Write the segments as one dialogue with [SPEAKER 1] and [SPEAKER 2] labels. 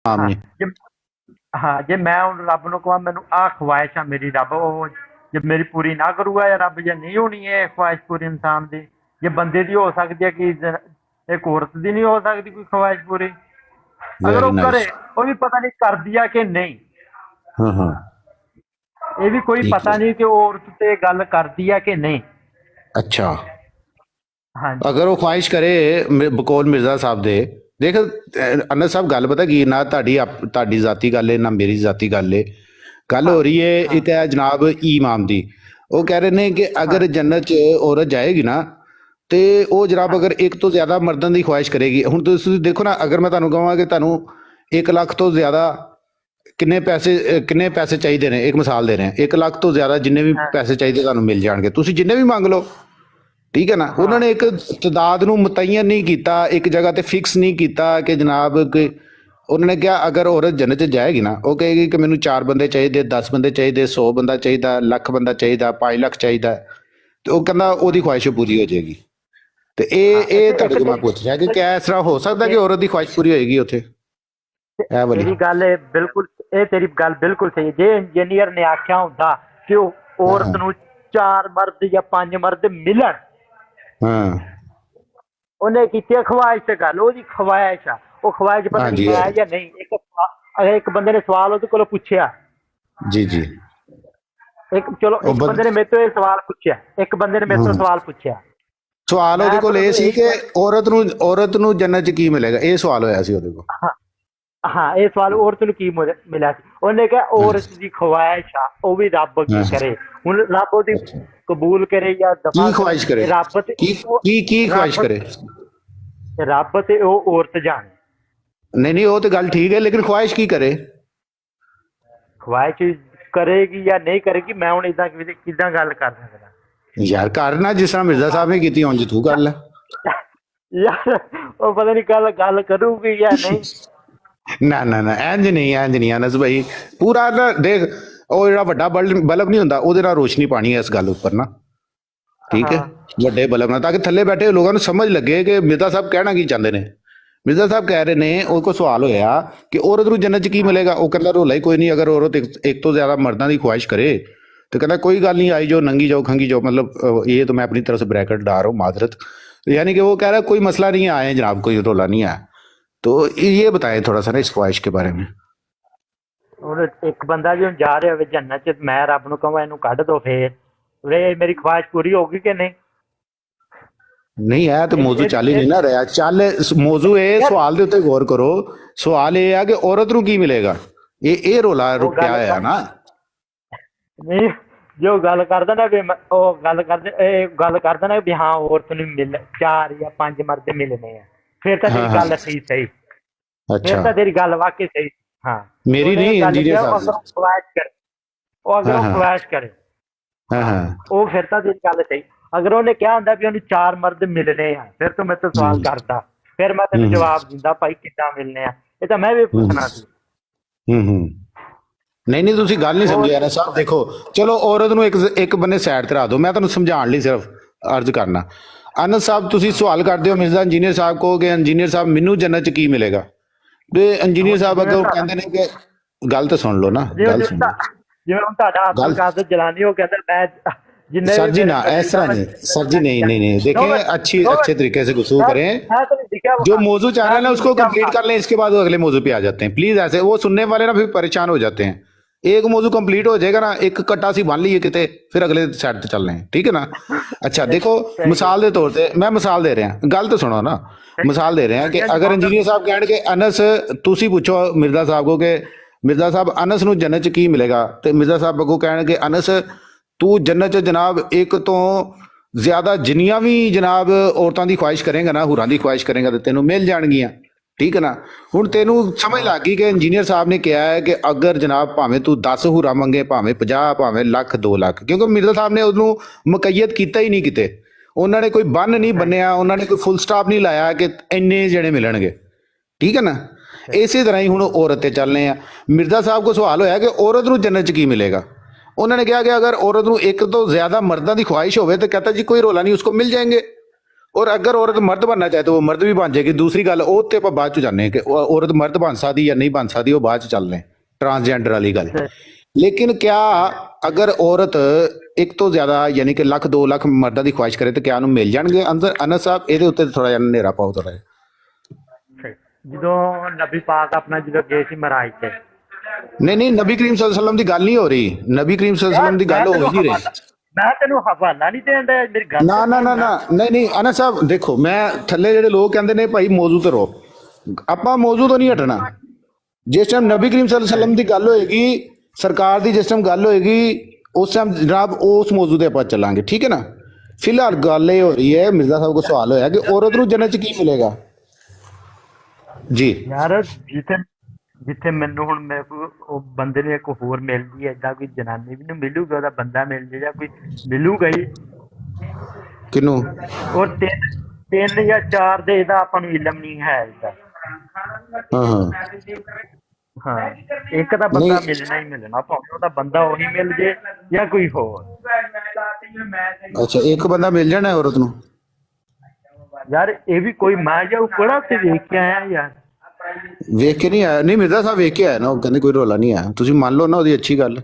[SPEAKER 1] हाँ
[SPEAKER 2] ਨੇ।
[SPEAKER 1] जे हाँ जे मैं हुण रब नूं कहां मैनूं आ ख्वाहिश आ मेरी रब ਉਹ ਜੇ ਮੇਰੀ ਪੂਰੀ ਨਾ ਕਰੂਗਾ ਜਾਂ ਰੱਬ ਜੇ ਨਹੀਂ ਹੋਣੀ ਇਹ ख्वाहिश पूरी ਇਨਸਾਨ ਦੀ ਜੇ ਬੰਦੇ ਦੀ ਹੋ ਸਕਦੀ ਹੈ ਕਿ ਇੱਕ ਔਰਤ ਦੀ ਨਹੀਂ ਹੋ ਸਕਦੀ ਕੋਈ ख्वाहिश पूरी ਅਗਰ
[SPEAKER 2] वेरी
[SPEAKER 1] ਉਹ ਕਰੇ
[SPEAKER 2] नाइस।
[SPEAKER 1] ਉਹ ਵੀ ਪਤਾ ਨਹੀਂ ਕਰਦੀ ਆ ਕਿ ਨਹੀਂ
[SPEAKER 2] हाँ हाँ।
[SPEAKER 1] ਇਹ ਵੀ ਕੋਈ
[SPEAKER 2] ठीक
[SPEAKER 1] ਪਤਾ
[SPEAKER 2] है।
[SPEAKER 1] ਨਹੀਂ ਕਿ ਉਹ ਔਰਤ ਤੇ ਗੱਲ ਕਰਦੀ ਆ ਕਿ नहीं।
[SPEAKER 2] अच्छा,
[SPEAKER 1] ਹਾਂਜੀ
[SPEAKER 2] ਅਗਰ ਉਹ ख्वाहिश करे ਬਕੌਲ ਮਿਰਜ਼ਾ ਸਾਹਿਬ ਦੇ ਦੇਖ ਅਨਸ ਸਾਹਿਬ ਗੱਲ ਪਤਾ ਕੀ ਨਾ ਤੁਹਾਡੀ ਜ਼ਾਤੀ ਗੱਲ ਹੈ ਨਾ ਮੇਰੀ ਜ਼ਾਤੀ ਗੱਲ ਹੈ। ਗੱਲ
[SPEAKER 1] ਹਾਂ
[SPEAKER 2] ਹੋ ਰਹੀ ਹੈ
[SPEAKER 1] ਹਾਂ
[SPEAKER 2] ਇੱਕ ਹੈ ਜਨਾਬ ਇਮਾਮ ਦੀ। ਉਹ ਕਹਿ ਰਹੇ ਨੇ ਕਿ
[SPEAKER 1] ਹਾਂ
[SPEAKER 2] ਅਗਰ ਜੰਨਤ 'ਚ ਔਰਤ ਜਾਏਗੀ ਨਾ ਤੇ ਉਹ ਜਨਾਬ
[SPEAKER 1] ਹਾਂ
[SPEAKER 2] ਅਗਰ ਇੱਕ ਤੋਂ ਜ਼ਿਆਦਾ ਮਰਦਾਂ ਦੀ ख्वाहिश ਕਰੇਗੀ। ਹੁਣ ਤੁਸੀਂ ਦੇਖੋ ਨਾ ਅਗਰ ਮੈਂ ਤੁਹਾਨੂੰ ਕਹਾਂ ਕਿ ਤੁਹਾਨੂੰ 1 ਲੱਖ ਤੋਂ ਜ਼ਿਆਦਾ ਕਿੰਨੇ ਪੈਸੇ ਚਾਹੀਦੇ ਨੇ ਇੱਕ ਮਿਸਾਲ ਦੇ ਰਹੇ ਹਾਂ 1 ਲੱਖ ਤੋਂ ਜ਼ਿਆਦਾ ਜਿੰਨੇ ਵੀ
[SPEAKER 1] ਹਾਂ
[SPEAKER 2] ਪੈਸੇ ਚਾਹੀਦੇ ਤੁਹਾਨੂੰ ਮਿਲ ਜਾਣਗੇ ਤੁਸੀਂ ਜਿੰਨੇ ਵੀ ਮੰਗ ਲਓ। ਠੀਕ ਹੈ ਨਾ ਉਹਨਾਂ
[SPEAKER 1] ਹਾਂ
[SPEAKER 2] ਨੇ ਇੱਕ ਤਦਾਦ ਨੂੰ ਮੁਤੱਯਨ ਨਹੀਂ ਕੀਤਾ ਇੱਕ ਜਗ੍ਹਾ ਤੇ ਫਿਕਸ ਨਹੀਂ ਕੀਤਾ ਕਿ ਜਨਾਬ ਕਿ ਉਹਨਾਂ ਨੇ ਕਿਹਾ ਅਗਰ ਔਰਤ ਜੰਨਤ 'ਚ ਜਾਏਗੀ ਨਾ ਉਹ ਕਹੇਗੀ ਕਿ ਮੈਨੂੰ 4 ਬੰਦੇ ਚਾਹੀਦੇ 10 ਬੰਦੇ ਚਾਹੀਦੇ 100 ਬੰਦਾ ਚਾਹੀਦਾ ਲੱਖ ਬੰਦਾ ਚਾਹੀਦਾ 5 ਲੱਖ ਚਾਹੀਦਾ ਤੇ ਉਹ ਕਹਿੰਦਾ ਉਹਦੀ ख्वाहिश ਪੂਰੀ ਹੋ ਜਾਏਗੀ। ਤੇ
[SPEAKER 1] ਹਾਂ
[SPEAKER 2] ਇਹ
[SPEAKER 1] ਤੇ
[SPEAKER 2] ਤੁਹਾਡੇ
[SPEAKER 1] ਇੱਕ
[SPEAKER 2] ਕੋਲ
[SPEAKER 1] ਤੇ
[SPEAKER 2] ਮੈਂ ਪੁੱਛ ਰਿਹਾ ਕਿ ਕਿਆ ਇਸ ਤਰ੍ਹਾਂ ਹੋ ਸਕਦਾ ਕਿ
[SPEAKER 1] ਤੇ
[SPEAKER 2] ਔਰਤ ਦੀ ख्वाहिश ਪੂਰੀ ਹੋਏਗੀ ਉੱਥੇ ਇਹ ਵਾਲੀ।
[SPEAKER 1] ਤੇਰੀ ਗੱਲ ਇਹ ਬਿਲਕੁਲ ਇਹ ਤੇਰੀ ਗੱਲ ਬਿਲਕੁਲ ਸਹੀ ਹੈ ਜੇ ਇੰਜੀਨੀਅਰ ਨੇ ਆਖਿਆ ਹੁੰਦਾ ਕਿ ਉਹ
[SPEAKER 2] ਹਾਂ
[SPEAKER 1] ਔਰਤ ਨੂੰ 4 ਮਰਦ ਜਾਂ 5 ਮਰਦ ਮਿਲਣ
[SPEAKER 2] ਹਾਂ
[SPEAKER 1] ਉਹਨੇ ਕੀਤੀ ख्वाहिश ਤੇ ਗੱਲ ਉਹਦੀ ख्वाहिश ਆ ਉਹ ख्वाहिश ਪਤਾ ਨਹੀਂ
[SPEAKER 2] ਹਾਂਜੀ
[SPEAKER 1] ਹੈ ਜਾਂ ਨਹੀਂ ਇੱਕ ਬੰਦੇ ਨੇ ਸਵਾਲ ਉਹਦੇ ਕੋਲੋਂ ਪੁੱਛਿਆ
[SPEAKER 2] ਜੀ ਜੀ
[SPEAKER 1] ਚਲੋ
[SPEAKER 2] ਉਹ
[SPEAKER 1] ਇੱਕ ਬੰਦੇ ਨੇ ਮੇਰੇ ਤੋਂ ਇਹ ਸਵਾਲ ਪੁੱਛਿਆ ਇੱਕ ਬੰਦੇ ਨੇ ਮੇਰੇ ਤੋਂ
[SPEAKER 2] ਹੂੰ
[SPEAKER 1] ਸਵਾਲ ਪੁੱਛਿਆ
[SPEAKER 2] ਸਵਾਲ ਉਹਦੇ
[SPEAKER 1] ਮੈਂ
[SPEAKER 2] ਕੋਲ ਇਹ
[SPEAKER 1] ਤੁਹਾਨੂੰ
[SPEAKER 2] ਸੀ
[SPEAKER 1] ਇਹੀ
[SPEAKER 2] ਕਿ ਔਰਤ ਨੂੰ ਜੰਨਤ 'ਚ ਕੀ ਮਿਲੇਗਾ ਇਹ ਸਵਾਲ ਹੋਇਆ ਸੀ ਉਹਦੇ ਕੋਲ।
[SPEAKER 1] ਹਾਂ ਹਾਂ ਇਹ ਸਵਾਲ ਔਰਤ ਨੂੰ ਕੀ ਮਿਲਿਆ ਸੀ ਉਹਨੇ ਕਿਹਾ
[SPEAKER 2] ਹਾਂ
[SPEAKER 1] ਔਰਤ ਦੀ ख्वाहिश ਆ ਉਹ ਵੀ ਰੱਬ ਕੀ
[SPEAKER 2] ਹਾਂ
[SPEAKER 1] ਕਰੇ ਹੁਣ ਰੱਬ ਉਹਦੀ
[SPEAKER 2] ਅੱਛਾ
[SPEAKER 1] ਕਬੂਲ ਕਰੇ ਜਾਂ ਦਫਾ
[SPEAKER 2] ਕੀ
[SPEAKER 1] ਕਰੇ
[SPEAKER 2] ख्वाहिश करे
[SPEAKER 1] ਇਹ ਰੱਬ ਤੇ
[SPEAKER 2] की की ख्वाहिश करे।
[SPEAKER 1] ਰੱਬ ਤੇ ਉਹ ਔਰਤ ਜਾਣੇ
[SPEAKER 2] नहीं नहीं वो तो गल ठीक है लेकिन ख्वाहिश की करे।
[SPEAKER 1] ख्वाहिश ਕਰੇਗੀ ਜਾਂ ਨਹੀਂ ਕਰੇਗੀ ਮੈਂ ਹੁਣ ਇਦਾਂ ਕਿਦਾਂ ਗੱਲ ਕਰ ਸਕਦਾ
[SPEAKER 2] यार करना जिस तरह मिर्जा साहब ने की उंज तू कर ले।
[SPEAKER 1] ਯਾਰ ਉਹ ਪਤਾ ਨਹੀਂ ਗੱਲ ਕਰੂਗੀ ਜਾਂ ਨਹੀਂ।
[SPEAKER 2] ना ना ना इंज नहीं अनस भाई पूरा ना देख ਉਹ ਜਿਹੜਾ ਵੱਡਾ ਬਲਬ ਨਹੀਂ ਹੁੰਦਾ ਉਹਦੇ ਨਾਲ ਰੋਸ਼ਨੀ ਪਾਣੀ ਹੈ ਇਸ ਗੱਲ ਉੱਪਰ ਨਾ। ਠੀਕ ਹੈ
[SPEAKER 1] ਹਾਂ
[SPEAKER 2] ਵੱਡੇ ਬਲਬ ਨਾਲ ਤਾਂ ਕਿ ਥੱਲੇ ਬੈਠੇ ਲੋਕਾਂ ਨੂੰ ਸਮਝ ਲੱਗੇ ਕਿ ਮਿਰਜ਼ਾ ਸਾਹਿਬ ਕਹਿਣਾ ਕੀ ਚਾਹੁੰਦੇ ਨੇ। ਮਿਰਜ਼ਾ ਸਾਹਿਬ ਕਹਿ ਰਹੇ ਨੇ ਉਹ ਕੋ ਸਵਾਲ ਹੋਇਆ ਕਿ औरत ਨੂੰ ਜੰਨਤ 'ਚ ਕੀ ਮਿਲੇਗਾ ਉਹ ਕਹਿੰਦਾ ਰੋਲਾ ਹੀ ਕੋਈ ਨਹੀਂ अगर औरत एक तो ज़्यादा मर्दां की ख्वाहिश करे तो कहता कोई गल नहीं आई जो नंगी जाओ खंगी जाओ मतलब ये तो मैं अपनी तरफ से ब्रैकेट डाल रहा हूँ माजरत यानी कि वो कह रहा है कोई मसला नहीं आए जनाब कोई रोला नहीं आया। तो ये बताएं थोड़ा सा ना इस ख्वाहिश के बारे में।
[SPEAKER 1] ਹੁਣ ਇੱਕ ਬੰਦਾ ਜੇ ਜਾ ਰਿਹਾ ਹੋਵੇ ਜੰਨਤ ਚ ਮੈਂ ਰੱਬ ਨੂੰ ਕਹਾਂ ਇਹਨੂੰ ਕੱਢ ਦੋ ਫੇਰ ਵੇ ਮੇਰੀ ख्वाहिश पूरी होगी कि नहीं।
[SPEAKER 2] नहीं है तो मौजू चल ही नहीं ना रहा चल मौजू ये
[SPEAKER 1] यार
[SPEAKER 2] सवाल के उत्ते गौर करो। सवाल ये है कि औरत ਨੂੰ ਕੀ ਮਿਲੇਗਾ ये रोला
[SPEAKER 1] ਉਹ
[SPEAKER 2] रुक
[SPEAKER 1] ਗੱਲ
[SPEAKER 2] है ना।
[SPEAKER 1] ਨਹੀਂ ਜੋ ਗੱਲ ਕਰਦਾ ਨਾ ਵੀ ਉਹ ਗੱਲ ਕਰਦਾ ਨਾ ਵੀ ਹਾਂ ਔਰਤ ਨੂੰ ਮਿਲ 4 ਜਾਂ 5 ਮਰਦ ਮਿਲਣੇ ਆ ਫਿਰ ਤਾਂ
[SPEAKER 2] हाँ
[SPEAKER 1] ਤੇਰੀ
[SPEAKER 2] हाँ
[SPEAKER 1] ਗੱਲ ਸਹੀ ਫਿਰ
[SPEAKER 2] अच्छा
[SPEAKER 1] ਤਾਂ ਤੇਰੀ ਗੱਲ ਵਾਕਈ ਸਹੀ। ਹਾਂ
[SPEAKER 2] मेरी
[SPEAKER 1] ਉਹਨੇ
[SPEAKER 2] नहीं
[SPEAKER 1] ਗੱਲ
[SPEAKER 2] इंजीनियर
[SPEAKER 1] ਕਿਹਾ
[SPEAKER 2] साहब
[SPEAKER 1] ਅਗਰ ਉਹ ख्वाहिश करे ਉਹ ਅਗਰ
[SPEAKER 2] हाँ
[SPEAKER 1] ਉਹ
[SPEAKER 2] हाँ
[SPEAKER 1] ख्वाहिश करे
[SPEAKER 2] हाँ
[SPEAKER 1] ਹਾਂ
[SPEAKER 2] हाँ
[SPEAKER 1] ਉਹ ਫਿਰ ਤਾਂ ਤੇਰੀ ਗੱਲ ਸਹੀ। ਅਗਰ ਉਹਨੇ ਕਿਹਾ ਹੁੰਦਾ ਵੀ ਉਹਨੂੰ 4 ਮਰਦ ਮਿਲਣੇ ਆ ਫਿਰ ਤੂੰ ਮੇਰੇ ਤੋਂ ਸਵਾਲ ਕਰਦਾ ਫਿਰ ਮੈਂ ਤੈਨੂੰ
[SPEAKER 2] हम्म
[SPEAKER 1] ਜਵਾਬ ਦਿੰਦਾ ਭਾਈ ਕਿੱਦਾਂ ਮਿਲਣੇ ਆ ਇਹ ਤਾਂ ਮੈਂ ਵੀ ਪੁੱਛਣਾ ਸੀ।
[SPEAKER 2] ਨਹੀਂ ਨਹੀਂ ਤੁਸੀਂ ਗੱਲ ਨਹੀਂ ਸਮਝੇ ਯਾਰ ਸਾਹਿਬ ਦੇਖੋ ਚਲੋ ਔਰਤ ਨੂੰ ਇੱਕ ਬੰਨੇ ਸਾਈਡ ਤੇ ਰੱਖ ਦਿਓ ਮੈਂ ਤੁਹਾਨੂੰ ਸਮਝਾਉਣ ਲਈ ਸਿਰਫ ਅਰਜ਼ ਕਰਨਾ। ਅਨਸ ਸਾਹਿਬ ਤੁਸੀਂ ਸਵਾਲ ਕਰਦੇ ਹੋ ਮਿਰਜ਼ਾ ਇੰਜੀਨੀਅਰ ਸਾਹਿਬ ਕੋ ਕਿ ਇੰਜੀਨੀਅਰ ਸਾਹਿਬ ਮੈਨੂੰ ਜੰਨਤ ਚ ਕੀ ਮਿਲੇਗਾ ਤੇ ਇੰਜੀਨੀਅਰ ਸਾਹਿਬ ਅੱਗੇ ਉਹ ਕਹਿੰਦੇ ਨੇ ਕਿ ਗੱਲ ਤਾਂ ਸੁਣ ਲਓ ਨਾ ਗੱਲ ਸੁਣ ਲਓ
[SPEAKER 1] ਜਿਵੇਂ ਹੁਣ ਤੁਹਾਡਾ ਅਬਦੁਲ
[SPEAKER 2] ਗੱਲ
[SPEAKER 1] ਕਾਦਰ ਜਲਾਨੀ ਉਹ ਕਹਿੰਦਾ मैं जिन्ने
[SPEAKER 2] सर
[SPEAKER 1] भी
[SPEAKER 2] जी
[SPEAKER 1] मेरे
[SPEAKER 2] ना
[SPEAKER 1] कबीर
[SPEAKER 2] ऐसा
[SPEAKER 1] का
[SPEAKER 2] नहीं सर जी नहीं नहीं नहीं
[SPEAKER 1] दो
[SPEAKER 2] देखें
[SPEAKER 1] मिनट
[SPEAKER 2] अच्छे तरीके से गुफ्तगू
[SPEAKER 1] मैं
[SPEAKER 2] करें
[SPEAKER 1] मैं तो नहीं दिखा
[SPEAKER 2] जो मौजू चाह रहे हैं ना उसको
[SPEAKER 1] दिखा
[SPEAKER 2] कंप्लीट कर लें इसके बाद वो अगले मौजू पे आ जाते हैं प्लीज ऐसे वो सुनने वाले ना फिर परेशान हो जाते हैं। एक मौजू कंप्लीट हो जाएगा ना एक कट्टा सी बन लिए किते फिर अगले साइड पे चल रहे हैं ठीक है ना। अच्छा देखो मिसाल के तौर पर मैं मिसाल दे रहे हैं गल तो सुनो ना मिसाल दे रहे हैं कि अगर इंजीनियर साहब कह कि अनस तुसी पूछो मिर्जा साहब को कि मिर्जा साहब अनस नूं जन्नत च की मिलेगा तो मिर्जा साहब अगों कह कि अनस तू जन्नत च जनाब एक तो ज्यादा जिन्नियां भी जनाब औरतां दी ख्वाहिश करेगा ना हुरां दी ख्वाहिश करेगा तो तेनों मिल जाणगियां ठीक है ना। हुण तेनों समझ लग गई कि इंजीनियर साहब ने कहा है कि अगर जनाब भावें तू 10 हुरा मंगे भावें 50 भावें ਲੱਖ 2 ਲੱਖ क्योंकि मिर्जा साहब ने ਉਹਨੂੰ ਮੁਕੱਯਦ ਕੀਤਾ ਹੀ ਨਹੀਂ ਕਿਤੇ ਉਹਨਾਂ ਨੇ ਕੋਈ ਬੰਨ ਨਹੀਂ ਬੰਨਿਆ ਉਹਨਾਂ ਨੇ ਕੋਈ ਫੁੱਲ ਸਟਾਪ ਨਹੀਂ ਲਾਇਆ ਕਿ ਇੰਨੇ ਜਣੇ ਮਿਲਣਗੇ ਠੀਕ ਹੈ ਨਾ। ਇਸੇ ਤਰ੍ਹਾਂ ਹੀ ਹੁਣ ਔਰਤ ਤੇ ਚੱਲਨੇ ਆ ਮਿਰਜ਼ਾ ਸਾਹਿਬ ਕੋ ਸਵਾਲ ਹੋਇਆ ਕਿ ਔਰਤ ਨੂੰ ਜੰਨਤ ਚ ਕੀ ਮਿਲੇਗਾ उन्होंने कहा कि अगर औरत को एक तो ज्यादा मर्दा की ख्वाहिश हो तो कहता जी कोई रोला नहीं उसको मिल जाएंगे। और अगर औरत मर्द बनना चाहे तो वो मर्द भी बन जाएगी। दूसरी गल ਉਹ ਤੇ ਆਪਾਂ ਬਾਅਦ ਚ ਜਾਣਦੇ ਹਾਂ ਕਿ औरत मर्द बन सकती या नहीं बन सकती, वो बाद च चल रहे हैं ट्रांसजेंडर वाली गल। लेकिन क्या अगर औरत एक तो ज्यादा यानी कि ਲੱਖ 2 ਲੱਖ ਮਰਦਾਂ ਦੀ ਖੁਆਇਸ਼ ਕਰੇ तो क्या ਉਹਨੂੰ ਮਿਲ ਜਾਣਗੇ ਅੰਦਰ? ਅਨਸ ਸਾਹਿਬ ਇਹਦੇ ਉੱਤੇ ਥੋੜਾ ਜਿਹਾ ਹਨੇਰਾ ਪਾਓ ਥੋੜਾ ਜਿਹਾ।
[SPEAKER 1] ਜਦੋਂ ਨਬੀ ਪਾਕ ਆਪਣਾ ਜਦੋਂ ਗਏ ਸੀ ਮਰਾਜ ਤੇ,
[SPEAKER 2] नहीं नबी करीम सल्लल्लाहु अलैहि वसल्लम की गल नहीं हो रही, नबी करीम सल्लल्लाहु अलैहि वसल्लम की गल हो नहीं रही।
[SPEAKER 1] ਮੈਂ ਤੈਨੂੰ ਹਵਾਲਾ ਨਹੀਂ ਦੇਣ ਡਿਆ, ਮੇਰੀ ਗੱਲ
[SPEAKER 2] ਨਾ ਨਾ ਨਾ ਨਾ ਨਹੀਂ ਨਹੀਂ ਅਨਸ ਸਾਹਿਬ ਦੇਖੋ, ਮੈਂ ਥੱਲੇ ਜਿਹੜੇ ਲੋਕ ਕਹਿੰਦੇ ਨੇ ਭਾਈ ਮੌਜੂ ਤੇ ਰਹੋ, ਆਪਾਂ ਮੌਜੂ ਤੋਂ ਨਹੀਂ ਹਟਣਾ। ਜਿਸ ਟਾਈਮ ਨਬੀ ਕਰੀਮ ਸੱਲੱਲਾਹੁ ਅਲੈहि ਵਸੱਲਮ ਦੀ ਗੱਲ ਹੋਏਗੀ, ਸਰਕਾਰ ਦੀ ਜਿਸ ਟਾਈਮ ਗੱਲ ਹੋਏਗੀ, ਉਸ ਟਾਈਮ ਜਨਾਬ ਉਸ ਮੌਜੂ ਤੇ ਆਪਾਂ ਚੱਲਾਂਗੇ, ਠੀਕ ਹੈ ਨਾ। ਫਿਲਹਾਲ ਗੱਲ ਇਹ ਹੋ ਰਹੀ ਹੈ, ਮਿਰਜ਼ਾ ਸਾਹਿਬ ਕੋ ਸਵਾਲ ਹੋਇਆ ਕਿ ਔਰਤ ਨੂੰ ਜੰਨਤ ਚ ਕੀ ਮਿਲੇਗਾ ਜੀ।
[SPEAKER 1] ਯਾਰ ਜਿੱਥੇ ਜਿੱਥੇ ਮੈਨੂੰ ਹੁਣ ਮੇਰੇ ਕੋਲ ਉਹ ਬੰਦੇ ਨੂੰ ਇੱਕ ਹੋਰ ਮਿਲਦੀ ਹੈ, ਏਦਾਂ ਕੋਈ ਜਨਾਨੀ ਵੀ ਨੂੰ ਮਿਲੂਗਾ, ਉਹਦਾ ਬੰਦਾ ਮਿਲ ਜੇ ਜਾਂ ਕੋਈ ਮਿਲੂਗਾ ਹੀ।
[SPEAKER 2] ਕਿਨੂੰ?
[SPEAKER 1] ਔਰ ਤਿੰਨ ਜਾਂ ਚਾਰ ਦੇ ਇਹਦਾ ਆਪਾਂ ਨੂੰ ਇਲਮ ਨਹੀਂ ਹੈ ਇਹਦਾ।
[SPEAKER 2] ਹਾਂ
[SPEAKER 1] ਹਾਂ, ਇੱਕ ਤਾਂ ਬੰਦਾ ਮਿਲਣਾ ਹੀ ਮਿਲਣਾ, ਭਾਵੇਂ ਉਹਦਾ ਬੰਦਾ ਉਹੀ ਮਿਲ ਜੇ ਜਾਂ ਕੋਈ ਹੋਰ।
[SPEAKER 2] ਅੱਛਾ, ਇੱਕ ਬੰਦਾ ਮਿਲ ਜਾਣਾ ਔਰਤ ਨੂੰ?
[SPEAKER 1] ਯਾਰ ਇਹ ਵੀ ਕੋਈ ਮੈਂ ਜਾਂ ਕਿਹੜਾ ਉੱਥੇ ਵੇਖ ਕੇ ਆਇਆ ਯਾਰ।
[SPEAKER 2] ਵੇਖ ਕੇ ਨਹੀਂ ਆਇਆ? ਨਹੀਂ ਮਿਰਜ਼ਾ ਸਾਹਿਬ ਵੇਖ ਕੇ ਆਇਆ ਨਾ, ਉਹ ਕਹਿੰਦੇ ਕੋਈ ਰੌਲਾ ਨਹੀਂ ਆਇਆ, ਤੁਸੀਂ ਮੰਨ ਲਓ ਨਾ, ਉਹਦੀ ਅੱਛੀ ਗੱਲ।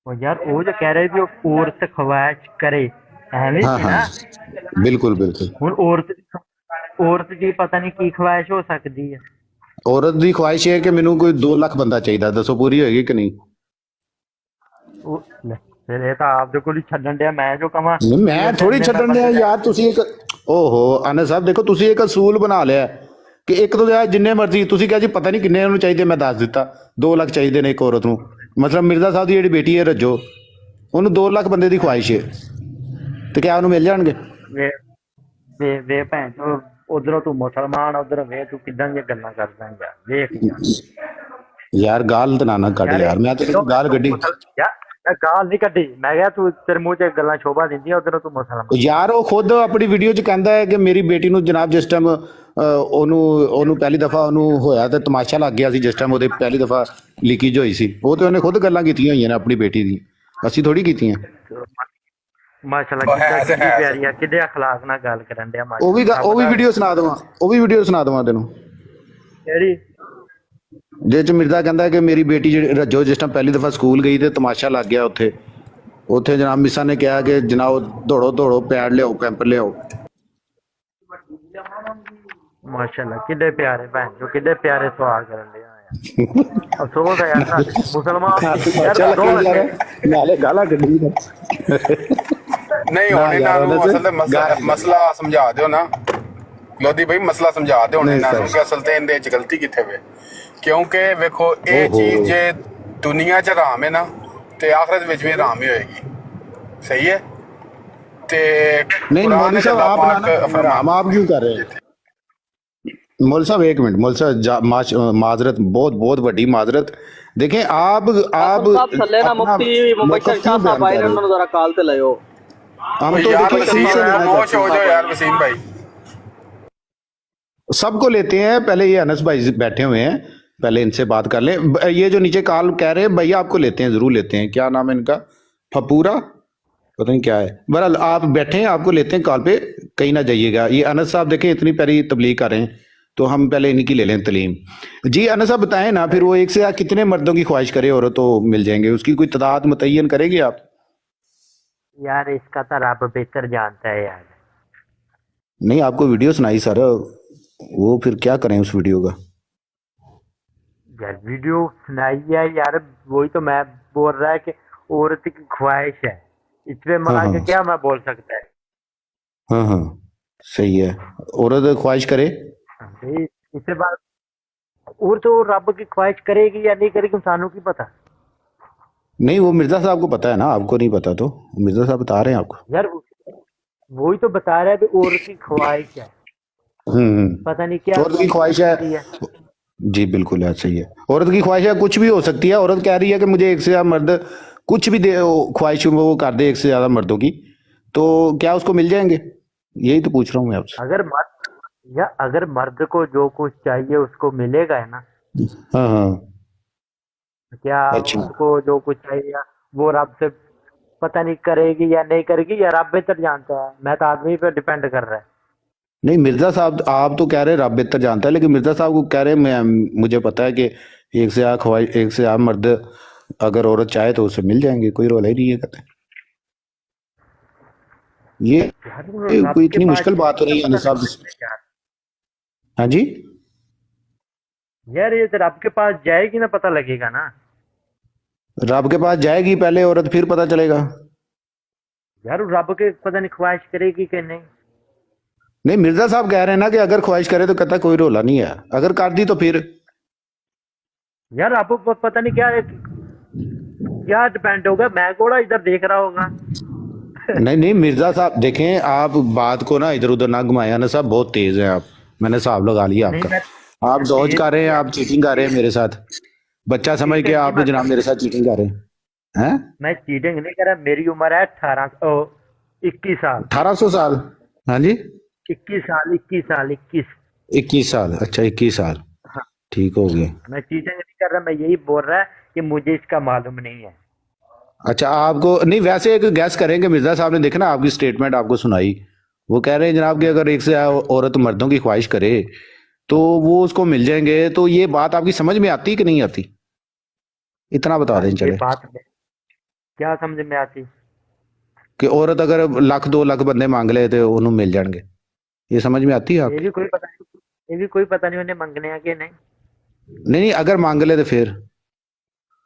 [SPEAKER 1] ਉਹ ਯਾਰ ਉਹ ਜੋ ਕਹਿ ਰਹੇ ਵੀ ਉਹ ਔਰਤ ਖਵਾਇਸ਼ ਕਰੇ, ਐਵੇਂ
[SPEAKER 2] ਹਾਂ
[SPEAKER 1] ਸੀ
[SPEAKER 2] ਹਾਂ
[SPEAKER 1] ਨਾ।
[SPEAKER 2] ਬਿਲਕੁਲ ਬਿਲकुल।
[SPEAKER 1] ਹੁਣ ਔਰਤ ਦੀ ਪਤਾ ਨਹੀਂ ਕੀ ਖਵਾਇਸ਼ ਹੋ ਸਕਦੀ ਹੈ।
[SPEAKER 2] औरत की ख्वाहिश है कि मैनू कोई 2 ਲੱਖ ਬੰਦਾ ਚਾਹੀਦਾ, ਦੱਸੋ ਪੂਰੀ ਹੋਏਗੀ ਕਿ ਨਹੀਂ?
[SPEAKER 1] ਉਹ ਲੈ, ਫਿਰ ਇਹ ਤਾਂ ਆਪਦੇ ਕੋਲ ਹੀ ਛੱਡਣ ਡਿਆ, ਮੈਂ ਜੋ ਕਵਾਂ।
[SPEAKER 2] ਨਹੀਂ ਮੈਂ ਥੋੜੀ ਛੱਡਣ ਡਿਆ ਯਾਰ, ਤੁਸੀਂ ਇੱਕ ਓਹੋ ਅਨਸ ਸਾਹਿਬ ਦੇਖੋ, ਤੁਸੀਂ ਇੱਕ ਅਸੂਲ ਬਣਾ ਲਿਆ ਕਿ ਇੱਕ ਤੋਂ ਜ਼ਿਆਦਾ ਜਿੰਨੇ ਮਰਜ਼ੀ, ਤੁਸੀਂ ਕਿਹਾ ਜੀ ਪਤਾ ਨਹੀਂ ਕਿੰਨੇ ਉਹਨੂੰ ਚਾਹੀਦੇ, ਮੈਂ ਦੱਸ ਦਿੱਤਾ 2 ਲੱਖ ਚਾਹੀਦੇ ਨੇ ਇੱਕ ਔਰਤ ਨੂੰ। ਮਤਲਬ ਮਿਰਜ਼ਾ ਸਾਹਿਬ ਦੀ ਜਿਹੜੀ ਬੇਟੀ ਹੈ ਰੱਜੋ, ਉਹਨੂੰ 2 ਲੱਖ ਬੰਦੇ ਦੀ ਖੁਆਇਸ਼ ਹੈ, ਤੇ ਕਿਆ ਉਹਨੂੰ ਮਿਲ ਜਾਣਗੇ?
[SPEAKER 1] ਵੇ ਭੈਣ ਚੋ, ਉਧਰੋਂ ਤੂੰ ਮੁਸਲਮਾਨ, ਉਧਰ ਵੇ ਤੂੰ ਕਿੱਦਾਂ ਦੀਆਂ ਗੱਲਾਂ ਕਰਦਾ ਯਾਰ, ਵੇਖ
[SPEAKER 2] ਯਾਰ ਗਾਲ ਤਾਂ ਨਾ ਕੱਢ ਯਾਰ, ਮੈਂ ਤੈਨੂੰ ਗਾਲ ਕੱਢੀ
[SPEAKER 1] ਯਾਰ, ਗਾਲ ਨਹੀਂ ਕੱਢੀ, ਮੈਂ ਕਿਹਾ ਤੂੰ ਤੇਰੇ ਮੂੰਹ 'ਚ ਗੱਲਾਂ ਸ਼ੋਭਾ ਦਿੰਦੀਆਂ, ਉਧਰੋਂ ਤੂੰ ਮੁਸਲਮਾਨ।
[SPEAKER 2] ਯਾਰ ਉਹ ਖੁਦ ਆਪਣੀ ਵੀਡੀਓ 'ਚ ਕਹਿੰਦਾ ਹੈ ਕਿ ਮੇਰੀ ਬੇਟੀ ਨੂੰ ਜਨਾਬ ਜਿਸ ਟਾਈਮ ਉਹਨੂੰ ਪਹਿਲੀ ਦਫਾ ਉਹਨੂੰ ਹੋਇਆ ਤੇ ਤਮਾਸ਼ਾ ਲੱਗ ਗਿਆ ਸੀ, ਜਿਸ ਟਾਈਮ ਉਹਦੇ ਪਹਿਲੀ ਦਫਾ ਲੀਕੇਜ ਹੋਈ ਸੀ, ਉਹ ਤੇ ਉਹਨੇ ਖੁਦ ਗੱਲਾਂ ਕੀਤੀਆਂ ਹੋਈਆਂ ਨੇ ਆਪਣੀ ਬੇਟੀ ਦੀ, ਅਸੀਂ ਥੋੜੀ ਕੀਤੀਆਂ।
[SPEAKER 1] ਮਾਸ਼ਾਅੱਲਾ ਕਿੱਡੀ ਪਿਆਰੀ ਆ, ਕਿੱਡੇ ਅਖਲਾਕ ਨਾਲ ਗੱਲ ਕਰਨ ਡਿਆ।
[SPEAKER 2] ਉਹ ਵੀ ਵੀਡੀਓ ਸੁਣਾ ਦੇਵਾਂ ਤੈਨੂੰ,
[SPEAKER 1] ਕਿਹੜੀ?
[SPEAKER 2] ਜਿਹ ਚ ਮਿਰਜ਼ਾ ਕਹਿੰਦਾ ਕਿ ਮੇਰੀ ਬੇਟੀ ਜਿਹੜੀ ਰੱਜੋ ਜਿਸ ਟਾਈਮ ਪਹਿਲੀ ਦਫਾ ਸਕੂਲ ਗਈ ਤੇ ਤਮਾਸ਼ਾ ਲੱਗ ਗਿਆ ਉੱਥੇ ਜਨਾਬ ਮਿਸਾਂ ਨੇ ਕਿਹਾ ਕਿ ਜਨਾਬ ਦੌੜੋ ਪੈਡ ਲਿਆਓ, ਕੈਂਪ ਲਿਆਓ।
[SPEAKER 1] ਮਾਸ਼ਾਅੱਲਾ ਕਿੱਡੇ ਪਿਆਰੇ ਭੈਣ ਜੋ, ਕਿੱਡੇ ਪਿਆਰੇ ਸਵਾਲ ਕਰਨ ਡਿਆ ਯਾਰ। ਅਫਸੋਸ ਹੈ ਯਾਰ ਮੁਸਲਮਾਨ
[SPEAKER 2] ਨਾਲੇ ਗਾਲਾਂ ਕੱਢੀ
[SPEAKER 3] ਨਹੀਂ ਹੁਣ ਇਹਨਾਂ ਨੂੰ ਅਸਲ ਤੇ ਮਸਲਾ ਸਮਝਾ ਦਿਓ ਨਾ ਲੋਦੀ ਭਾਈ, ਮਸਲਾ ਸਮਝਾ ਦਿਓ ਹੁਣ ਇਹਨਾਂ ਨੂੰ ਕਿ ਅਸਲ ਤੇ ਇਹਦੇ ਚ ਗਲਤੀ ਕਿੱਥੇ ਵੇ। ਕਿਉਂਕਿ ਵੇਖੋ ਇਹ ਚੀਜ਼ ਜੇ ਦੁਨੀਆ ਚ ਹਰਾਮ ਹੈ ਨਾ, ਤੇ ਆਖਰਤ ਵਿੱਚ ਵੀ ਹਰਾਮ ਹੀ ਹੋਏਗੀ, ਸਹੀ ਹੈ। ਤੇ
[SPEAKER 2] नहीं मौलवी साहब आप ना हम आप क्यों कर रहे हैं? मौलवी साहब एक मिनट, मौलवी साहब माजरत, बहुत बहुत बड़ी माजरत। देखें आप
[SPEAKER 4] थल्ले ना मुफ्ती मुबशर शाह साहब आए ने, उन्होंने जरा कॉल ते लायो।
[SPEAKER 2] हम तो
[SPEAKER 3] यार
[SPEAKER 2] देखिए
[SPEAKER 3] वसीम खामोश हो जाओ यार, वसीम भाई
[SPEAKER 2] सबको लेते हैं। पहले ये अनस भाई बैठे हुए हैं, पहले इनसे बात कर लें। ये जो नीचे कॉल कह रहे हैं भैया आपको लेते हैं, जरूर लेते हैं। क्या नाम है इनका? फपूरा पता नहीं क्या है, बहरहाल आप बैठे हैं, आपको लेते हैं कॉल पे, कहीं ना जाइएगा। ये अनस साहब देखें इतनी प्यारी तबलीग कर रहे हैं, तो हम पहले इनकी ले लें तलीम। जी अनस साहब बताएं ना, फिर वो एक से कितने मर्दों की ख्वाहिश करे औरत तो मिल जाएंगे, उसकी कोई तादाद मुतय्यन करेंगे आप?
[SPEAKER 1] यार इसका तो रब बेहतर जानता है यार।
[SPEAKER 2] नहीं आपको वीडियो सुनाई सर, वो फिर क्या करें उस वीडियो का?
[SPEAKER 1] यार वीडियो सुनाई है यार, वही तो मैं बोल रहा है कि औरत की ख्वाहिश है, इसमें मना के क्या मैं बोल सकता है।
[SPEAKER 2] हाँ हाँ सही है, औरत ख्वाहिश करे
[SPEAKER 1] इससे बात, और तो रब की ख्वाहिश करेगी या नहीं करेगी इंसानों की पता
[SPEAKER 2] नहीं, वो मिर्जा साहब को पता है ना, आपको नहीं पता, तो मिर्जा साहब बता रहे हैं आपको।
[SPEAKER 1] यार वही तो बता रहा है कि औरत की ख्वाहिश है, पता नहीं क्या
[SPEAKER 2] औरत की ख्वाहिश है। जी बिल्कुल है, सही है, औरत की ख्वाहिश है, कुछ भी हो सकती है। औरत कह रही है कि मुझे एक से ज्यादा मर्द कुछ भी दे, ख्वाहिश वो कर दे एक से ज्यादा मर्दों की, तो क्या उसको मिल जाएंगे? यही तो पूछ रहा हूँ मैं आपसे।
[SPEAKER 1] अगर मर्द को जो कुछ चाहिए उसको मिलेगा है ना।
[SPEAKER 2] हाँ हाँ
[SPEAKER 1] क्या
[SPEAKER 2] अच्छा।
[SPEAKER 1] उसको जो कुछ चाहिए वो रब से पता नहीं करेगी या नहीं करेगी, या रब बेहतर जानता है। मैं तो आदमी पे डिपेंड कर रहा है।
[SPEAKER 2] नहीं मिर्जा साहब आप तो कह रहे हैं रब बेहतर जानता है, लेकिन मिर्जा साहब को कह रहे हैं मैं मुझे पता है कि एक से ख्वाहिश एक से मर्द अगर औरत चाहे तो उससे मिल जाएंगे, कोई रोला ही नहीं है कहते हैं। ये
[SPEAKER 1] यार वो
[SPEAKER 2] कोई
[SPEAKER 1] रब के
[SPEAKER 2] इतनी
[SPEAKER 1] पास
[SPEAKER 2] मुश्किल बात तो नहीं है
[SPEAKER 1] पता
[SPEAKER 2] अनिस साहब।
[SPEAKER 1] नहीं यार।
[SPEAKER 2] हाँ जी,
[SPEAKER 1] यार ये तो रब के पास जाएगी ना, पता लगेगा ना।
[SPEAKER 2] रब के पास जाएगी पहले औरत, फिर पता चलेगा।
[SPEAKER 1] यार वो रब के पता नहीं ख्वाहिश करेगी कि नहीं।
[SPEAKER 2] नहीं मिर्जा साहब कह रहे हैं ना कि अगर ख्वाहिश करे तो कहता कोई रोला नहीं है, अगर कर दी तो फिर।
[SPEAKER 1] यार आपको पता नहीं क्या क्या डिपेंड होगा। मैं घोड़ा इधर देख रहा होगा।
[SPEAKER 2] नहीं नहीं मिर्जा साहब देखें, आप बात को ना इधर उधर ना घुमाया ना साहब, बहुत तेज है आप, मैंने हिसाब लगा लिया
[SPEAKER 1] नहीं
[SPEAKER 2] आपका।
[SPEAKER 1] मैं
[SPEAKER 2] आप डॉज कर रहे हैं, आप चीटिंग कर रहे हैं मेरे साथ, बच्चा समझ के आप
[SPEAKER 1] मैं
[SPEAKER 2] जनाब मेरे साथ चीटिंग कर रहे हैं। हैं
[SPEAKER 1] मैं चीटिंग नहीं कर रहा। मेरी उम्र है 21 साल।
[SPEAKER 2] 1800 साल? हाँ जी
[SPEAKER 1] 21 साल 21 साल 21।
[SPEAKER 2] 21 साल, अच्छा 21 साल,
[SPEAKER 1] हाँ,
[SPEAKER 2] ठीक हो गए।
[SPEAKER 1] मैं चीटिंग नहीं कर रहा। मैं यही बोल रहा है कि मुझे इसका मालूम नहीं है।
[SPEAKER 2] अच्छा आपको नहीं, वैसे एक गैस करेंगे मिर्जा साहब ने देखा ना आपकी स्टेटमेंट आपको सुनाई, वो कह रहे हैं जनाब कि अगर एक से औरत मर्दों की ख्वाहिश करे तो वो उसको मिल जाएंगे, तो ये बात आपकी समझ में आती कि नहीं आती? इतना बता दें
[SPEAKER 1] ये
[SPEAKER 2] चले
[SPEAKER 1] बात में क्या समझ में आती।
[SPEAKER 2] कि औरत अगर लाख 2 लाख बंदे मांग ले तो उन्होंने मिल जाएंगे, ये समझ में आती है
[SPEAKER 1] ये
[SPEAKER 2] आपकी?
[SPEAKER 1] भी कोई पता नहीं। ये भी कोई पता नहीं उन्हें मंगने हैं कि नहीं।
[SPEAKER 2] नहीं नहीं अगर मांग ले तो फिर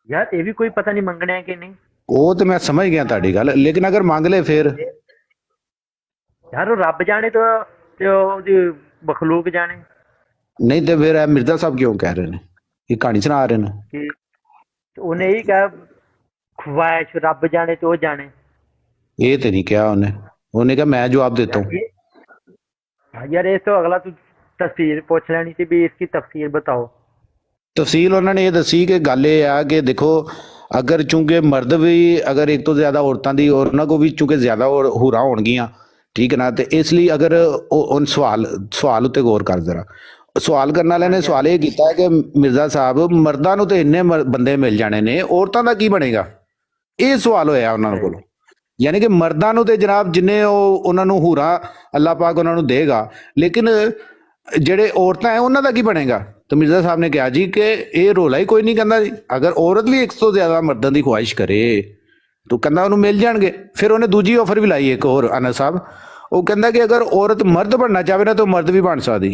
[SPEAKER 1] यार ये भी कोई पता नहीं मंगने हैं कि नहीं।
[SPEAKER 2] वो तो मैं समझ गया ताड़ी गल, लेकिन अगर मांग ले फिर?
[SPEAKER 1] यार वो रब जाने तो ਉਹਦੀ मखलूक जाने
[SPEAKER 2] नहीं तो फिर ਇਹ मिर्जा साहब क्यों कह रहे हैं, ये कहानी सुना रहे हैं?
[SPEAKER 1] कि उन्हें ही कहा ख्वाहिश रब जाने तो वो जाने।
[SPEAKER 2] ये तो नहीं किया उन्हें, उन्हें कहा मैं जवाब देता हूँ।
[SPEAKER 1] यार ये तो अगला तू तफसीर पूछ लेनी थी भी इसकी तफसीर बताओ।
[SPEAKER 2] तफसील उन्होंने ये दसी कि गल ये आ कि देखो अगर चूंकि मर्द भी अगर एक तो ज्यादा औरतों की और उन्होंने को भी चूंकि ज्यादा हुरा होणगियां, ठीक है ना, तो इसलिए अगर उन सवाल उत्ते गौर कर जरा। सवाल करने वाले ने सवाल ये किया है कि मिर्जा साहब मर्दां नूं तो इन्ने बंदे मिल जाने ने, औरतों का की बनेगा? ये सवाल होया उन्होंने को, यानी कि मर्दां नूं ते जनाब जिन्ने उन्होंने हुरा अल्लाह पाक उन्होंने देगा, लेकिन ਜਿਹੜੇ औरतां है उन्हों का की बनेगा? तो मिर्जा साहब ने कहा जी कि ये रोला ही कोई नहीं कहता जी, अगर औरत भी 100 ਤੋਂ ਜ਼ਿਆਦਾ ਮਰਦਾਂ ਦੀ ख्वाहिश करे तो कहता ਉਹਨੂੰ मिल जाएंगे। फिर उन्हें दूजी ऑफर भी लाई एक और अनस साहब, वो कहता कि अगर औरत मर्द बनना चाहे ना तो मर्द भी बन सकती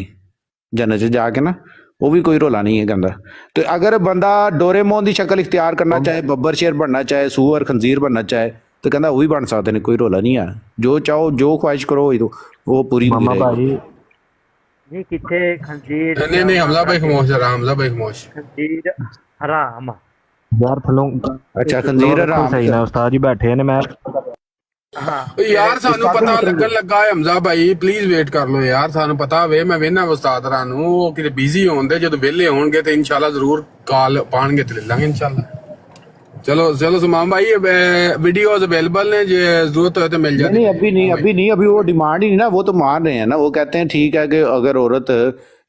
[SPEAKER 2] जन्नत च जाके ना, वो भी कोई रोला नहीं है कहता। तो अगर बंदा डोरेमोन की शक्ल इख्तियार करना चाहे, बब्बर शेर बनना चाहे, सूअर खंजीर बनना चाहे, तो कहता वो भी बन सकते हैं, कोई रोला नहीं है। जो चाहो जो ख्वाहिश करो वो पूरी होती रहेगी।
[SPEAKER 1] नहीं किथे खंजीर
[SPEAKER 3] नहीं नहीं हमजा भाई खामोश है, हमजा भाई खामोश।
[SPEAKER 1] खंजीर हराम
[SPEAKER 5] यार थलों
[SPEAKER 2] अच्छा खंजीर हराम
[SPEAKER 5] सही ना उस्ताद जी बैठे ने, मैं
[SPEAKER 3] यार सानू पता लगन लगा है हमजा भाई, प्लीज वेट कर लो यार, सानू पता वे मैं वेना उस्ताद रानू वो किते बिजी होंदे, जदों वेले होणगे ते इंशाल्लाह जरूर कॉल पाणगे ते ले लांगे इंशाल्लाह। चलो चलो सुमान भाई वीडियोस अवेलेबल ने, जे जरूरत हो तो मिल जाती।
[SPEAKER 2] नहीं अभी नहीं अभी वो डिमांड ही नहीं ना, वो तो मान रहे हैं ना, वो कहते हैं ठीक है कि अगर औरत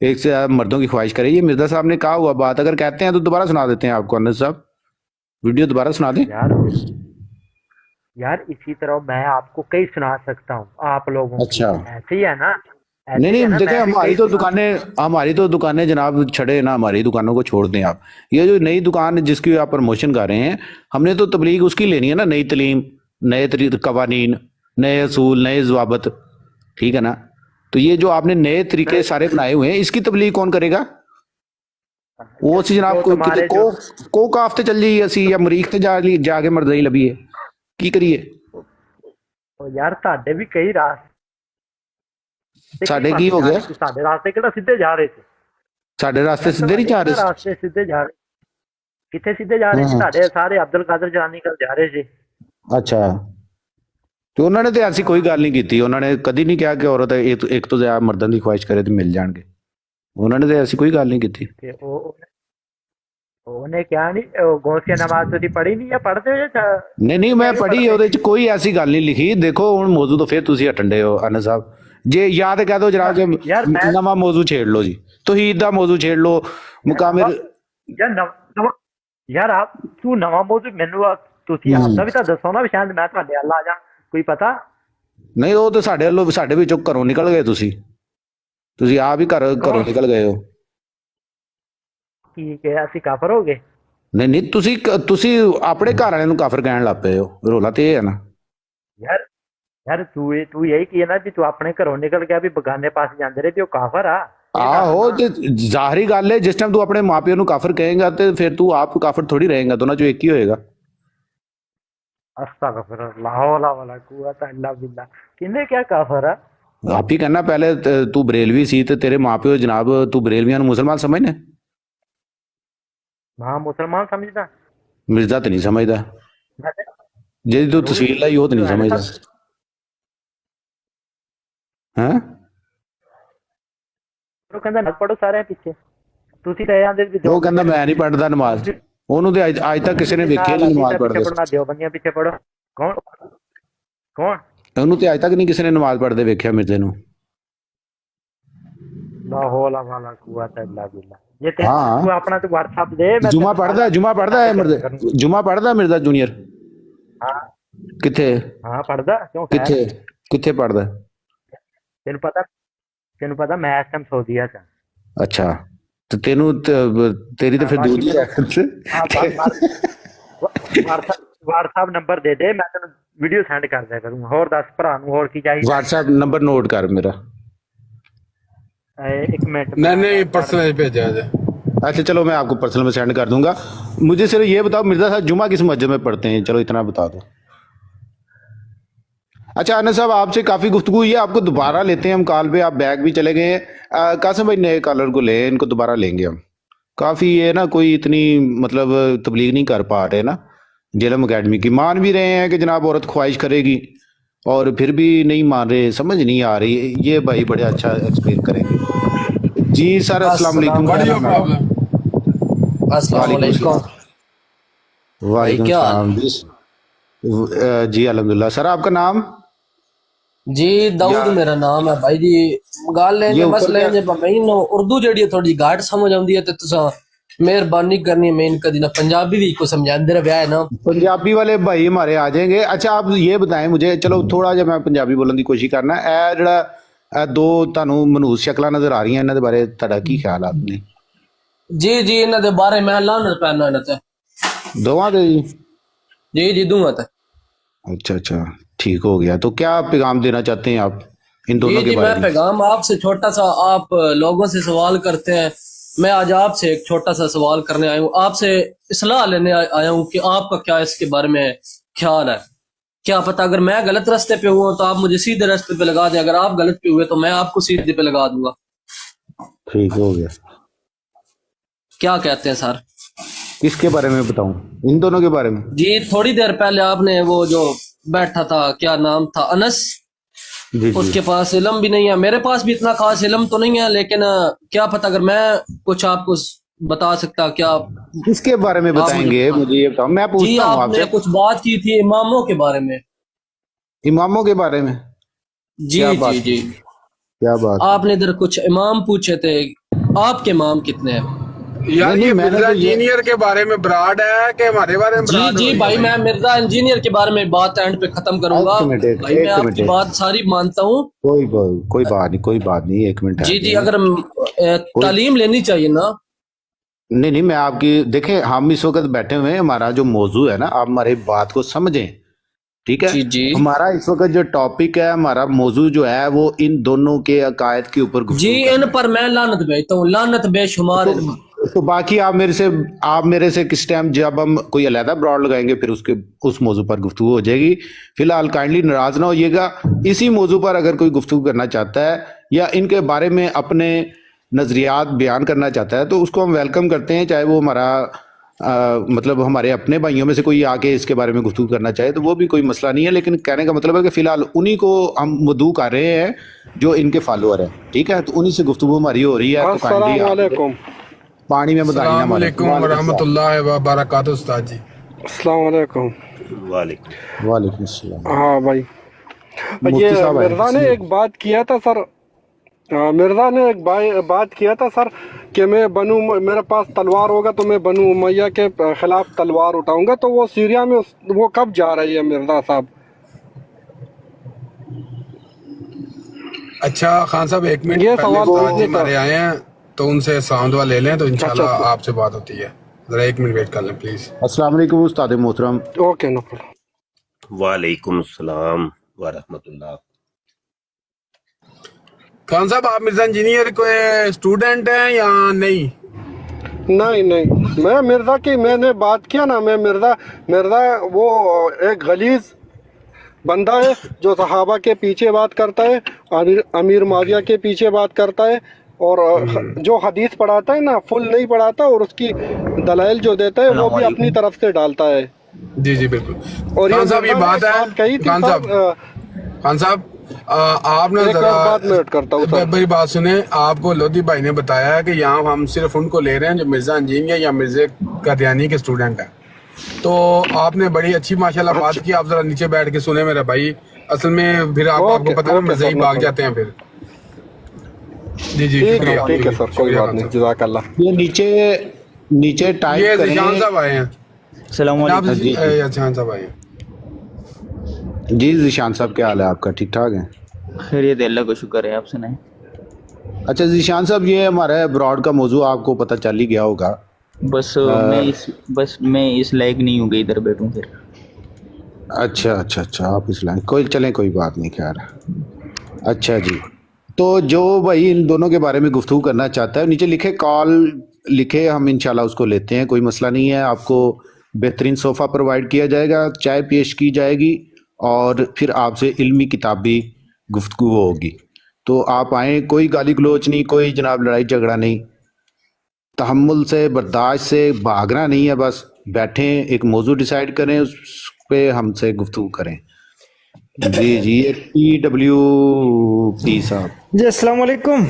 [SPEAKER 2] एक से ज्यादा मर्दों की ख्वाहिश करे, ये मिर्जा साहब ने कहा हुआ बात, अगर कहते हैं तो दोबारा सुना देते हैं आपको। अनस साहब वीडियो दोबारा सुना दें।
[SPEAKER 1] यार इसी तरह मैं आपको कई सुना सकता हूँ आप लोगों को।
[SPEAKER 2] अच्छा
[SPEAKER 1] ऐसे ही है ना। ऐसे
[SPEAKER 2] नहीं
[SPEAKER 1] ही है
[SPEAKER 2] नहीं
[SPEAKER 1] ना,
[SPEAKER 2] देखिए
[SPEAKER 1] मैं भी
[SPEAKER 2] हमारी तो दुकानें जनाब छड़े ना, हमारी दुकानों को छोड़ दें आप। ये जो नई दुकान जिसकी आप प्रमोशन कर रहे हैं, हमने तो तबलीग उसकी लेनी है ना, नई तलीम, नए कवानीन, नए असूल, नए जवाबत, ठीक है ना। तो ये जो आपने नए तरीके सारे बनाए हुए हैं, इसकी तबलीग कौन करेगा? वो सी जनाब
[SPEAKER 1] जो तुम्हारे
[SPEAKER 2] को काफ्ते चल जाइए असी या मरीख ते जाके मर्द ही लभीए की करिए?
[SPEAKER 1] तो यार ਤੁਹਾਡੇ ਵੀ ਕਈ ਰਾਸਤੇ
[SPEAKER 2] ਸਾਡੇ ਕੀ ਹੋ ਗਿਆ?
[SPEAKER 1] ਸਾਡੇ ਰਾਸਤੇ ਕਿਹੜਾ ਸਿੱਧੇ ਜਾ ਰਹੇ ਸੀ?
[SPEAKER 2] ਸਾਡੇ ਰਾਸਤੇ ਸਿੱਧੇ ਨਹੀਂ ਜਾ ਰਹੇ ਸੀ।
[SPEAKER 1] ਰਾਸਤੇ ਸਿੱਧੇ ਜਾ ਰਹੇ ਕਿੱਥੇ ਸਿੱਧੇ ਜਾ ਰਹੇ ਸੀ? ਸਾਡੇ ਸਾਰੇ ਅਬਦੁਲ ਕਾਦਰ ਜਾਨੀ ਕੋਲ ਜਾ ਰਹੇ ਸੀ।
[SPEAKER 2] ਅੱਛਾ ਤੇ ਉਹਨਾਂ ਨੇ ਤੇ ਐਸੀ ਕੋਈ ਗੱਲ ਨਹੀਂ ਕੀਤੀ, ਉਹਨਾਂ ਨੇ ਕਦੀ ਨਹੀਂ ਕਿਹਾ ਕਿ ਔਰਤ ਇੱਕ ਤੋਂ ਜ਼ਿਆਦਾ ਮਰਦਾਂ ਦੀ ख्वाहिश करे तो मिल जाएंगे, ਉਹਨਾਂ ਨੇ ਤੇ ਐਸੀ ਕੋਈ ਗੱਲ ਨਹੀਂ ਕੀਤੀ।
[SPEAKER 1] ਤੇ ਉਹਨੇ ਕਿਹਾ ਨਹੀਂ ਗੌਸੀਆ ਨਮਾਜ਼ ਤੁਸੀਂ ਪੜ੍ਹੀ ਨਹੀਂ ਜਾਂ ਪੜ੍ਹਦੇ ਹੋ ਜਾਂ
[SPEAKER 2] ਨਹੀਂ ਮੈਂ ਪੜ੍ਹੀ, ਉਹਦੇ ਚ ਕੋਈ ਐਸੀ ਗੱਲ ਨਹੀਂ ਲਿਖੀ। ਦੇਖੋ ਹੁਣ ਮੌਜੂ ਤੋਂ ਫਿਰ ਤੁਸੀਂ ਹਟਣ ਦੇ ਹੋ ਅਨਸ ਸਾਹਿਬ, ਜੇ ਯਾਦ ਕਹਿ ਦੋ ਜਰਾ ਕਿ ਨਵਾਂ ਮੌਜੂ ਛੇੜ ਲਓ ਜੀ, ਤੌਹੀਦ ਦਾ ਮੌਜੂ ਛੇੜ ਲਓ, ਮੁਕਾਮਿਲ
[SPEAKER 1] ਯਾਰ ਆਪ ਤੂੰ ਨਵਾਂ ਮੌਜੂ ਮੈਨੂੰ ਤੁਸੀਂ ਆਪਦਾ ਵੀ ਤਾਂ ਦੱਸੋ ਨਾ ਵੀ ਸ਼ਾਇਦ ਮੈਂ ਤੁਹਾਡੇ ਵੱਲ ਆ ਜਾ, ਕੋਈ ਪਤਾ?
[SPEAKER 2] ਨਹੀਂ ਉਹ ਤਾਂ ਸਾਡੇ ਵੱਲੋਂ ਸਾਡੇ ਵਿੱਚੋਂ ਘਰੋਂ ਨਿਕਲ ਗਏ, ਤੁਸੀਂ ਆਪ ਹੀ ਘਰੋਂ ਨਿਕਲ ਗਏ ਹੋ।
[SPEAKER 1] ਠੀਕ ਹੈ, ਅਸੀਂ ਕਾਫਰ ਹੋ ਗਏ?
[SPEAKER 2] ਨਹੀਂ ਤੁਸੀਂ ਆਪਣੇ ਘਰ ਵਾਲਿਆਂ ਨੂੰ ਕਾਫਰ ਕਹਿਣ ਲੱਗ ਪਏ ਹੋ, ਰੋਲਾ ਤੇ ਇਹ ਹੈ ਨਾ।
[SPEAKER 1] ਯਾਰ ਤੂੰ ਇਹੀ ਕੀ ਹੈ ਨਾ ਵੀ ਤੂੰ ਆਪਣੇ ਘਰੋਂ ਨਿਕਲ ਗਿਆ ਵੀ ਬਗਾਨੇ ਪਾਸੇ ਜਾਂਦੇ ਰਹੇ ਤੇ ਉਹ ਕਾਫਰ ਆ।
[SPEAKER 2] ਆਹੋ ਤੇ ਜ਼ਾਹਰੀ ਗੱਲ ਹੈ, ਜਿਸ ਟਾਈਮ ਤੂੰ ਆਪਣੇ ਮਾਪਿਆਂ ਨੂੰ ਕਾਫਰ ਕਹੇਗਾ ਤੇ ਫਿਰ ਤੂੰ ਆਪ ਕਾਫਰ ਥੋੜੀ ਰਹੇਗਾ, ਦੋਨਾਂ ਚੋਂ ਇੱਕ ਹੀ ਹੋਏਗਾ।
[SPEAKER 1] ਅਸਤਗਫਿरुल्लाह ला वला कुव्वता इल्ला बिल्लाह। किन्ने क्या काफर है?
[SPEAKER 2] आप ही कहना पहले तू बरेलवी सी ते तेरे माँ प्यो जनाब तू बरेलवियां नूं मुसलमान समझने?
[SPEAKER 1] हाँ मुसलमान समझदा,
[SPEAKER 2] मिर्जा तो नहीं समझदा, जेदी तू तस्वीर लाई वो तो नहीं समझदा। हैं
[SPEAKER 1] ਉਹ ਕਹਿੰਦਾ ਨਮਾਜ਼ ਪੜੋ ਸਾਰਿਆਂ ਪਿੱਛੇ, ਤੁਸੀਂ ਤਾਂ ਜਾਂਦੇ ਵੀ
[SPEAKER 2] ਉਹ ਕਹਿੰਦਾ ਮੈਂ ਨਹੀਂ ਪੜਦਾ ਨਮਾਜ਼, ਉਹਨੂੰ ਤੇ ਅੱਜ ਤੱਕ ਕਿਸੇ ਨੇ ਵੇਖਿਆ ਨਹੀਂ ਨਮਾਜ਼ ਪੜਦੇ।
[SPEAKER 1] ਪੜਨਾ ਦਿਓ ਬੰਦੀਆਂ ਪਿੱਛੇ ਪੜੋ। ਕੌਣ
[SPEAKER 2] ਉਹਨੂੰ ਤੇ ਅੱਜ ਤੱਕ ਨਹੀਂ ਕਿਸੇ ਨੇ ਨਮਾਜ਼ ਪੜਦੇ ਵੇਖਿਆ ਮਿਰਜ਼ੇ ਨੂੰ।
[SPEAKER 1] ਲਾ ਹੌਲਾ ਵਾਲਾ ਕੁਵਤਾ ਇल्ला बिल्लाह। ਜੇ ਤੇ
[SPEAKER 2] ਹਾਂ।
[SPEAKER 1] ਤੂੰ ਆਪਣਾ ਤੇ WhatsApp ਦੇ, ਮੈਂ
[SPEAKER 2] ਜੁਮਾ ਪੜਦਾ ਹੈ ਮਿਰਜ਼ਾ, ਜੁਮਾ ਪੜਦਾ ਮਿਰਜ਼ਾ ਜੂਨੀਅਰ?
[SPEAKER 1] ਹਾਂ
[SPEAKER 2] ਕਿੱਥੇ?
[SPEAKER 1] ਹਾਂ ਪੜਦਾ, ਕਿਉਂ ਖੈਰ?
[SPEAKER 2] ਕਿੱਥੇ ਪੜਦਾ?
[SPEAKER 1] ਤੈਨੂੰ ਪਤਾ ਮੈਂ ਇਸ ਟਾਈਮ ਸਾਊਦੀਆ ਚ।
[SPEAKER 2] ਅੱਛਾ ਤੇ ਤੈਨੂੰ ਤੇਰੀ ਤਾਂ ਫਿਰ ਦੂਜੀ ਹੈ।
[SPEAKER 1] WhatsApp ਨੰਬਰ ਦੇ ਦੇ, ਮੈਂ ਤੈਨੂੰ ਵੀਡੀਓ ਸੈਂਡ ਕਰ ਦਿਆ ਕਰੂੰਗਾ। ਹੋਰ ਦੱਸ ਭਰਾ ਨੂੰ ਹੋਰ ਕੀ ਚਾਹੀਦਾ?
[SPEAKER 2] WhatsApp ਨੰਬਰ ਨੋਟ ਕਰ ਮੇਰਾ।
[SPEAKER 1] एक मिनट।
[SPEAKER 3] नहीं पर्सनल भेजा है।
[SPEAKER 2] अच्छा चलो मैं आपको पर्सनल में सेंड कर दूंगा। मुझे सिर्फ ये बताओ मिर्जा साहब जुमा किस मस्जिद में पढ़ते हैं? चलो इतना बता दो। अच्छा अनस साहब आपसे काफ़ी गुफ्तगू हुई है, आपको दोबारा लेते हैं हम कॉल पे, आप बैग भी चले गए हैं। कासिम भाई नए कॉलर को ले, इनको दोबारा लेंगे हम। काफ़ी ये ना कोई इतनी मतलब तबलीग नहीं कर पा रहे ना जेलम अकेडमी की। मान भी रहे हैं कि जनाब औरत ख्वाहिश करेगी और फिर भी नहीं मान रहे, समझ नहीं आ रही। ये भाई बड़े अच्छा एक्सप्लेन करेंगे। जी सर अस्सलाम वालेकुम। वालेकुम सलाम जी अल्हम्दुलिल्लाह। सर आपका नाम?
[SPEAKER 6] जी दाऊद मेरा नाम है भाई जी। गल है मसले जे मैनू उर्दू जेडी थोड़ी घाट समझ आउंदी है ते तुसा मेहरबानी करनी है, मैं कदी ना पंजाबी भी को समझांदे रहा है ना।
[SPEAKER 2] पंजाबी वाले भाई हमारे आ जाएंगे। अच्छा आप ये बताएं मुझे, चलो थोड़ा जा मैं पंजाबी बोलने की कोशिश करना। ए जेड़ा दो तानू मनहूस शक्लां नजर आ रही हैं, इन्हां दे बारे तुहाडा की ख्याल आपने?
[SPEAKER 6] जी इन्हां दे बारे मैं लानत पैना इन्हां ते
[SPEAKER 2] दोवां दे
[SPEAKER 6] जी दूंगा ते।
[SPEAKER 2] अच्छा ठीक हो गया। तो क्या पैगाम देना चाहते हैं आप इन दोनों के बारे
[SPEAKER 6] मैं
[SPEAKER 2] में?
[SPEAKER 6] पैगाम आपसे छोटा सा, आप लोगों से सवाल करते हैं, मैं आज आपसे एक छोटा सा सवाल करने आया हूँ, आपसे इस्लाह लेने आया हूँ कि आपका क्या इसके बारे में ख्याल है। क्या पता अगर मैं गलत रास्ते पे हुआ तो आप मुझे सीधे रास्ते पे लगा दें, अगर आप गलत पे हुए तो मैं आपको सीधे पे लगा दूंगा।
[SPEAKER 2] ठीक हो गया।
[SPEAKER 6] क्या कहते हैं सर?
[SPEAKER 2] किसके बारे में बताऊं? इन दोनों के बारे में?
[SPEAKER 6] जी थोड़ी देर पहले आपने वो जो बैठा था, क्या नाम था, अनस,
[SPEAKER 2] जी
[SPEAKER 6] उसके पास इल्म भी नहीं है, मेरे पास भी इतना खास इल्म तो नहीं है, लेकिन क्या पता अगर मैं कुछ आपको बता सकता। क्या
[SPEAKER 2] किसके बारे में बताएंगे मुझे ये बताओ, मैं
[SPEAKER 6] जी
[SPEAKER 2] पूछता हूँ
[SPEAKER 6] आपने
[SPEAKER 2] आपसे।
[SPEAKER 6] कुछ बात की थी इमामों के बारे में।
[SPEAKER 2] इमामों के बारे में?
[SPEAKER 6] जी
[SPEAKER 2] क्या बात?
[SPEAKER 6] जी
[SPEAKER 2] क्या बात?
[SPEAKER 6] आपने इधर कुछ इमाम पूछे थे, आपके इमाम कितने हैं?
[SPEAKER 3] यार
[SPEAKER 2] नहीं,
[SPEAKER 3] ये
[SPEAKER 2] मैंने
[SPEAKER 3] मिर्जा
[SPEAKER 2] तो ये-
[SPEAKER 3] इंजीनियर के बारे में ब्राड है कि हमारे बारे में ब्राड?
[SPEAKER 6] जी भाई मैं मिर्जा इंजीनियर के बारे में बात एंड पे खत्म करूंगा।
[SPEAKER 2] एक मिनट,
[SPEAKER 6] भाई मैं
[SPEAKER 2] एक
[SPEAKER 6] आपकी
[SPEAKER 2] मिनट।
[SPEAKER 6] बात सारी मानता हूँ।
[SPEAKER 2] कोई बात नहीं, एक मिनट।
[SPEAKER 6] जी अगर तालीम लेनी चाहिए ना।
[SPEAKER 2] नहीं मैं आपकी देखें, हम इस वक्त बैठे हुए हैं, हमारा जो मौजू है ना, आप हमारी बात को समझें, ठीक है?
[SPEAKER 6] जी
[SPEAKER 2] हमारा इस वक्त जो टॉपिक है, हमारा मौजू जो है वो इन दोनों के अकायद के ऊपर
[SPEAKER 6] जी इन पर मैं लानत भेजता हूँ, लानत बेशुमार।
[SPEAKER 2] तो बाकी आप मेरे से किस टाइम जब हम कोई अलहदा ब्रॉड लगाएंगे फिर उस मौजू पर गुफ्तगू हो जाएगी। फिलहाल काइंडली नाराज ना होइएगा। इसी मौजू पर अगर कोई गुफ्तगू करना चाहता है या इनके बारे में अपने नजरियात बयान करना चाहता है तो उसको हम वेलकम करते हैं, चाहे वो हमारा मतलब हमारे अपने भाइयों में से कोई आके इसके बारे में गुफ्तगू करना चाहे तो वो भी कोई मसला नहीं है। लेकिन कहने का मतलब है कि फिलहाल उन्हीं को हम मदऊ कर रहे हैं जो इनके फॉलोअर हैं, ठीक है? तो उन्हीं से गुफ्तगू हमारी हो रही है। तो
[SPEAKER 7] अस्सलामुअलैकुम।
[SPEAKER 2] पानी में बताइए।
[SPEAKER 3] अस्सलाम वालेकुम व रहमतुल्लाहि व बरकातहू उस्ताद जी।
[SPEAKER 7] अस्सलामुअलैकुम।
[SPEAKER 2] वालेकुम सलाम।
[SPEAKER 7] हाँ भाई,
[SPEAKER 2] मुफ्ती
[SPEAKER 7] ये
[SPEAKER 2] साहब आए।
[SPEAKER 7] मिर्जा ने एक बात किया था सर, मिर्जा ने एक बात किया था सर कि मैं बनू, मेरे पास तलवार होगा तो मैं बनू उमैया के खिलाफ तलवार उठाऊंगा, तो वो सीरिया में वो कब जा रही है मिर्जा साहब?
[SPEAKER 3] अच्छा खान साहब, एक मिनट,
[SPEAKER 7] ये
[SPEAKER 3] पहले
[SPEAKER 7] सवाल
[SPEAKER 3] उस्ताद
[SPEAKER 7] पूछने
[SPEAKER 3] जी हमारे आए हैं तो उनसे साउंड वाले ले लें, तो इंशाल्लाह
[SPEAKER 7] अच्छा।
[SPEAKER 3] आपसे बात होती है। जरा एक मिनट वेट कर लें प्लीज।
[SPEAKER 2] अस्सलाम वालेकुम उस्ताद मोहतरम।
[SPEAKER 7] Okay, no problem.
[SPEAKER 8] वालेकुम अस्सलाम वरहमतुल्लाह।
[SPEAKER 3] खान साहब, आप मिर्जा इंजीनियर के स्टूडेंट हैं या नहीं?
[SPEAKER 7] नहीं, मैं मिर्जा की मैंने बात किया ना, मैं मिर्जा वो एक गलीज बंदा है जो सहाबा के पीछे बात करता है, अमीर माविया के पीछे बात करता है, और जो हदीस पढ़ाता है ना फुल नहीं पढ़ाता, और उसकी दलाइल जो देता है वो भी अपनी तरफ से डालता है।
[SPEAKER 3] जी जी बिल्कुल।
[SPEAKER 7] और
[SPEAKER 3] खान साहब ये बात है,
[SPEAKER 7] कही थी
[SPEAKER 3] खान साहब आपने
[SPEAKER 7] एक
[SPEAKER 3] जरा
[SPEAKER 7] बात मैं करता हूँ सर।
[SPEAKER 3] मेरी बात सुने, आपको लोधी भाई ने बताया कि यहाँ हम सिर्फ उनको ले रहे हैं जो मिर्जा इंजीनियर या मिर्जा कादियानी के स्टूडेंट हैं। तो आपने बड़ी अच्छी माशाल्लाह बात की, आप जरा नीचे बैठ के सुने मेरा भाई। असल में फिर आपको पता है ना मिर्जा ही भाग जाते हैं फिर। जी जी शुक्रिया।
[SPEAKER 7] ठीक है सर, कोई बात नहीं, जज़ाकल्लाह।
[SPEAKER 2] ये नीचे
[SPEAKER 3] ये
[SPEAKER 2] टाइप करें।
[SPEAKER 3] जिशान साहब आए हैं।
[SPEAKER 9] सलाम वालेकुम।
[SPEAKER 2] जी
[SPEAKER 3] जिशान साहब आए हैं।
[SPEAKER 2] जी जीशान साहब, क्या हाल है आपका? ठीक ठाक है?
[SPEAKER 9] खैरियत, अल्लाह का शुक्र है। आप सुनाएं।
[SPEAKER 2] अच्छा जीशान साहब, ये हमारा अब्रॉड का मौजू आपको पता चल ही गया होगा।
[SPEAKER 9] बस मैं इस लायक नहीं हूँ कि इधर बैठूं फिर।
[SPEAKER 2] अच्छा, आप इस लाइन कोई बात नहीं, खैर। अच्छा जी, तो जो भाई इन दोनों के बारे में गुफ्तगू करना चाहता है नीचे लिखे, कॉल लिखे, हम इंशाल्लाह उसको लेते हैं, कोई मसला नहीं है। आपको बेहतरीन सोफ़ा प्रोवाइड किया जाएगा, चाय पेश की जाएगी, और फिर आपसे इल्मी किताबी गुफ्तगू होगी। तो आप आएँ, कोई गाली गलोच नहीं, कोई जनाब लड़ाई झगड़ा नहीं, तहम्मुल से, बर्दाश्त से भागना नहीं है। बस बैठें, एक मौजू डिसाइड करें, उस पे हमसे गुफ्तगू करें। जी PWP साहब।
[SPEAKER 10] जी अस्सलाम वालेकुम।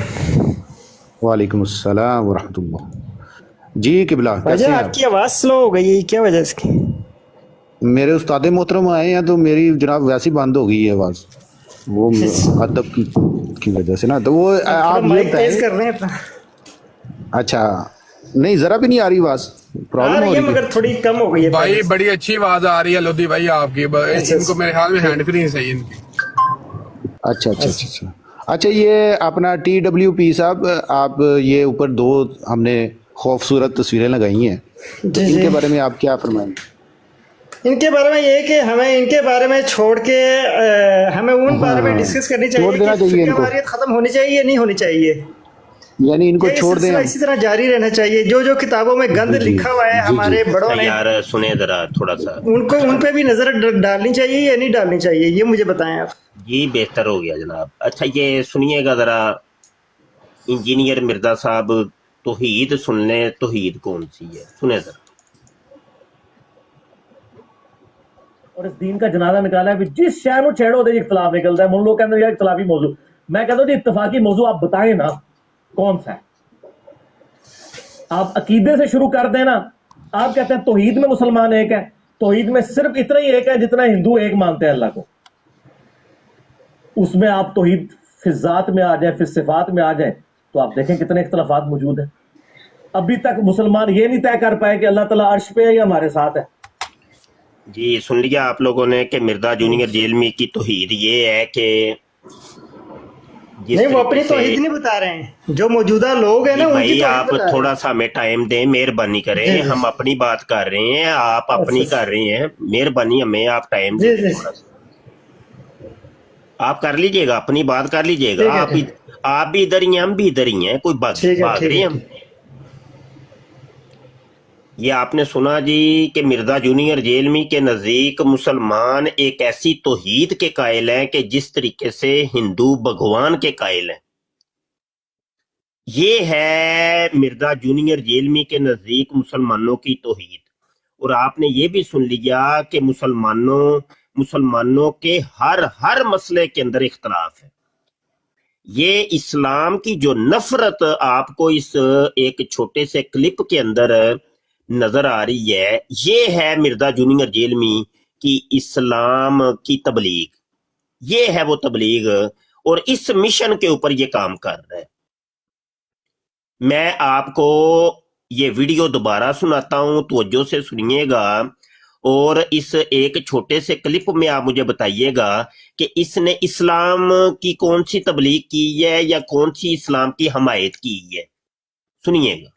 [SPEAKER 2] वालेकुम अस्सलाम वरहमतुल्लाह। जी किबला, कैसे हैं आप?
[SPEAKER 10] आपकी आवाज़ स्लो हो गई है, क्या वजह इसकी?
[SPEAKER 2] मेरे उस्ताद मोहतरम आए हैं तो मेरी जनाब वैसी बंद हो गई है आवाज़, वो अदब की वजह से ना। तो वो आप
[SPEAKER 10] माइक तेज कर रहे हैं।
[SPEAKER 2] अच्छा, नहीं ज़रा भी नहीं आ रही आवाज़, प्रॉब्लम हो रही है
[SPEAKER 10] मगर थोड़ी कम हो गई है
[SPEAKER 3] भाई। बड़ी अच्छी आवाज आ रही है लोधी भाई आपकी। इनको मेरे ख्याल में हैंड फ्री सही इनकी।
[SPEAKER 2] अच्छा, ये अपना TWP साहब, आप ये ऊपर दो हमने खूबसूरत तस्वीरें लगाई हैं, तो इनके बारे में आप क्या फरमाएंगे?
[SPEAKER 10] इनके बारे में ये कि हमें इनके बारे में छोड़ के हमें उन बारे में डिस्कस करनी चाहिए,
[SPEAKER 2] छोड़ देना चाहिए इनको।
[SPEAKER 10] खत्म होनी चाहिए, नहीं होनी चाहिए,
[SPEAKER 2] यानी इनको छोड़ दें।
[SPEAKER 10] इसी तरह जारी रहना चाहिए। जो किताबों में गंद लिखा हुआ है हमारे बड़ों ने,
[SPEAKER 8] यार सुने जरा थोड़ा सा,
[SPEAKER 10] उनको उन पे भी नजर डालनी चाहिए या नहीं डालनी चाहिए, ये मुझे बताएं आप।
[SPEAKER 8] ये बेहतर हो गया जनाब। अच्छा ये सुनिएगा जरा, इंजीनियर मिर्जा साहब, तौहीद सुन लें। तौहीद कौन सी है, सुने जरा।
[SPEAKER 11] और इस दीन का जनाजा निकाला है, जिस शहर में छेड़ो दे इख्तलाफ निकलता है। उन लोग कहते हैं यार इख्तलाफी मौजू, मैं कहता हूँ इत्तफाकी मौजू आप बताएं ना कौन सा है। आप अकीदे से शुरू कर देना। आप कहते हैं तौहीद में मुसलमान एक है, तौहीद में सिर्फ इतना ही एक है जितना हिंदू एक मानते हैं अल्लाह को। उसमें आप तौहीद फिजात में आ जाए, फिर सिफात में आ जाए, तो आप देखें कितने इख्तलाफात मौजूद हैं। अभी तक मुसलमान ये नहीं तय कर पाए कि अल्लाह ताला अर्श पे है या हमारे साथ है।
[SPEAKER 8] जी सुन लिया आप लोगों ने कि मिर्जा जूनियर जेलमी की तौहीद ये है कि
[SPEAKER 10] नहीं, वो अपनी तौहीद नहीं बता रहे हैं, जो मौजूदा लोग हैं ना
[SPEAKER 8] भाई आप थोड़ा सा हमें टाइम दें, मेहरबानी करें। हम अपनी बात कर रहे हैं, आप अपनी कर रहे हैं, मेहरबानी हमें आप टाइम दें थोड़ा सा। आप कर लीजिएगा, अपनी बात कर लीजिएगा। आप भी इधर ही हैं, हम भी इधर ही हैं, कोई भाग रहे हैं हम। ये आपने सुना जी कि मिर्जा जूनियर जेलमी के नज़दीक मुसलमान एक ऐसी तौहीद के कायल हैं कि जिस तरीके से हिंदू भगवान के कायल हैं। ये है मिर्जा जूनियर जेलमी के नज़दीक मुसलमानों की तौहीद। और आपने ये भी सुन लिया कि मुसलमानों के हर मसले के अंदर इख्तलाफ है। ये इस्लाम की जो नफरत आपको इस एक छोटे से क्लिप के अंदर नजर आ रही है, ये है मिर्जा जूनियर जेलमी की इस्लाम की तबलीग। ये है वो तबलीग। और इस मिशन के ऊपर ये काम कर रहा है। मैं आपको ये वीडियो दोबारा सुनाता हूं, तवज्जो से सुनिएगा, और इस एक छोटे से क्लिप में आप मुझे बताइएगा कि इसने इस्लाम की कौन सी तबलीग की है या कौन सी इस्लाम की हमायत की है। सुनिएगा।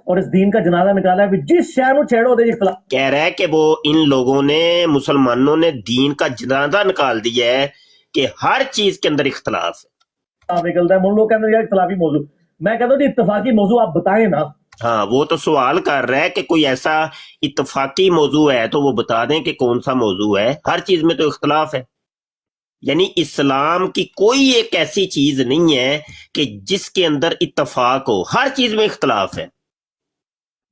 [SPEAKER 11] और इस दीन का जनाजा निकाला है, जिस शहर में छेड़ो दे इख्तिलाफ।
[SPEAKER 8] कह रहा है कि वो इन लोगों ने, मुसलमानों ने दीन का जनाजा निकाल दिया है कि हर चीज के अंदर इख्तलाफ है।
[SPEAKER 11] निकलता है, लोग कहते हैं इख्तलाफी मौजू। मैं कहता हूँ इत्तफाकी मौजू आप बताएं ना।
[SPEAKER 8] हाँ, वो तो सवाल कर रहा है कि कोई ऐसा इत्तफाकी मौजू है तो वो बता दें कि कौन सा मौजू है। हर चीज में तो इख्तलाफ है। यानी इस्लाम की कोई एक ऐसी चीज नहीं है कि जिसके अंदर इत्तफाक हो, हर चीज में इख्तलाफ है।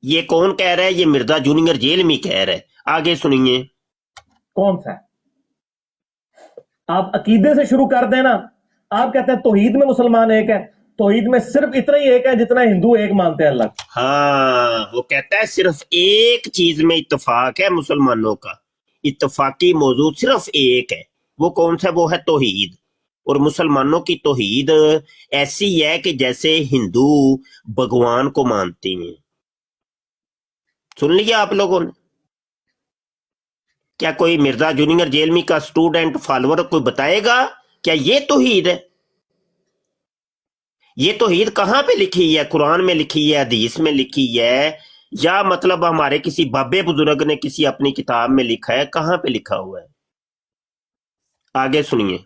[SPEAKER 8] ये कौन कह रहा है? ये मिर्जा जूनियर जेलमी कह रहा है। आगे सुनिए।
[SPEAKER 11] कौन सा है? आप अकीदे से शुरू कर देना। आप कहते हैं तौहीद में मुसलमान एक है, तौहीद में सिर्फ इतना ही एक है जितना हिंदू एक मानते हैं अल्लाह।
[SPEAKER 8] हाँ, वो कहता है सिर्फ एक चीज में इत्तफाक है मुसलमानों का, इत्तफाकी मौजूद सिर्फ एक है। वो कौन सा? वो है तौहीद। और मुसलमानों की तौहीद ऐसी है कि जैसे हिंदू भगवान को मानते हैं। सुन लिया आप लोगों ने? क्या कोई मिर्जा जूनियर जेलमी का स्टूडेंट फॉलोअर कोई बताएगा क्या ये तौहीद है? ये तौहीद कहां पे लिखी है? कुरान में लिखी है, हदीस में लिखी है, या मतलब हमारे किसी बाबे बुजुर्ग ने किसी अपनी किताब में लिखा है? कहां पे लिखा हुआ है? आगे सुनिए।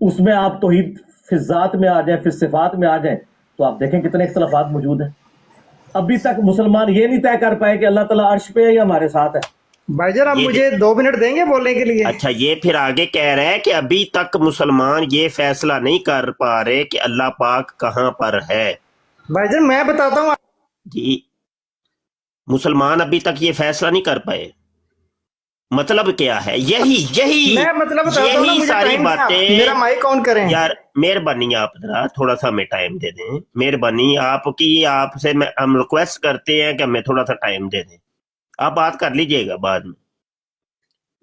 [SPEAKER 11] उसमें आप तौहीद फिज़ात में आ जाए, फिर सिफात में आ जाए, तो आप देखें कितने इख्तलाफात मौजूद हैं। अभी तक मुसलमान ये नहीं तय कर पाए कि अल्लाह ताला अर्श पे है या हमारे साथ है।
[SPEAKER 10] भाईजान आप मुझे 2 मिनट देंगे बोलने के लिए?
[SPEAKER 8] अच्छा, ये फिर आगे कह रहा है कि अभी तक मुसलमान ये फैसला नहीं कर पा रहे कि अल्लाह पाक कहां पर है।
[SPEAKER 10] भाईजान मैं बताता हूँ
[SPEAKER 8] जी, मुसलमान अभी तक ये फैसला नहीं कर पाए। मतलब क्या है? यही
[SPEAKER 10] मैं मतलब बताता हूँ ना,
[SPEAKER 8] यही
[SPEAKER 10] मुझे
[SPEAKER 8] सारी
[SPEAKER 10] टाइम नहीं,
[SPEAKER 8] बातें।
[SPEAKER 10] मेरा माइक ऑन करें
[SPEAKER 8] यार मेहरबानी, आप जरा थोड़ा सा हमें टाइम दे दें। मेहरबानी आपकी, आपसे हम रिक्वेस्ट करते हैं कि हमें थोड़ा सा टाइम दे दें। आप बात कर लीजिएगा बाद में।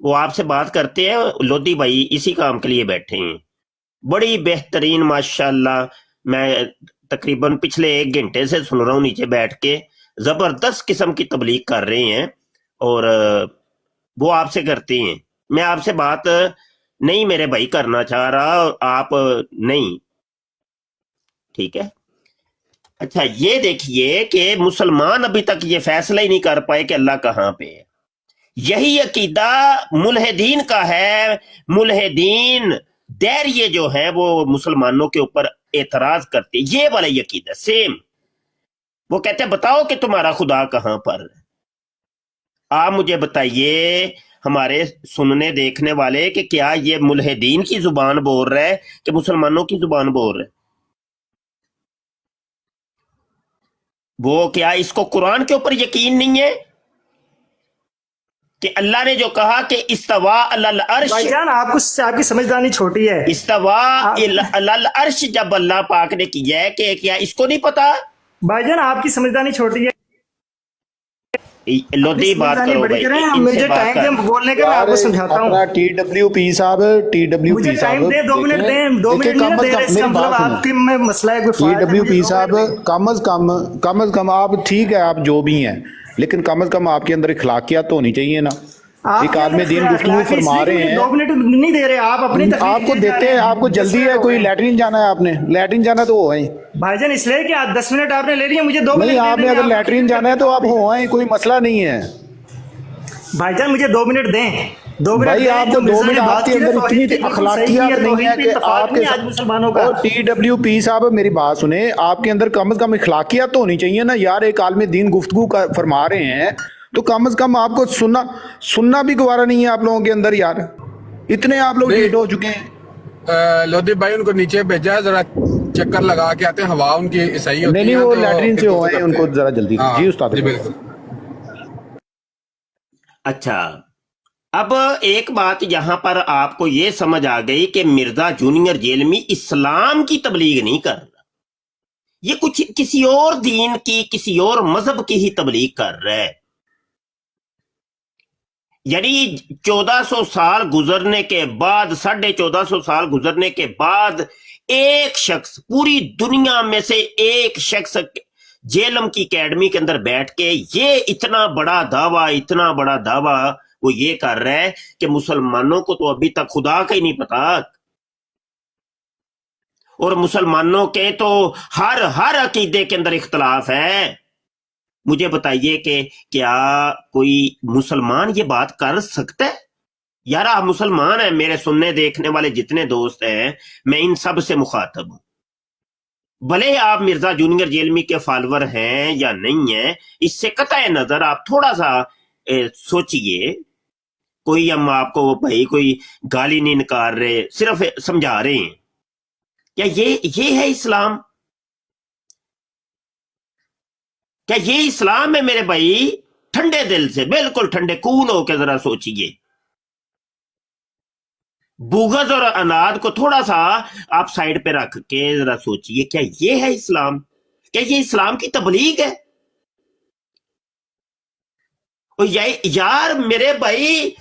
[SPEAKER 8] वो आपसे बात करते हैं। लोधी भाई इसी काम के लिए बैठे हैं। बड़ी बेहतरीन माशाल्लाह, मैं तकरीबन पिछले 1 घंटे से सुन रहा हूँ नीचे बैठ के। जबरदस्त किस्म की तबलीग कर रहे हैं और वो आपसे करते हैं। मैं आपसे बात नहीं मेरे भाई करना चाह रहा, आप नहीं, ठीक है? अच्छा, ये देखिए कि मुसलमान अभी तक ये फैसला ही नहीं कर पाए कि अल्लाह कहां पे है। यही अकीदा मुल्हिदीन का है। मुल्हिदीन दैर्य जो है वो मुसलमानों के ऊपर एतराज करते, ये वाला ये अकीदा सेम। वो कहते हैं बताओ कि तुम्हारा खुदा कहां पर है। आप मुझे बताइए, हमारे सुनने देखने वाले, कि क्या ये मुल्हिदीन की जुबान बोल रहा है कि मुसलमानों की जुबान बोल रहा है? वो क्या इसको कुरान के ऊपर यकीन नहीं है कि अल्लाह ने जो कहा कि इस्तवा अलल अर्श।
[SPEAKER 10] भाईजान आपकी समझदारी छोटी है।
[SPEAKER 8] इस्तवा अलल अर्श जब अल्लाह पाक ने किया है कि क्या इसको नहीं पता?
[SPEAKER 10] भाईजान आपकी समझदारी छोटी है।
[SPEAKER 8] लोधी बात करो भाई,
[SPEAKER 10] मुझे टाइम दे बोलने का, मैं आपको समझाता हूँ।
[SPEAKER 2] टीडब्ल्यूपी साहब,
[SPEAKER 10] मुझे टाइम दे, 2 मिनट दें। 2 मिनट नहीं दे रहे, इसका मतलब आपके में मसला है।
[SPEAKER 2] टीडब्ल्यूपी साहब, कम अज कम आप, ठीक है आप जो भी हैं, लेकिन कम अज कम आपके अंदर इखलाकियात तो होनी चाहिए ना। एक आदमी दीन गुफ्तगू फरमा रहे हैं,
[SPEAKER 10] 2 मिनट नहीं दे रहे आप अपनी तकलीफ
[SPEAKER 2] आपको देते हैं। आपको जल्दी है, कोई लैट्रिन जाना है, आपने लैट्रिन जाना तो हो आए
[SPEAKER 10] भाईजान, इसलिए कि 10 मिनट आपने ले लिया, मुझे 2 मिनट
[SPEAKER 2] नहीं। आपने अगर लैट्रिन जाना है तो आप हो आए, कोई मसला नहीं है।
[SPEAKER 10] भाईजान मुझे 2 मिनट दें। 2 मिनट
[SPEAKER 2] भाई आपको 2 मिनट, आपके अंदर इतनी अखलाकियात नहीं है कि आपके
[SPEAKER 10] मुसलमानों का।
[SPEAKER 2] और टीडब्ल्यूपी साहब मेरी बात सुने, आपके अंदर कम से कम इखलाकियात तो होनी चाहिए ना यार। एक आलमी दीन गुफ्तगू फरमा रहे हैं तो कम से कम आपको सुनना भी गवारा नहीं है आप लोगों के अंदर यार। इतने आप लोग लेट हो चुके हैं।
[SPEAKER 3] लोधी भाई उनको नीचे भेजा है, जरा चक्कर लगा के आते हैं, हवा उनकी सही होती है।
[SPEAKER 2] नहीं, वो लैट्रिन से हो आए, उनको जरा जल्दी। जी उस्ताद।
[SPEAKER 3] जी बिल्कुल।
[SPEAKER 8] अच्छा, अब एक बात यहां पर आपको ये समझ आ गई कि मिर्जा जूनियर जेलमी इस्लाम की तबलीग नहीं कर रहा, ये कुछ किसी और दीन की, किसी और मजहब की ही तबलीग कर रहा है। यानी 1400 साल गुजरने के बाद, 1450 साल गुजरने के बाद एक शख्स, पूरी दुनिया में से एक शख्स जेलम की एकेडमी के अंदर बैठ के ये इतना बड़ा दावा वो ये कर रहा है कि मुसलमानों को तो अभी तक खुदा का ही नहीं पता, और मुसलमानों के तो हर अकीदे के अंदर इख्तलाफ है। मुझे बताइए कि क्या कोई मुसलमान ये बात कर सकता है? यार आप मुसलमान हैं, मेरे सुनने देखने वाले जितने दोस्त हैं, मैं इन सब से मुखातब हूं। भले आप मिर्जा जूनियर जेलमी के फॉलोअर हैं या नहीं है, इससे कतई नजर आप थोड़ा सा सोचिए। कोई हम आपको भाई कोई गाली नहीं निकाल रहे, सिर्फ समझा रहे हैं। क्या ये है इस्लाम? क्या ये इस्लाम है मेरे भाई? ठंडे दिल से, बिल्कुल ठंडे कूल होकर जरा सोचिए। बुग़्ज़ और अनाद को थोड़ा सा आप साइड पे रख के जरा सोचिए, क्या ये है इस्लाम? क्या ये इस्लाम की तबलीग है? और यार मेरे भाई,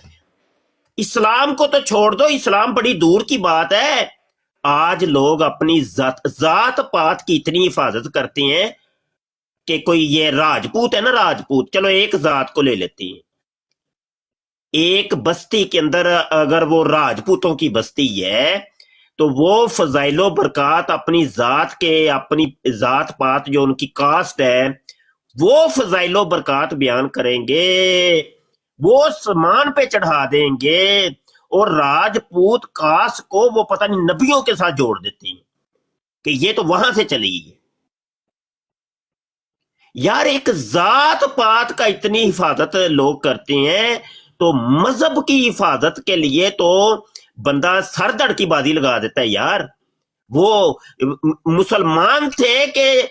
[SPEAKER 8] इस्लाम को तो छोड़ दो, इस्लाम बड़ी दूर की बात है। आज लोग अपनी जात पात की इतनी हिफाजत करते हैं कि कोई ये राजपूत है ना, राजपूत, चलो एक जात को ले लेते हैं। एक बस्ती के अंदर अगर वो राजपूतों की बस्ती है तो वो फजाइलो बरकत अपनी जात पात जो उनकी कास्ट है वो फजाइलो बरकत बयान करेंगे, वो समान पे चढ़ा देंगे, और राजपूत कास्ट को वो पता नहीं नबियों के साथ जोड़ देते हैं कि ये तो वहां से चली है। यार एक जात पात का इतनी हिफाजत लोग करते हैं, तो मजहब की हिफाजत के लिए तो बंदा सर धड़ की बाजी लगा देता है। यार वो मुसलमान थे कि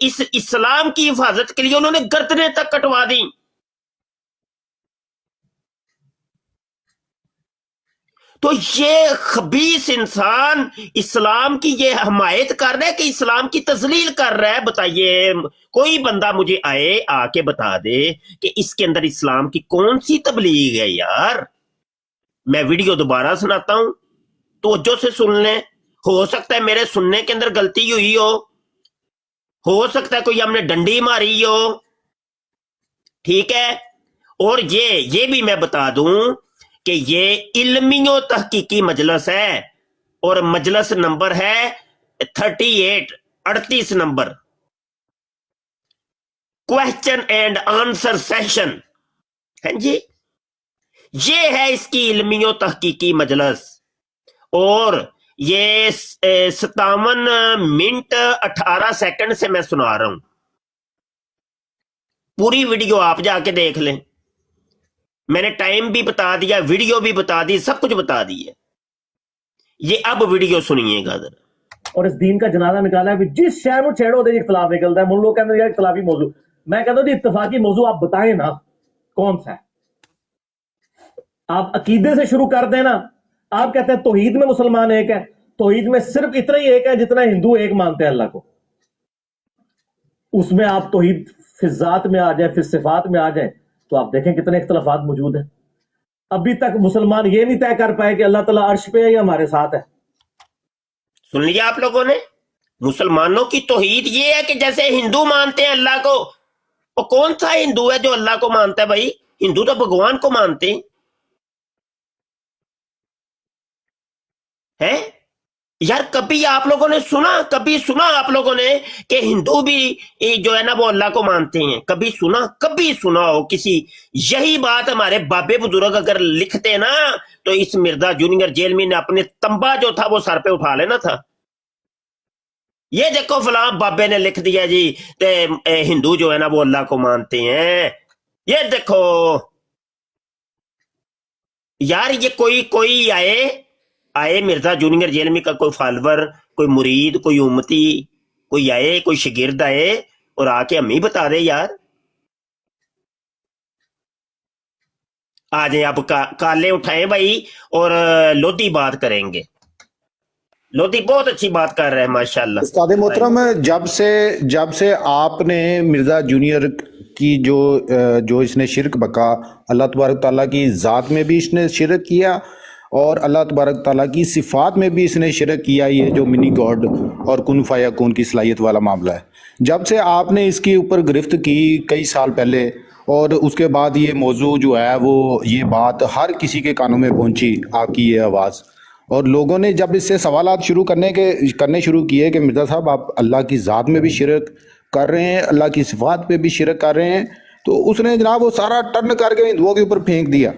[SPEAKER 8] इस इस्लाम की हिफाजत के लिए उन्होंने गर्दनें तक कटवा दी। तो ये खबीस इंसान इस्लाम की ये हमायत कर रहा है कि इस्लाम की तजलील कर रहा है? बताइए, कोई बंदा मुझे आके बता दे कि इसके अंदर इस्लाम की कौन सी तबलीग है। यार मैं वीडियो दोबारा सुनाता हूं, तवज्जो से सुन लें। हो सकता है मेरे सुनने के अंदर गलती हुई हो सकता है कोई हमने डंडी मारी हो, ठीक है। और ये भी मैं बता दूं कि ये इल्मियो तहकीकी मजलस है, और मजलस नंबर है 38 number, question and answer session है जी। ये है इसकी इल्मियो तहकीकी मजलस, और ये 57 मिनट 18 सेकंड से मैं सुना रहा हूं। पूरी वीडियो आप जाके देख लें, मैंने टाइम भी बता दिया, वीडियो भी बता दी, सब कुछ बता दी है। ये अब वीडियो सुनिएगा जरा।
[SPEAKER 11] और इस दीन का जनाजा निकाला है, जिस शहर में छेड़ो दे इख्तलाफ निकलता है। मुन लोग कहते हैं इख्तलाफी मौजू, मैं कहता हूं इत्तफाकी मौजू आप बताएं ना कौन सा है। आप अकीदे से शुरू कर देना। आप कहते हैं तौहीद में मुसलमान एक है, तौहीद में सिर्फ इतना ही एक है जितना हिंदू एक मानते हैं अल्लाह को। उसमें आप तौहीद फिजात में आ जाए, फिर सिफात में आ जाए, तो आप देखें कितने इख्तलाफात मौजूद हैं। अभी तक मुसलमान ये नहीं तय कर पाए कि अल्लाह ताला अर्श पे है या हमारे साथ है।
[SPEAKER 8] सुन लिया आप लोगों ने? मुसलमानों की तौहीद ये है कि जैसे हिंदू मानते हैं अल्लाह को। और कौन सा हिंदू है जो अल्लाह को मानता है भाई? हिंदू तो भगवान को मानते हैं। यार कभी आप लोगों ने सुना आप लोगों ने कि हिंदू भी जो है ना वो अल्लाह को मानते हैं? कभी सुना हो किसी? यही बात हमारे बाबे बुजुर्ग अगर लिखते ना तो इस मिर्जा जूनियर जेलमी ने अपने तंबा जो था वो सर पे उठा लेना था। ये देखो फलां बाबे ने लिख दिया जी, हिंदू जो है ना वो अल्लाह को मानते हैं। ये देखो यार, ये कोई आए मिर्जा जूनियर जेलमी का कोई फॉलोवर, कोई मुरीद, कोई उम्मती, कोई आए, कोई शिगिर्द आए और आके हमें बता दे यार। आ जाए अब काले उठाए भाई, और लोधी बात करेंगे। लोधी बहुत अच्छी बात कर रहे हैं माशाल्लाह।
[SPEAKER 2] उस्ताद मोहतरम, जब से आपने मिर्जा जूनियर की जो इसने शिरक बका, अल्लाह तबारक ताला की ज़ात में भी इसने शिरक किया और अल्लाह तबारक ताला की सिफ़ात में भी इसने शिरक किया। ये जो मिनी गॉड और कुन फ़यकून की सलाहियत वाला मामला है, जब से आपने इसके ऊपर गिरफ्त की कई साल पहले, और उसके बाद ये मौजू जो है वो ये बात हर किसी के कानों में पहुंची, आपकी ये आवाज़, और लोगों ने जब इससे सवालात करने शुरू किए कि मिर्ज़ा साहब आप अल्लाह की ज़ात में भी शिरक कर रहे हैं, अल्लाह की सिफ़ात पे भी शिरक कर रहे हैं, तो उसने जनाब वो सारा टर्न करके हिंदुओं के ऊपर फेंक दिया।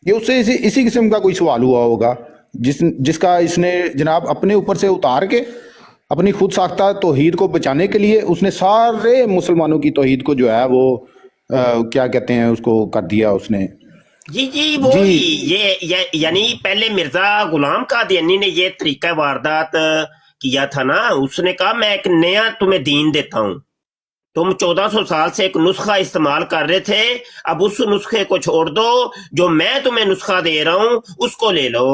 [SPEAKER 2] ये उससे इसी किस्म का कोई सवाल हुआ होगा जिसका इसने जनाब अपने ऊपर से उतार के अपनी खुद साख्ता तौहीद को बचाने के लिए उसने सारे मुसलमानों की तौहीद को जो है वो क्या कहते हैं उसको कर दिया उसने।
[SPEAKER 8] जी वो ये यानी पहले मिर्जा गुलाम कादियानी ने ये तरीका वारदात किया था ना, उसने कहा मैं एक नया तुम्हें दीन देता हूं, तुम 1400 साल से एक नुस्खा इस्तेमाल कर रहे थे, अब उस नुस्खे को छोड़ दो, जो मैं तुम्हें नुस्खा दे रहा हूं उसको ले लो।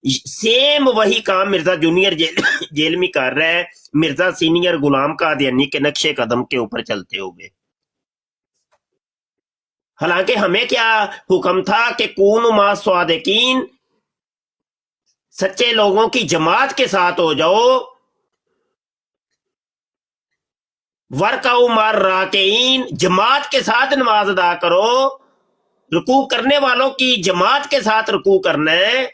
[SPEAKER 8] सेम वही काम मिर्जा जूनियर जेल में कर रहा है, मिर्जा सीनियर गुलाम कादियानी के नक्शे कदम के ऊपर चलते हुए। हालांकि हमें क्या हुक्म था कि कून मा स्वादिकीन, सच्चे लोगों की जमात के साथ हो जाओ, वर्काउ मार राकेइन, जमात के साथ नमाज अदा करो, रुकू करने वालों की जमात के साथ रुकू करना है।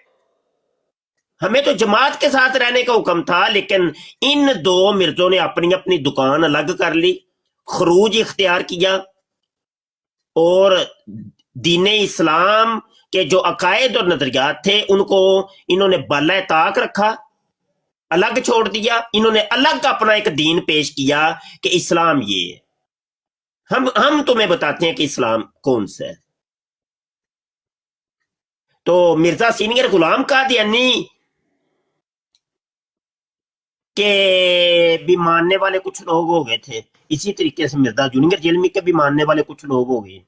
[SPEAKER 8] हमें तो जमात के साथ रहने का हुक्म था, लेकिन इन दो मिर्जों ने अपनी अपनी दुकान अलग कर ली, खरूज इख्तियार किया और दीने इस्लाम के जो अकायद और नजरियात थे उनको इन्होंने बाला ताक रखा, अलग छोड़ दिया। इन्होंने अलग अपना एक दीन पेश किया कि इस्लाम ये है, हम तुम्हें बताते हैं कि इस्लाम कौन सा है। तो मिर्जा सीनियर गुलाम कादियानी के भी मानने वाले कुछ लोग हो गए थे, इसी तरीके से मिर्जा जूनियर जेलमी के भी मानने वाले कुछ लोग हो गए।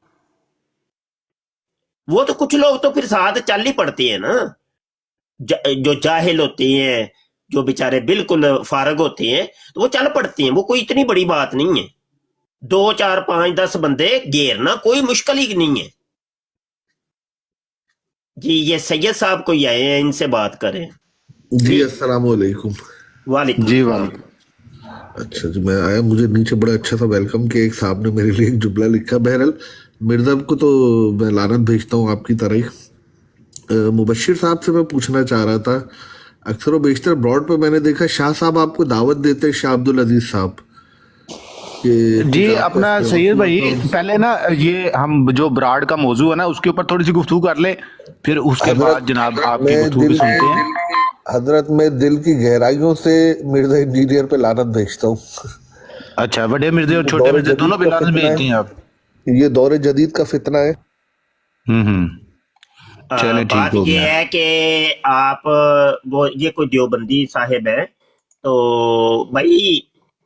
[SPEAKER 8] वो तो कुछ लोग तो फिर साथ चल ही पड़ते हैं ना, जो जाहिल होते हैं, जो बेचारे बिल्कुल फारग होते हैं, तो वो चल पड़ते हैं, वो कोई इतनी बड़ी बात नहीं है। 2 4 5 10 बंदे घेरना कोई मुश्किल ही नहीं है। जी ये सैयद साहब कोई आए हैं, इनसे बात करें।
[SPEAKER 12] जी अस्सलाम वालेकुम।
[SPEAKER 8] वालेकुम
[SPEAKER 2] जी
[SPEAKER 12] अच्छा जी, मैं आया, मुझे नीचे बड़ा अच्छा सा वेलकम कि एक साहब ने मेरे लिए एक जुमला लिखा। बहरहाल मिर्जा को तो मैं लानत भेजता हूँ आपकी तरह ही। मुबशिर साहब से मैं पूछना चाह रहा था, अक्सर व बेशतर ब्रॉड पे मैंने देखा शाह साहब आपको दावत देते हैं, शाह अब्दुल अजीज साहब
[SPEAKER 2] जी। अपना सैयद भाई पहले ना ये हम जो ब्राड का मौजू है ना उसके ऊपर थोड़ी सी गुफ्तगू कर ले, फिर उसके बाद जनाब आपकी गुफ्तगू भी सुनते हैं।
[SPEAKER 12] हजरत मैं दिल की गहराइयों से मिर्जा इंजीनियर पे लानत भेजता हूँ।
[SPEAKER 2] अच्छा, बड़े मिर्जे और छोटे मिर्जे दोनों पे लानत भेजती हैं आप?
[SPEAKER 12] ये दौरे जदीद का फितना है।
[SPEAKER 2] चले ठीक
[SPEAKER 8] बात
[SPEAKER 2] हो
[SPEAKER 8] ये
[SPEAKER 2] गया।
[SPEAKER 8] है कि आप वो ये कोई देवबंदी साहिब है, तो भाई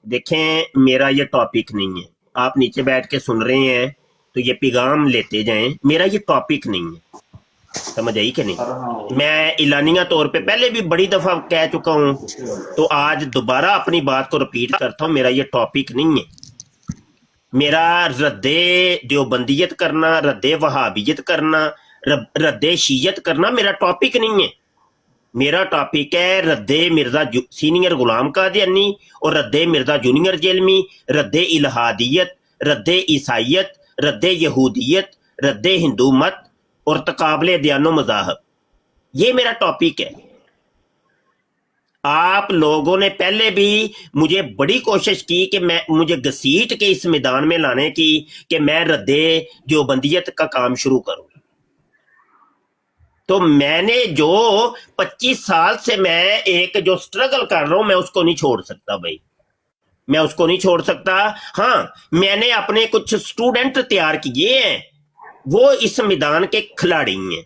[SPEAKER 8] देखें मेरा ये टॉपिक नहीं है, आप नीचे बैठ के सुन रहे हैं तो ये पैगाम लेते जाएं, मेरा ये टॉपिक नहीं है, समझ आई कि नहीं। मैं इलानिया तौर पे पहले भी बड़ी दफा कह चुका हूं, तो आज दोबारा अपनी बात को रिपीट करता हूं, मेरा ये टॉपिक नहीं है। मेरा रद्दे देवबंदियत करना, रद्दे वहाबियत करना, रद्दे शीयत करना मेरा टॉपिक नहीं है। मेरा टॉपिक है रद्दे मिर्जा सीनियर गुलाम कादियानी और रद्दे मिर्जा जूनियर जेलमी, रद्दे इल्हादियत, रद्दे ईसाइयत, रद्दे यहूदियत, रद्दे हिंदू मत और तकाबले दयानो मज़ाहब, ये मेरा टॉपिक है। आप लोगों ने पहले भी मुझे बड़ी कोशिश की कि मुझे घसीट के इस मैदान में लाने की कि मैं रद्दे देवबंदियत का काम शुरू करूं, तो मैंने जो 25 साल से मैं एक जो स्ट्रगल कर रहा हूं मैं उसको नहीं छोड़ सकता भाई, मैं उसको नहीं छोड़ सकता। हाँ, मैंने अपने कुछ स्टूडेंट तैयार किए हैं, वो इस मैदान के खिलाड़ी हैं।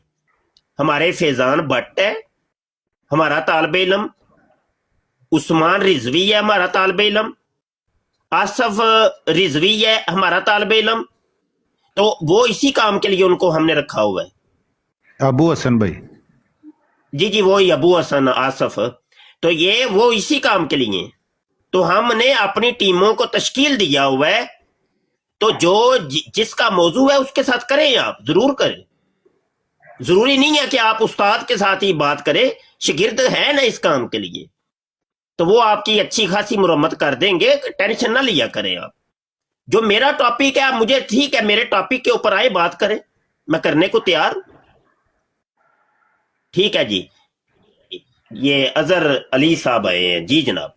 [SPEAKER 8] हमारे फैजान भट्ट है हमारा तालिबे इल्म, उस्मान रिजवी है हमारा तालिबे इल्म, आसफ रिजवी है हमारा तालिबे इल्म, तो वो इसी काम के लिए उनको हमने रखा हुआ है।
[SPEAKER 2] अबू हसन भाई,
[SPEAKER 8] जी वही अबू हसन आसफ, तो ये वो इसी काम के लिए। तो हमने अपनी टीमों को तश्कील दिया हुआ है तो जो जिसका मौजू है उसके साथ करें, आप जरूर करें। जरूरी नहीं है कि आप उस्ताद के साथ ही बात करें, शागिर्द है ना इस काम के लिए, तो वो आपकी अच्छी खासी मुरम्मत कर देंगे, टेंशन ना लिया करें आप। जो मेरा टॉपिक है, आप मुझे ठीक है मेरे टॉपिक के ऊपर आए, बात करें, मैं करने को तैयार हूं। ठीक है जी, ये अजहर अली साहब आए हैं जी जनाब।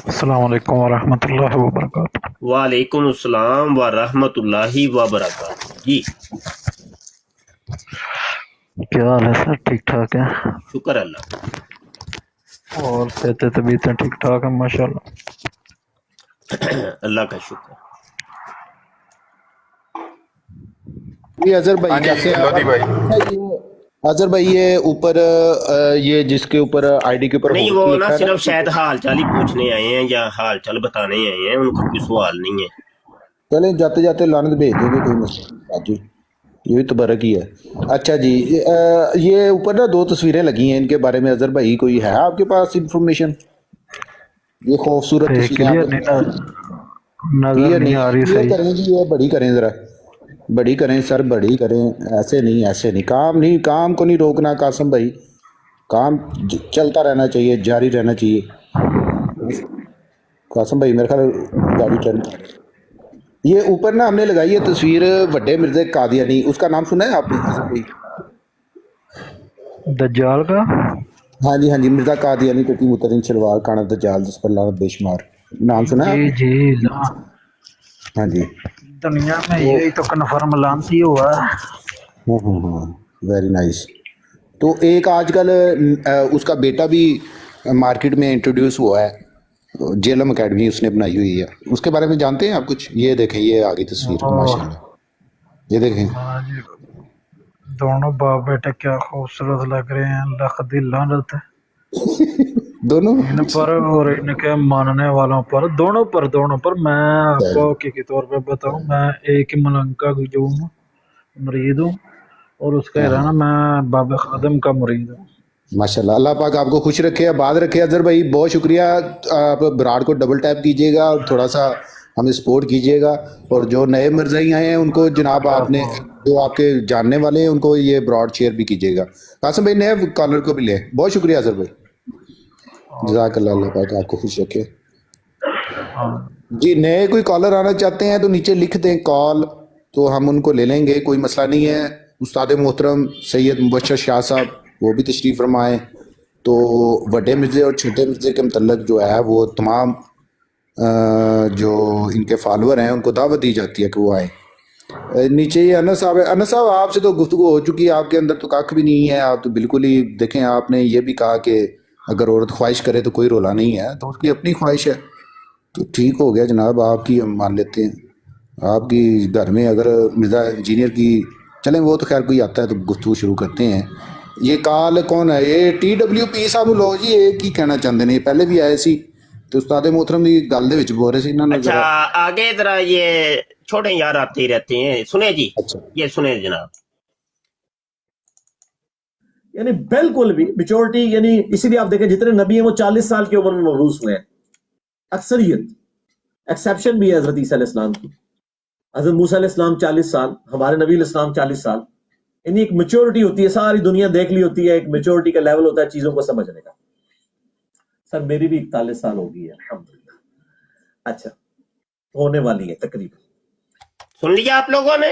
[SPEAKER 5] अस्सलाम वालेकुम वरहमतुल्लाहि वबरकातुहू।
[SPEAKER 8] वालेकुम अस्सलाम व रहमतुल्लाहि व बरकातहू जी।
[SPEAKER 5] क्या हाल है सर? ठीक ठाक है?
[SPEAKER 8] शुक्र अल्लाह।
[SPEAKER 5] और सेहत तबीयतें ठीक ठाक है माशाल्लाह?
[SPEAKER 8] अल्लाह का शुक्र।
[SPEAKER 2] ये अजहर भाई
[SPEAKER 3] हाँ जी,
[SPEAKER 2] कैसे हैं?
[SPEAKER 3] लोधी भाई।
[SPEAKER 2] अजहर भाई ये ऊपर ये जिसके ऊपर आईडी के ऊपर
[SPEAKER 8] नहीं,
[SPEAKER 2] होस्ट
[SPEAKER 8] वो
[SPEAKER 2] लिखा
[SPEAKER 8] ना
[SPEAKER 2] है
[SPEAKER 8] सिर्फ शायद हाल चाल ही पूछने आए हैं या हाल चाल बताने आए हैं, उनका कोई सवाल नहीं है।
[SPEAKER 2] चलें जाते जाते लानत भेज देंगे, कोई मसला जी, ये भी तबरक ही है। अच्छा जी, ये ऊपर ना 2 तस्वीरें लगी हैं, इनके बारे में अजहर भाई कोई है आपके पास इंफॉर्मेशन? ये खूबसूरत
[SPEAKER 5] क्लियर
[SPEAKER 2] तस्वीरें
[SPEAKER 5] नहीं नजर नहीं आ रही
[SPEAKER 2] ये
[SPEAKER 5] सही।
[SPEAKER 2] करें जी, ये बड़ी करें जरा, बड़ी करें सर, बड़ी करें, ऐसे नहीं, ऐसे नहीं, काम को नहीं रोकना कासिम भाई, काम चलता रहना चाहिए, जारी रहना चाहिए। कासिम भाई मेरे ख्याल गाड़ी चल रही है। ये ऊपर ना हमने लगाई है तस्वीर वड्डे मिर्ज़ा कादियानी, उसका नाम सुना है आपने?
[SPEAKER 5] दज्जाल का?
[SPEAKER 2] हाँ जी हाँ जी, मिर्ज़ा कादियानी टटी मुतरिन शलवार काना दज्जाल जिस पर लानत बेशुमार, नाम सुना है?
[SPEAKER 5] जी जी
[SPEAKER 2] हाँ जी,
[SPEAKER 5] दुनिया में यही तो कन्फर्म लानती हुआ है।
[SPEAKER 2] Very nice. तो एक आजकल उसका बेटा भी मार्केट में इंट्रोड्यूस हुआ है, जेलम एकेडमी उसने बनाई हुई है, उसके बारे में जानते हैं आप कुछ? ये देखें, ये आ गई तस्वीर माशाल्लाह, ये देखें।
[SPEAKER 5] हाँ जी, दोनों बाप बेटे क्या खूबसूरत लग रहे हैं, लख दिल लानत है
[SPEAKER 2] दोनों
[SPEAKER 5] इन पर और इनके मानने वालों पर, दोनों पर। मैं आपको हकीकी तौर पे बताऊं, मैं एक ही मलंका जो हूँ मुरीद हूँ, और उसका ही रहना, मैं बाबा खादम का मुरीद हूँ।
[SPEAKER 2] माशाल्लाह, अल्लाह पाक आपको खुश रखे, आबाद रखे। अजहर भाई बहुत शुक्रिया, आप ब्राड को डबल टैप कीजिएगा और थोड़ा सा हमें सपोर्ट कीजिएगा, और जो नए मिर्ज़ाई आए हैं उनको जनाब आपने, जो आपके जानने वाले हैं उनको ये ब्रॉड शेयर भी कीजिएगा। कासिम भाई नए कॉलर को भी ले, बहुत शुक्रिया अजहर भाई, जज़ाकल्लाह, अल्लाह पाक आपको खुश रखे जी। नए कोई कॉलर आना चाहते हैं तो नीचे लिख दें कॉल, तो हम उनको ले लेंगे, कोई मसला नहीं है। उस्ताद मोहतरम सैयद मुबशर शाह साहब वो भी तशरीफ़ फरमाएँ, तो बड़े मिर्ज़े और छोटे मिर्ज़े के मतलब जो है वो तमाम जो इनके फॉलोअर हैं उनको दावत दी जाती है कि वो आए। नीचे ये अनस साहब है, अनस साहब आपसे तो गुफ्तगू हो चुकी है, आपके अंदर तो कख भी नहीं है, आप तो बिल्कुल ही देखें, आपने ये भी कहा कि अगर औरत ख्वाहिश करे तो कोई रोला नहीं है, तो उसकी अपनी ख्वाहिश है, तो ठीक हो गया जनाब, आपकी हम मान लेते हैं। आपकी घर में अगर मिर्ज़ा इंजीनियर की, चलें वो तो खैर कोई आता है तो गुफ्तगू शुरू करते हैं। ये काल कौन है? ये TWP साहब लो जी, ये की कहना चाहते हैं? पहले भी आए सी तो उस्ताद मोहतरम की गल दे विच बोल रहे सी ना।
[SPEAKER 8] अच्छा आगे जरा, ये छोटे यार आते ही रहते हैं, सुने जी। अच्छा ये सुने जनाब,
[SPEAKER 11] यानी बिल्कुल भी मेच्योरिटी, यानी इसीलिए आप देखें जितने नबी हैं वो 40 साल की उम्र में मबरूस हुए हैं, अक्सरियत। एक्सेप्शन भी है हजरत ईसा अलैहिस्सलाम की, हजरत मूसा अलैहिस्सलाम 40 साल, हमारे नबी अलैहिस्सलाम 40 साल। यानी एक मेच्योरिटी होती है, सारी दुनिया देख ली होती है, एक मेच्योरिटी का लेवल होता है चीजों को समझने का। सर मेरी भी 41 साल हो गई है अल्हम्दुलिल्लाह। अच्छा होने वाली है तकरीबन।
[SPEAKER 8] सुन लिया आप लोगों ने?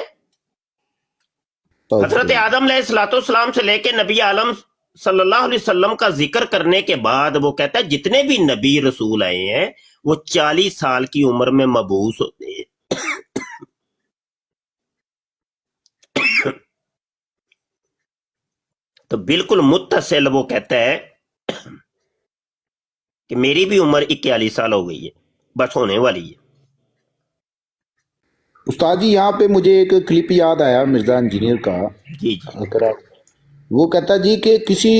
[SPEAKER 8] हजरत आदम अलैहिस्सलाम से लेके नबी आलम सल्लल्लाहु अलैहि वसल्लम का जिक्र करने के बाद वो कहता है जितने भी नबी रसूल आए हैं वो 40 साल की उम्र में मबूस होते हैं। तो बिल्कुल मुत्तसिल वो कहता है कि मेरी भी उम्र 41 साल हो गई है, बस होने वाली है।
[SPEAKER 2] उस्ताद जी यहाँ पे मुझे एक क्लिप याद आया मिर्ज़ा इंजीनियर का,
[SPEAKER 8] जी
[SPEAKER 2] जी, वो कहता जी कि किसी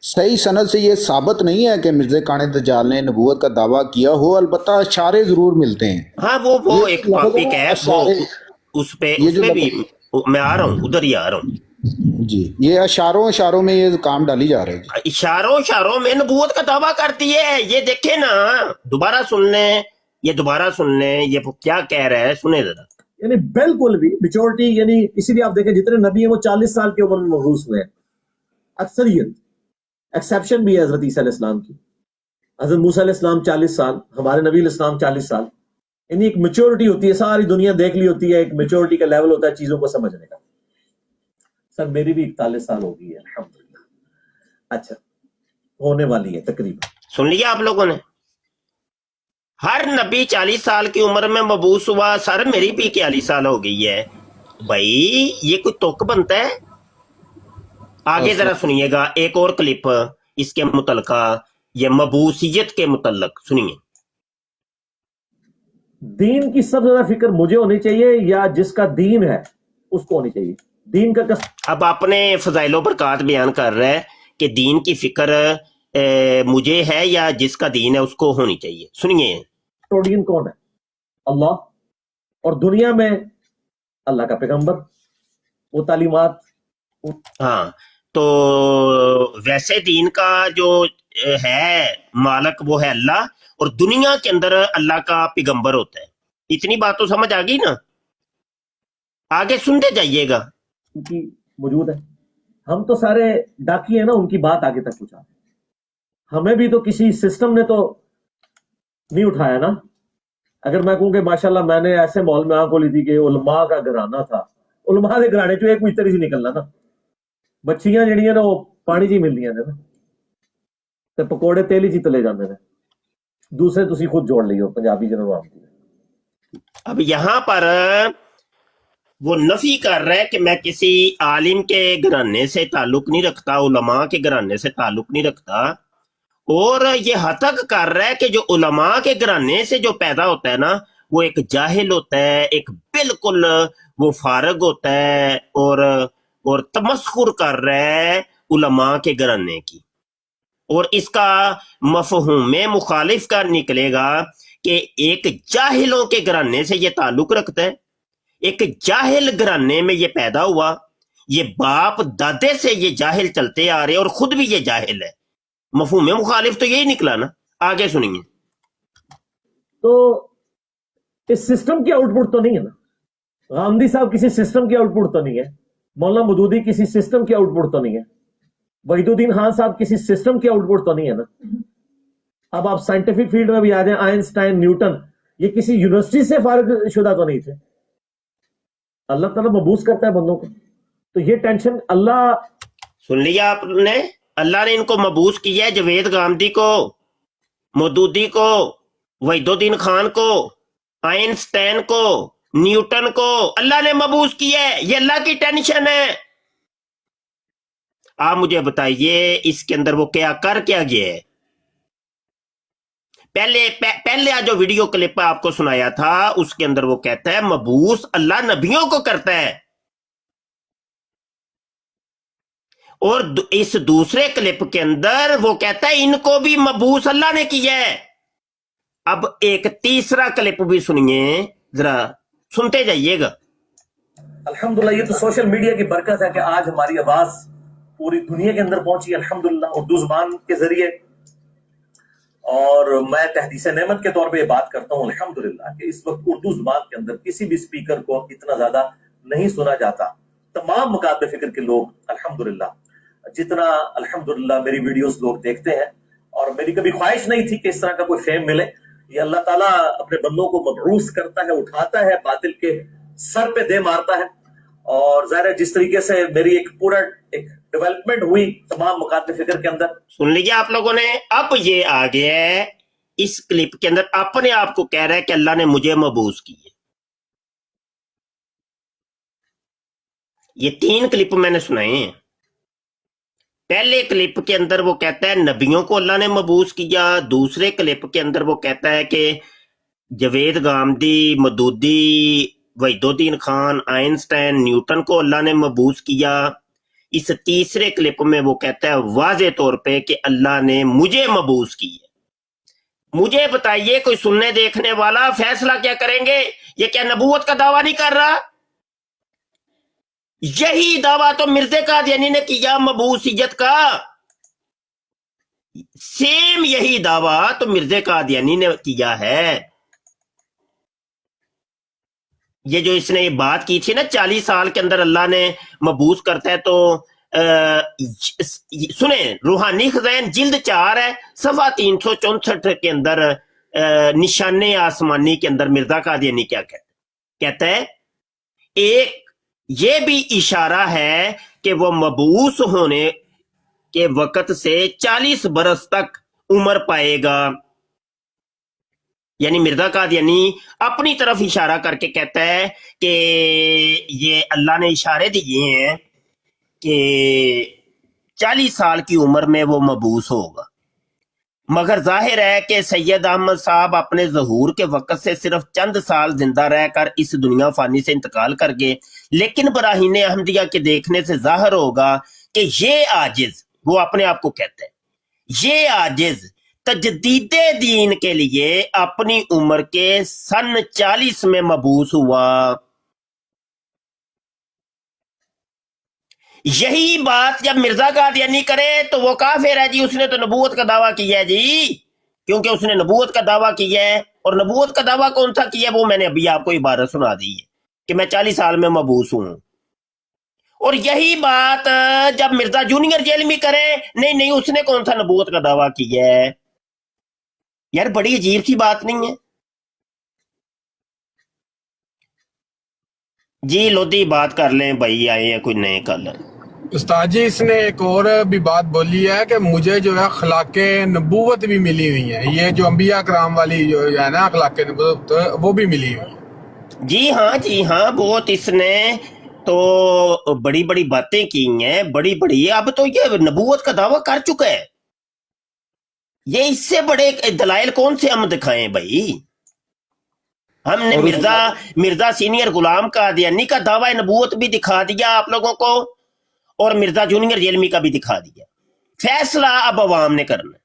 [SPEAKER 2] सही सनद से ये साबित नहीं है कि मिर्ज़ा काने दज्जाल ने नबूवत का दावा किया हो, अलबत्ता इशारे जरूर मिलते हैं।
[SPEAKER 8] हाँ वो एक टॉपिक है, वो उस पे भी मैं आ रहा हूँ, उधर ही आ रहा हूँ
[SPEAKER 2] जी। ये इशारों में ये काम डाली जा रही है,
[SPEAKER 8] इशारों में नबूवत का दावा करती है। ये देखे ना, दोबारा सुन लें, ये दोबारा सुन लें, ये वो क्या कह रहा है, सुने जरा।
[SPEAKER 11] यानी बिल्कुल भी मेच्योरिटी, यानी इसीलिए आप देखें जितने नबी हैं वो 40 साल की उम्र में मबूस हुए हैं, अक्सरियत। एक्सेप्शन भी है हजरत ईसा अलैहिस्सलाम की। हजरत मूसा अलैहिस्सलाम 40 साल, हमारे नबी अलैहिस्सलाम 40 साल। यानी एक मेच्योरिटी होती है, सारी दुनिया देख ली होती है, एक मेच्योरिटी का लेवल होता है चीजों को समझने का। सर मेरी भी 41 साल हो गई है अल्हम्दुलिल्लाह। अच्छा, होने वाली है तकरीबन।
[SPEAKER 8] सुन लिया आप लोगों ने, हर नबी 40 साल की उम्र में मबूस हुआ। सर मेरी भी 41 साल हो गई है। भाई ये कोई तुक बनता है? आगे जरा सुनिएगा एक और क्लिप इसके मुतलका, ये मबूसियत के मुतल्लक सुनिए।
[SPEAKER 11] दीन की सबसे ज्यादा फिक्र मुझे होनी चाहिए या जिसका दीन है उसको होनी चाहिए? दीन का
[SPEAKER 8] अब अपने फजाइलो बरकात बयान कर रहा है कि दीन की फिक्र मुझे है या जिसका दीन है उसको होनी चाहिए। सुनिए।
[SPEAKER 11] कस्टोडियन कौन है? अल्लाह। और दुनिया में अल्लाह का पैगंबर, वो तालीमात।
[SPEAKER 8] हाँ, तो वैसे दीन का जो है मालक वो है अल्लाह, और दुनिया के अंदर अल्लाह का पैगंबर होता है। इतनी बात तो समझ आ गई ना? आगे सुनते जाइएगा।
[SPEAKER 11] उनकी मौजूद है। हम तो सारे डाकी है ना, उनकी बात आगे तक पहुंचा। हमें भी तो किसी सिस्टम ने तो नहीं उठाया ना। अगर मैं कहूं कि माशाल्लाह मैंने ऐसे माहौल में आंख खोली थी कि उलमा का घराना था, उलमा के घराने चो एक मिस्त्री से निकलना ना, मच्छियां जड़ियां ना वो पानी जी मिलदियां ने ना, ते पकौड़े तेल ही तले जाते हैं। दूसरे तुसी खुद जोड़ लियो पंजाबी जिन्होंने आती।
[SPEAKER 8] अब यहां पर वो नफी कर रहा है कि मैं किसी आलिम के घराने से ताल्लुक नहीं रखता, उलमा के घराने से ताल्लुक नहीं रखता, और ये हतक कर रहा है कि जो उलमा के घराने से जो पैदा होता है ना वो एक जाहिल होता है, एक बिल्कुल वो फारग होता है, और तमस्खुर कर रहा है उलमा के घराने की। और इसका मफहूम मुखालिफ का निकलेगा कि एक जाहिलों के घराने से ये ताल्लुक रखता है, एक जाहिल घराने में ये पैदा हुआ, ये बाप दादे से ये जाहिल चलते आ रहे और खुद भी ये जाहिल है। मफहूम मुखालिफ तो यही निकला ना। आगे सुनिए।
[SPEAKER 11] तो इस सिस्टम की आउटपुट तो नहीं है ना, गांधी साहब किसी सिस्टम की आउटपुट तो नहीं है, मौलाना मदूदी किसी सिस्टम की आउटपुट तो नहीं है, वहीदुद्दीन खान साहब किसी सिस्टम की आउटपुट तो नहीं है ना। अब आप साइंटिफिक फील्ड में भी आ जाए, आइंस्टाइन, न्यूटन, ये किसी यूनिवर्सिटी से फारिग शुदा तो नहीं थे। अल्लाह ताला मबूस करता है बंदों को, तो ये टेंशन अल्लाह।
[SPEAKER 8] सुन लिया आपने, अल्लाह ने इनको मबूस किया है। जवेद गामदी को, मदूदी को, वहीदुद्दीन खान को, आइंस्टाइन को, न्यूटन को अल्लाह ने मबूस किया है। ये अल्लाह की टेंशन है। आप मुझे बताइए इसके अंदर वो क्या गया है? पहले आज जो वीडियो क्लिप आपको सुनाया था उसके अंदर वो कहता है मबूस अल्लाह नबियों को करता है, और इस दूसरे क्लिप के अंदर वो कहता है इनको भी मबूस अल्लाह ने किया है। अब एक तीसरा क्लिप भी सुनिए, जरा सुनते जाइएगा।
[SPEAKER 11] अल्हम्दुलिल्लाह, ये तो सोशल मीडिया की बरकत है कि आज हमारी आवाज पूरी दुनिया के अंदर पहुंची अल्हम्दुलिल्लाह, उर्दू जुबान के जरिए। और मैं तहदीस नेमत के तौर पे ये बात करता हूँ अल्हम्दुलिल्लाह कि इस वक्त उर्दू जुबान के अंदर किसी भी स्पीकर को इतना ज्यादा नहीं सुना जाता। तमाम मुकाबले फिक्र के लोग अल्हम्दुलिल्लाह, जितना अल्हम्दुलिल्लाह मेरी वीडियोस लोग देखते हैं, और मेरी कभी ख्वाहिश नहीं थी कि इस तरह का कोई फेम मिले। ये अल्लाह ताला अपने बंदों को मबरूस करता है, उठाता है, बातिल के सर पे दे मारता है। और जाहिर है जिस तरीके से मेरी एक पूरा एक डेवलपमेंट हुई तमाम मुकाबले फिक्र के अंदर। सुन
[SPEAKER 8] लीजिए आप लोगों ने। अब ये आ गया है इस क्लिप के अंदर, अपने आप को कह रहा है कि अल्लाह ने मुझे मबूस किए। ये 3 क्लिप मैंने सुनाए हैं। पहले क्लिप के अंदर वो कहता है नबियों को अल्लाह ने मबूस किया। दूसरे क्लिप के अंदर वो कहता है कि जवेद गामदी, मदूदी, वहीदुद्दीन खान, आइंस्टाइन, न्यूटन को अल्लाह ने मबूस किया। इस तीसरे क्लिप में वो कहता है वाज़े तौर पे कि अल्लाह ने मुझे मबूस किया। मुझे बताइए कोई सुनने देखने वाला फैसला क्या करेंगे? ये क्या नबूवत का दावा नहीं कर रहा? यही दावा तो मिर्ज़ा कादियानी ने किया मबूसियत का। सेम यही दावा तो मिर्ज़ा कादियानी ने किया है। ये जो इसने ये बात की थी ना 40 साल के अंदर अल्लाह ने मबूस करता है, तो सुने रूहानी खज़ाइन जिल्द 4 है सफ़ा 364 के अंदर निशाने आसमानी के अंदर मिर्जा कादियानी क्या कहता है एक ये भी इशारा है कि वो मबूस होने के वक्त से 40 बरस तक उम्र पाएगा। यानी मिर्जा कादियानी अपनी तरफ इशारा करके कहता है कि ये अल्लाह ने इशारे दिए हैं कि 40 साल की उम्र में वो मबूस होगा। मगर जाहिर है कि सैयद अहमद साहब अपने ज़हूर के वक्त से सिर्फ चंद साल जिंदा रहकर इस दुनिया फानी से इंतकाल कर गए, लेकिन बराहीन अहमदिया के देखने से जाहिर होगा कि ये आजिज, वो अपने आप को कहते हैं, ये आजिज तजदीदे दीन के लिए अपनी उम्र के सन 40 में मबूस हुआ। यही बात जब मिर्जा कादियानी करे तो वो काफिर है जी, उसने तो नबूवत का दावा किया है जी, क्योंकि उसने नबूवत का दावा किया है। और नबूवत का दावा कौन सा किया है वो मैंने अभी आपको इबारत सुना दी है कि मैं 40 साल में मबूस हूं। और यही बात जब मिर्जा जूनियर जेल में करे, नहीं नहीं उसने कौन सा नबूवत का दावा किया है। यार बड़ी अजीब सी बात नहीं है जी। लोधी बात कर लें भाई, आए हैं कोई नए कलर।
[SPEAKER 3] उस्ताद जी इसने एक और भी बात बोली है कि मुझे जो है अखलाके नबूवत भी मिली हुई है, ये जो अंबिया कराम वाली जो है ना अखलाके नबूवत वो भी मिली हुई है।
[SPEAKER 8] जी हाँ बहुत इसने तो बड़ी बड़ी बातें की हैं, बड़ी बड़ी। अब तो ये नबूवत का दावा कर चुका है, ये इससे बड़े दलाइल कौन से हम दिखाएं भाई। हमने मिर्जा सीनियर गुलाम कादियानी का दावा नबूवत भी दिखा दिया आप लोगों को, और मिर्जा जूनियर जेलमी का भी दिखा दिया। फैसला अब अवाम ने करना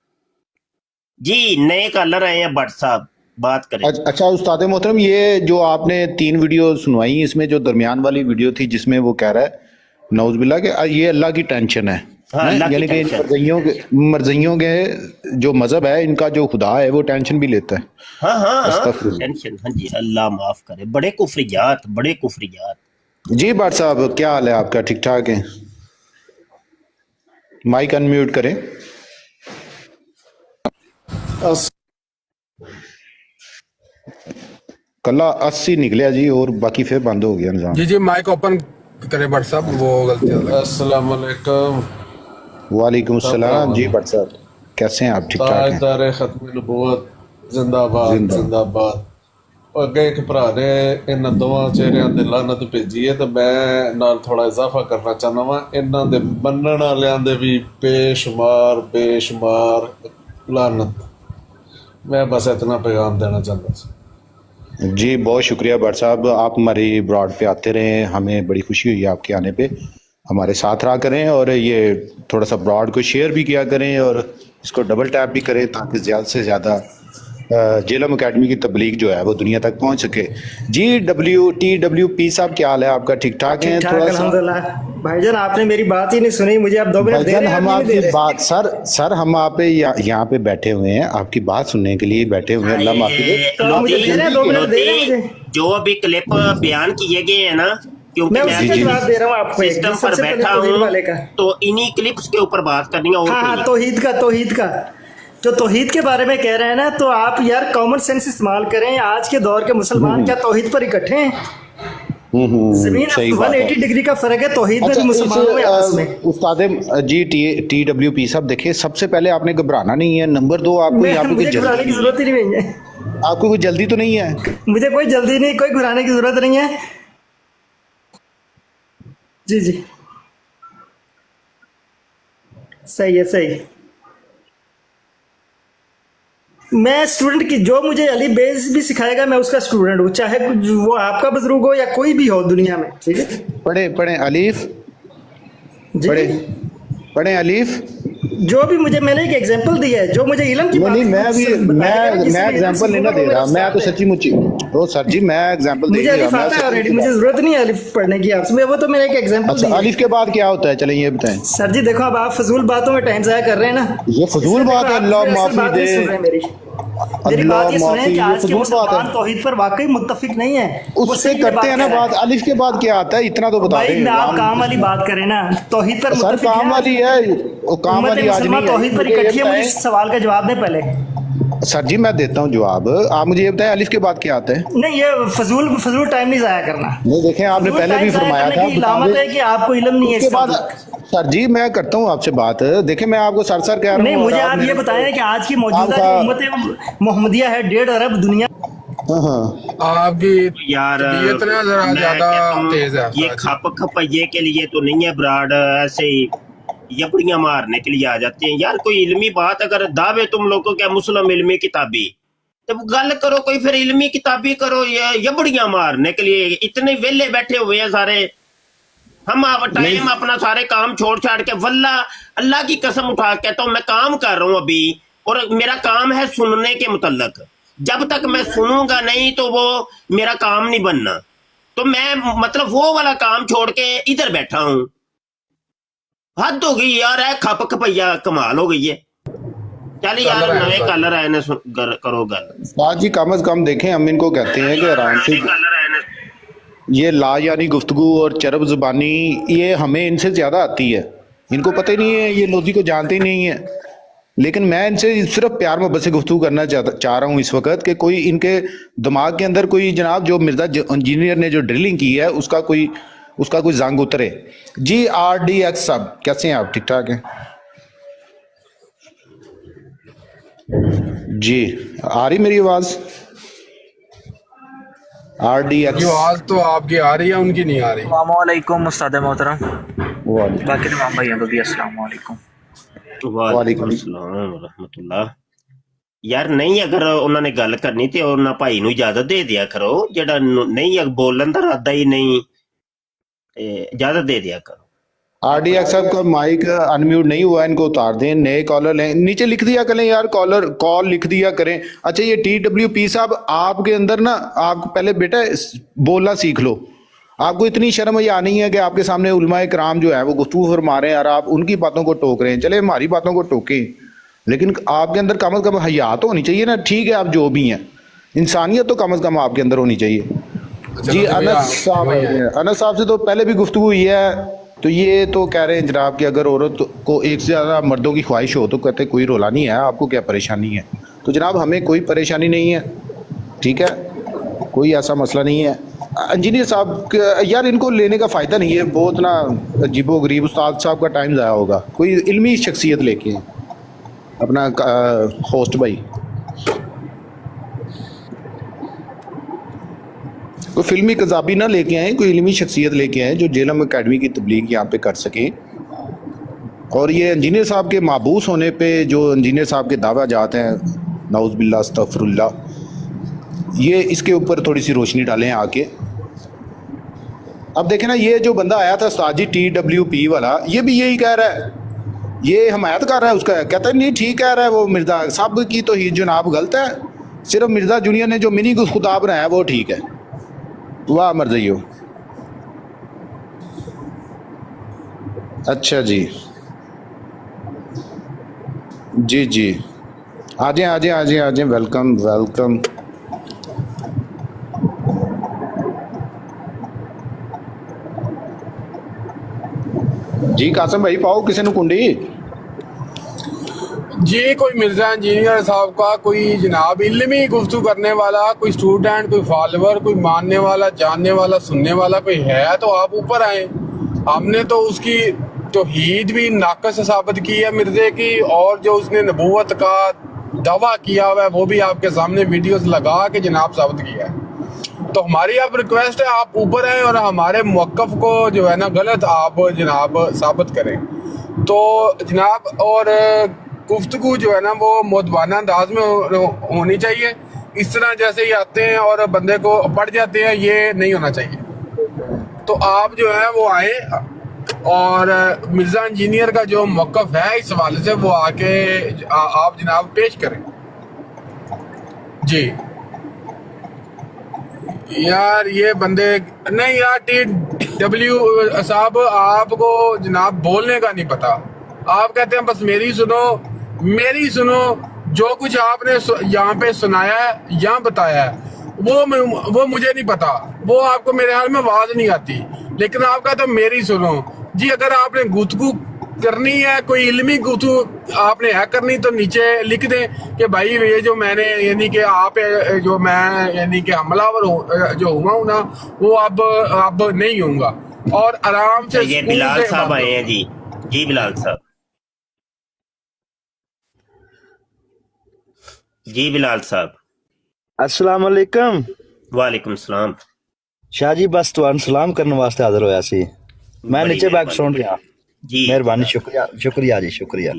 [SPEAKER 8] जी। नए कलर आए हैं भट्ट साहब, बात करें।
[SPEAKER 2] अच्छा उस्ताद मोहतरम, ये जो आपने 3 वीडियो सुनवाई, इसमें जो दरमियान वाली वीडियो थी जिसमें वो कह रहा है नौज़बिल्लाह के ये अल्लाह की टेंशन है, यानी कि मरज़इयों के जो मजहब है इनका जो खुदा है वो टेंशन भी लेता है।
[SPEAKER 8] हाँ टेंशन, हाँ जी अल्लाह माफ करे। बड़े कुफरियात।
[SPEAKER 2] जी भट्ट साहब क्या हाल है आपका, ठीक ठाक है? माइक अनम्यूट करें। कल्ला 80 निकलिया जी और बाकी फिर बंद हो गया निजाम।
[SPEAKER 3] जी माइक ओपन करें भट्ट साहब, वो गलती हो गई।
[SPEAKER 13] अस्सलाम वालेकुम।
[SPEAKER 2] वालेकुम सलाम जी भट्ट साहब, कैसे हैं आप? ठीक ठाक हैं?
[SPEAKER 13] ताजदार खत्म नबूवत जिंदाबाद जिंदाबाद। ਅੱਗੇ ਇੱਕ ਭਰਾ ਨੇ ਇਹਨਾਂ ਦੋਵਾਂ ਚਿਹਰਿਆਂ ਤੇ ਲਾਨਤ ਭੇਜੀ ਹੈ ਤੇ ਮੈਂ ਨਾਲ ਥੋੜਾ ਇਜ਼ਾਫਾ ਕਰਨਾ ਚਾਹੁੰਦਾ ਵਾਂ। ਇਹਨਾਂ ਦੇ ਮੰਨਣ ਵਾਲਿਆਂ ਦੇ ਵੀ ਬੇਸ਼ੁਮਾਰ ਲਾਨਤ। मैं बस इतना पैगाम देना चाहता था।
[SPEAKER 2] जी बहुत शुक्रिया भट्ट साहब, आप हमारी ब्रॉड पे आते रहे, हमें बड़ी खुशी हुई आपके आने पे। हमारे साथ रहा करें और ये थोड़ा सा ब्रॉड को शेयर भी किया करें और इसको डबल टैप भी करें ताकि ज़्यादा से ज़्यादा जेलम अकेडमी की तबलीग जो है वो दुनिया तक पहुंच सके। जी TWP साहब क्या हाल है आपका, ठीक ठाक है? थोड़ा सा
[SPEAKER 10] भाईजान आपने मेरी बात ही नहीं सुनी, मुझे आप 2 मिनट दे रहे हैं।
[SPEAKER 2] हम आपकी बात सर हम आप यहाँ पे बैठे हुए हैं, आपकी बात सुनने के लिए बैठे हुए हैं। अल्लाह माफी दे।
[SPEAKER 8] जो अभी क्लिप बयान किए गए हैं ना, क्योंकि मैं
[SPEAKER 10] जवाब दे रहा हूँ आपको,
[SPEAKER 8] सिस्टम पर बैठा हूँ तो इन्हीं क्लिप्स के ऊपर बात करनी है।
[SPEAKER 10] हाँ तौहीद का जो तौहीद के बारे में कह रहे हैं ना, तो आप यार कॉमन सेंस इस्तेमाल करें। आज के दौर के मुसलमान क्या तौहीद पर इकट्ठे हैं? जमीन 180 डिग्री का फर्क है तौहीद में भी मुसलमानों में आपस में।
[SPEAKER 2] उस्ताद जी TWP साहब देखिए, सबसे पहले आपने घबराना नहीं है। नंबर 2 आपको यहाँ पे
[SPEAKER 10] घबराने की जरूरत ही नहीं है।
[SPEAKER 2] आपको कोई जल्दी तो नहीं है?
[SPEAKER 10] मुझे कोई जल्दी नहीं, कोई घबराने की जरूरत नहीं है। जी सही है। मैं स्टूडेंट की, जो मुझे अली बेस भी सिखाएगा मैं उसका स्टूडेंट हूँ, चाहे वो आपका बुजुर्ग हो या कोई भी हो दुनिया में। ठीक है,
[SPEAKER 2] पढ़े अलीफ, पढ़े अलीफ।
[SPEAKER 10] जो भी मुझे, मैंने एक एग्जांपल दिया है, जो मुझे इल्म की
[SPEAKER 2] नहीं मैं एग्जांपल नहीं दे रहा, मैं तो सच्ची मुच्ची तो सर जी मैं एग्जांपल दे रहा हूं।
[SPEAKER 10] ऑलरेडी मुझे जरूरत नहीं है अलिफ पढ़ने की आपसे, वो तो मैंने एक एग्जांपल दिया।
[SPEAKER 2] अलिफ के बाद क्या होता है, चलिए ये बताएं
[SPEAKER 10] सर जी। देखो अब आप फजूल बातों में टाइम जाया कर रहे हैं ना,
[SPEAKER 2] ये फजूल बात है। अल्लाह माफी दे।
[SPEAKER 10] मेरी बात ये सुने कि आज के
[SPEAKER 2] फजूल बात
[SPEAKER 10] मुसलमान
[SPEAKER 2] है,
[SPEAKER 10] तौहीद पर वाकई मुत्तफिक नहीं है।
[SPEAKER 2] उस पे करते हैं ना बात। अलिफ के बाद क्या आता है इतना तो बता
[SPEAKER 10] भाई
[SPEAKER 2] दें।
[SPEAKER 10] आप काम वाली बात करें ना, तौहीद पर
[SPEAKER 2] सर
[SPEAKER 10] मुत्तफिक
[SPEAKER 2] काम वाली है, वो काम वाली आज नहीं है।
[SPEAKER 10] तौहीद पर
[SPEAKER 2] मुझे ये
[SPEAKER 10] इकट्ठी है, मुझे
[SPEAKER 2] बताएं-
[SPEAKER 10] इस सवाल का जवाब दें पहले।
[SPEAKER 2] सर जी मैं देता हूँ जवाब, आप मुझे ये बताएं अलिफ के बाद क्या आता है?
[SPEAKER 10] नहीं, ये फजूल टाइम नहीं जाया करना।
[SPEAKER 2] नहीं देखें आपने
[SPEAKER 10] फजूल
[SPEAKER 2] पहले
[SPEAKER 10] टाइम
[SPEAKER 2] भी
[SPEAKER 10] जाया
[SPEAKER 2] फरमाया
[SPEAKER 10] करने
[SPEAKER 2] था,
[SPEAKER 10] की इलामत है कि आपको इल्म नहीं है
[SPEAKER 2] उसके
[SPEAKER 10] इसका।
[SPEAKER 2] बाद सर जी मैं करता हूँ आपसे बात। देखें मैं आपको सर कह रहा हूँ।
[SPEAKER 10] नहीं, मुझे
[SPEAKER 2] और
[SPEAKER 10] आप ये
[SPEAKER 2] मेरे-
[SPEAKER 10] बताएं कि आज की मौजूदा
[SPEAKER 2] आपका-
[SPEAKER 10] जो उम्मत मोहम्मदिया है 1.5 अरब दुनिया।
[SPEAKER 3] आपकी
[SPEAKER 8] यार
[SPEAKER 3] इतना जरा
[SPEAKER 8] मैं
[SPEAKER 3] ज्यादा
[SPEAKER 8] कहता हूँ,
[SPEAKER 3] तेज है
[SPEAKER 8] ये खप खपैये के लिए तो नहीं है ब्राड, ऐसे ही यबड़ियां मारने के लिए आ जाते हैं यार। कोई इल्मी बात अगर दावे तुम लोगों के मुस्लिम इल्मी किताबी, तब गल करो कोई, फिर इल्मी किताबी करो। ये यबड़ियां मारने के लिए इतने वेले बैठे हुए हैं सारे। हम अब टाइम अपना सारे काम छोड़ छाड़ के, वल्ला अल्लाह की कसम उठा के कहता हूँ, मैं काम कर रहा हूँ अभी, और मेरा काम है सुनने के मुतल्लक। जब तक मैं सुनूंगा नहीं तो वो मेरा काम नहीं बनना। तो मैं मतलब वो वाला काम छोड़ के इधर बैठा हूँ। हद हो गई यार, है खप खपैया, कमाल हो गई है। चल यार नए कलर आए ने करो गल।
[SPEAKER 2] साथ जी कम से कम देखें, हम इनको कहते हैं कि आराम से ये ला यानी गुफ्तगू और चरब जुबानी, ये हमें इनसे ज़्यादा आती है। इनको पता ही नहीं है, ये लोधी को जानते ही नहीं है। लेकिन मैं इनसे सिर्फ प्यार मोहब्बत से गुफ्तगू करना चाह रहा हूँ इस वक्त कि कोई इनके दिमाग के अंदर कोई जनाब जो मिर्जा इंजीनियर ने जो ड्रिलिंग की है उसका कोई जंग उतरे। जी RDX साहब कैसे हैं आप? ठीक ठाक हैं जी? आ रही मेरी आवाज़? RDX
[SPEAKER 3] जो आवाज तो आपकी आ रही है, उनकी नहीं आ रही।
[SPEAKER 9] वालेकुम उस्ताद मोहतरम,
[SPEAKER 2] वालेकुम
[SPEAKER 9] बाकी तमाम भाइयों को भी अस्सलाम वालेकुम।
[SPEAKER 8] वालेकुम अस्सलाम रहमतुल्लाह। यार नहीं, अगर उन्होंने गल करनी तो उन्होंने भाई नूं इजाजत दे दिया करो, जेड़ा नहीं बोलन दा इरादा ही नहीं, इजाजत दे दिया करो।
[SPEAKER 2] RDX साहब का माइक अनम्यूट नहीं हुआ, इनको उतार दें। नए कॉलर लें, नीचे लिख दिया करें यार, कॉल लिख दिया करें। अच्छा ये TWP साहब, आपके अंदर ना, आप पहले बेटा बोलना सीख लो। आपको इतनी शर्म या नहीं है कि आपके सामने उलमाए कराम जो है वो गुफ्तगू फरमा रहे हैं और आप उनकी बातों को टोक रहे हैं। चले हमारी बातों को टोकें, लेकिन आपके अंदर कम से कम हया तो होनी चाहिए ना। ठीक है आप जो भी हैं, इंसानियत तो कम से कम आपके अंदर होनी चाहिए। जी अनस साहब से तो पहले भी गुफ्तगू हुई है, तो ये तो कह रहे हैं जनाब कि अगर औरत को एक से ज़्यादा मर्दों की ख्वाहिश हो तो कहते कोई रोला नहीं है, आपको क्या परेशानी है? तो जनाब हमें कोई परेशानी नहीं है, ठीक है, कोई ऐसा मसला नहीं है। इंजीनियर साहब यार इनको लेने का फ़ायदा नहीं है, बहुत ना अजीबो गरीब उस्ताद साहब का टाइम ज़ाया होगा। कोई इल्मी शख्सियत लेके अपना होस्ट भाई, कोई फिल्मी कज़ाबी ना लेके आए, कोई इल्मी शख्सियत लेके आए जो जेलम अकेडमी की तबलीग यहाँ पे कर सकें। और ये इंजीनियर साहब के माबूस होने पे जो इंजीनियर साहब के दावा जाते हैं, नाउज़ बिल्लाह अस्तगफिरुल्लाह, ये इसके ऊपर थोड़ी सी रोशनी डालें आके। अब देखें ना, ये जो बंदा आया था साजी TWP वाला, ये भी यही कह रहा है, ये हमायत कर रहा है उसका, कहता है नहीं ठीक कह रहा है वो मिर्जा साहब की तो ही जनाब गलत है, सिर्फ मिर्जा जूनियर ने जो मिनी खुदा बनाया है वो ठीक है। वाह मर्जियो। अच्छा जी जी जी, आ जाए आ जाए आ जाए आ जाए, वेलकम वेलकम। जी कासम भाई पाओ किसी ने कुंडी
[SPEAKER 3] जी। कोई मिर्जा इंजीनियर साहब का कोई जनाब इल्मी गुफ्तगू करने वाला, कोई स्टूडेंट, कोई फॉलोवर, कोई मानने वाला, जानने वाला, सुनने वाला कोई है तो आप ऊपर आए। हमने तो उसकी तौहीद भी नाकस साबित की है मिर्जे की, और जो उसने नबूवत का दावा किया हुआ है वो भी आपके सामने वीडियोस लगा के जनाब साबित किया है। तो हमारी आप रिक्वेस्ट है आप ऊपर आए और हमारे मौक़िफ़ को जो है ना गलत आप जनाब साबित करें। तो जनाब और गुफ्तगू जो है ना वो मुदवाना अंदाज में होनी चाहिए। इस तरह जैसे ही आते हैं और बंदे को पढ़ जाते हैं, ये नहीं होना चाहिए। तो आप जो है वो आए और मिर्जा इंजीनियर का जो मौक़िफ़ है इस हवाले से वो आके आप जनाब पेश करें। जी यार ये बंदे नहीं यार, TW साहब आपको जनाब बोलने का नहीं पता। आप कहते हैं बस मेरी सुनो जो कुछ आपने यहाँ पे सुनाया है या बताया है वो मुझे नहीं पता, वो आपको मेरे हाल में आवाज नहीं आती, लेकिन आपका तो मेरी सुनो जी। अगर आपने गुफ्तगू करनी है, कोई इल्मी गुफ्तगू आपने है करनी, तो नीचे लिख दें कि भाई ये जो मैंने यानी कि आप जो मैं यानी कि हमलावर जो हुआ हूँ ना, वो अब नहीं होऊंगा, और आराम से।
[SPEAKER 8] ये बिलाल साहब आए हैं जी। जी बिलाल साहब, जी बिलाल साहब।
[SPEAKER 14] अस्सलाम वालेकुम।
[SPEAKER 8] वालेकुम सलाम।
[SPEAKER 14] शाह जी बस तुहानू सलाम करने वास्ते हाजिर होया सी। मैं नीचे बैठ सुन रहा
[SPEAKER 8] जी।
[SPEAKER 14] मेहरबानी, शुक्रिया शुक्रिया जी, शुक्रिया।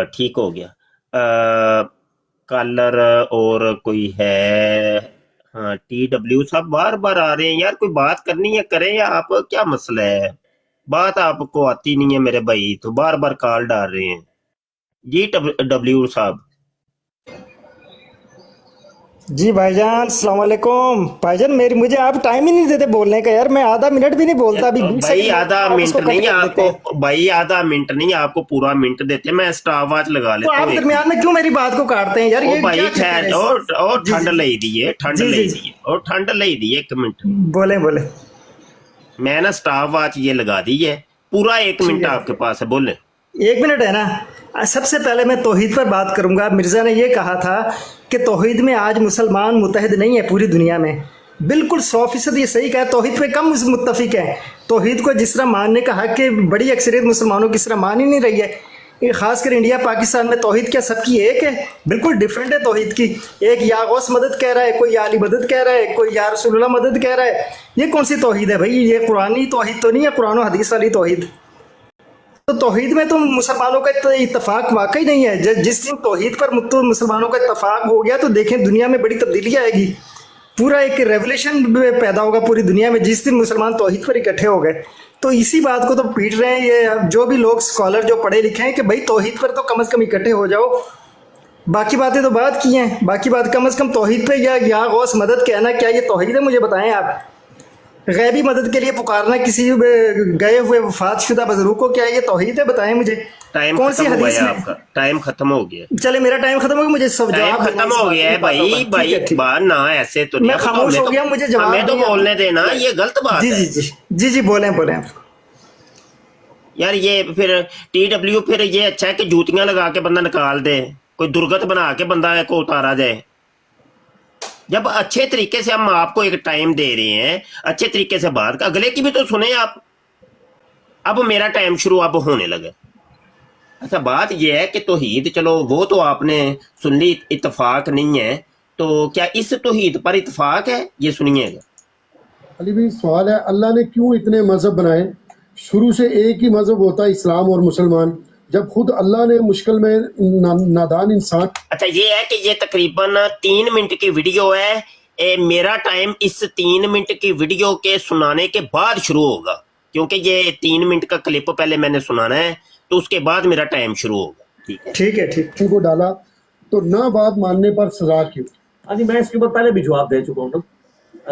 [SPEAKER 8] ठीक हो गया। कॉलर और कोई है? हाँ, TW साहब बार बार आ रहे हैं यार, कोई बात करनी है करें, या आप क्या मसला है? बात आपको आती नहीं है मेरे भाई, तो बार बार कॉल डाल रहे हैं। जी W साहब।
[SPEAKER 10] जी भाईजान अस्सलाम वालेकुम। भाईजान मुझे आप टाइम ही नहीं देते बोलने का यार, मैं आधा मिनट भी नहीं बोलता अभी।
[SPEAKER 8] भाई आधा मिनट नहीं आपको, भाई आधा मिनट नहीं आपको, पूरा मिनट देते। मैं स्टॉप वॉच लगा लेता हूं।
[SPEAKER 10] आप दरमियान में क्यों मेरी बात को काटते हैं यार? ये
[SPEAKER 8] भाई ठहर, और ठंड लई दी है, ठंड लई दी है, और ठंड लई दी है। 1 मिनट
[SPEAKER 10] बोले बोले।
[SPEAKER 8] मैं ना स्टॉप वॉच ये लगा दी है, पूरा 1 मिनट आपके पास है, बोले।
[SPEAKER 10] 1 मिनट है ना। सबसे पहले मैं तौहीद पर बात करूंगा। मिर्ज़ा ने ये कहा था कि तौहीद में आज मुसलमान मुत्तहिद नहीं है पूरी दुनिया में। बिल्कुल 100% ये सही कहा। तौहीद पे कम मुत्तफिक है। तौहीद को जिस तरह मानने का हक है बड़ी अक्सरियत मुसलमानों की इस तरह मान ही नहीं रही है। ये खासकर इंडिया पाकिस्तान में तौहीद क्या सबकी एक है? बिल्कुल डिफरेंट है तौहीद की। एक या गौस मदद कह रहा है, कोई या अली मदद कह रहा है, कोई या रसूलुल्लाह मदद कह रहा है। ये कौन सी तौहीद है भाई? ये कुरानी तौहीद तो नहीं है, कुरान और हदीस वाली तौहीद। तो तौहीद में तो मुसलमानों का इत्तफाक वाकई नहीं है। जिस दिन तौहीद पर मुसलमानों का इत्तफाक हो गया तो देखें दुनिया में बड़ी तब्दीली आएगी। पूरा एक रेवोल्यूशन पैदा होगा पूरी दुनिया में जिस दिन मुसलमान तौहीद पर इकट्ठे हो गए। तो इसी बात को तो पीट रहे हैं ये जो भी लोग स्कॉलर जो पढ़े लिखे हैं कि भाई तौहीद पर तो कम से कम इकट्ठे हो जाओ। बाकी बातें तो बात की हैं, बाकी बात कम से कम तौहीद पे या गौस मदद कहना क्या ये तौहीद है? मुझे बताएं आप। गैबी मदद के लिए पुकारना किसी गए हुए वफात शुदा बुजुर्ग को, क्या ये तौहीद है? बताएं मुझे। कौन सी हदीस में?
[SPEAKER 8] आपका टाइम खत्म हो गया।
[SPEAKER 10] चले मेरा टाइम खत्म हो गया, मुझे सब जवाब
[SPEAKER 8] खत्म हो गया है भाई। बात ना ऐसे तो नहीं,
[SPEAKER 10] मैं खामोश हो गया, मुझे जवाब
[SPEAKER 8] हमें तो बोलने देना, ये गलत बात है।
[SPEAKER 10] जी जी बोलें बोलें आप।
[SPEAKER 8] यार ये फिर TW फिर ये अच्छा है कि जूतियां लगा के बंदा निकाल दे, कोई दुर्गत बना के बंदा को उतारा जाए। जब अच्छे तरीके से हम आपको एक टाइम दे रहे हैं, अच्छे तरीके से बात, अगले की भी तो सुने आप। अब मेरा टाइम शुरू अब होने लगा। अच्छा बात यह है कि तौहीद, चलो वो तो आपने सुन ली, इत्तफाक नहीं है, तो क्या इस तौहीद पर इत्तफाक है? ये सुनिएगा।
[SPEAKER 15] अली भाई सवाल है, अल्लाह ने क्यों इतने मजहब बनाए? शुरू से एक ही मजहब होता है, इस्लाम और मुसलमान। जब खुद अल्लाह ने मुश्किल में नादान इंसान।
[SPEAKER 8] अच्छा ये है कि ये तकरीबन 3 मिनट की वीडियो है। मेरा टाइम इस 3 मिनट की वीडियो के सुनाने के बाद शुरू होगा, क्योंकि ये 3 मिनट का क्लिप पहले मैंने सुनाना है, तो उसके बाद मेरा टाइम शुरू होगा। ठीक है
[SPEAKER 10] ठीक है ठीक
[SPEAKER 15] को डाला तो ना बात मानने पर सजा क्यों?
[SPEAKER 11] हाँ जी, मैं इसके ऊपर पहले भी जवाब दे चुका हूँ।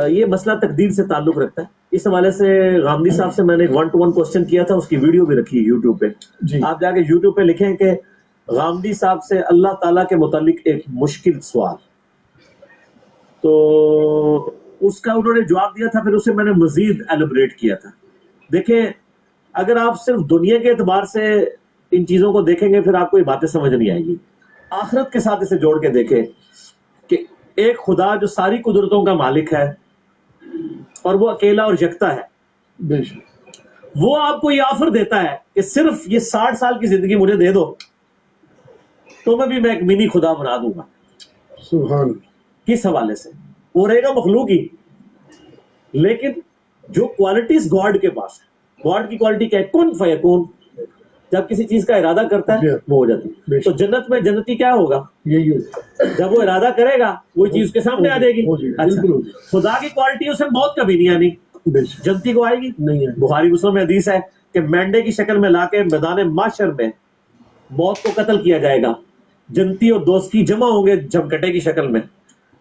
[SPEAKER 11] ये मसला तकदीर से ताल्लुक रखता है। इस हवाले से गामदी साहब से मैंने एक 1-to-1 क्वेश्चन किया था, उसकी वीडियो भी रखी है यूट्यूब पे। आप जाके यूट्यूब पे लिखें कि गामदी साहब से अल्लाह ताला के मुतालिक एक मुश्किल सवाल, तो उसका उन्होंने जवाब दिया था। फिर उसे मैंने मजीद एलिब्रेट किया था। देखें, अगर आप सिर्फ दुनिया के एतबार से इन चीजों को देखेंगे फिर आपको ये बातें समझ नहीं आएगी। आखिरत के साथ इसे जोड़ के देखें कि एक खुदा जो सारी कुदरतों का मालिक है और वो अकेला और यकता है, वो आपको ये ऑफर देता है कि सिर्फ ये 60 साल की जिंदगी मुझे दे दो तो मैं एक मिनी खुदा बना दूंगा।
[SPEAKER 15] सुभान।
[SPEAKER 11] किस हवाले से? वो रहेगा मखलूक ही, लेकिन जो क्वालिटीज गॉड के पास है, गॉड की क्वालिटी क्या है? कुन फयकून। जब किसी चीज का इरादा करता है वो हो जाती है। तो जन्नत में जन्नती क्या होगा? यही होगा। जब वो इरादा करेगा वही चीज उसके सामने आ जाएगी। अच्छा, खुदा की क्वालिटी उसे मौत कभी नहीं आनी, जन्नती को आएगी नहीं। बुखारी मुस्लिम में हदीस है कि मेंढे की शक्ल में लाके मैदान माशर में मौत को कत्ल किया जाएगा। जन्नती और दोस्ती जमा होंगे झमकटे की शक्ल में।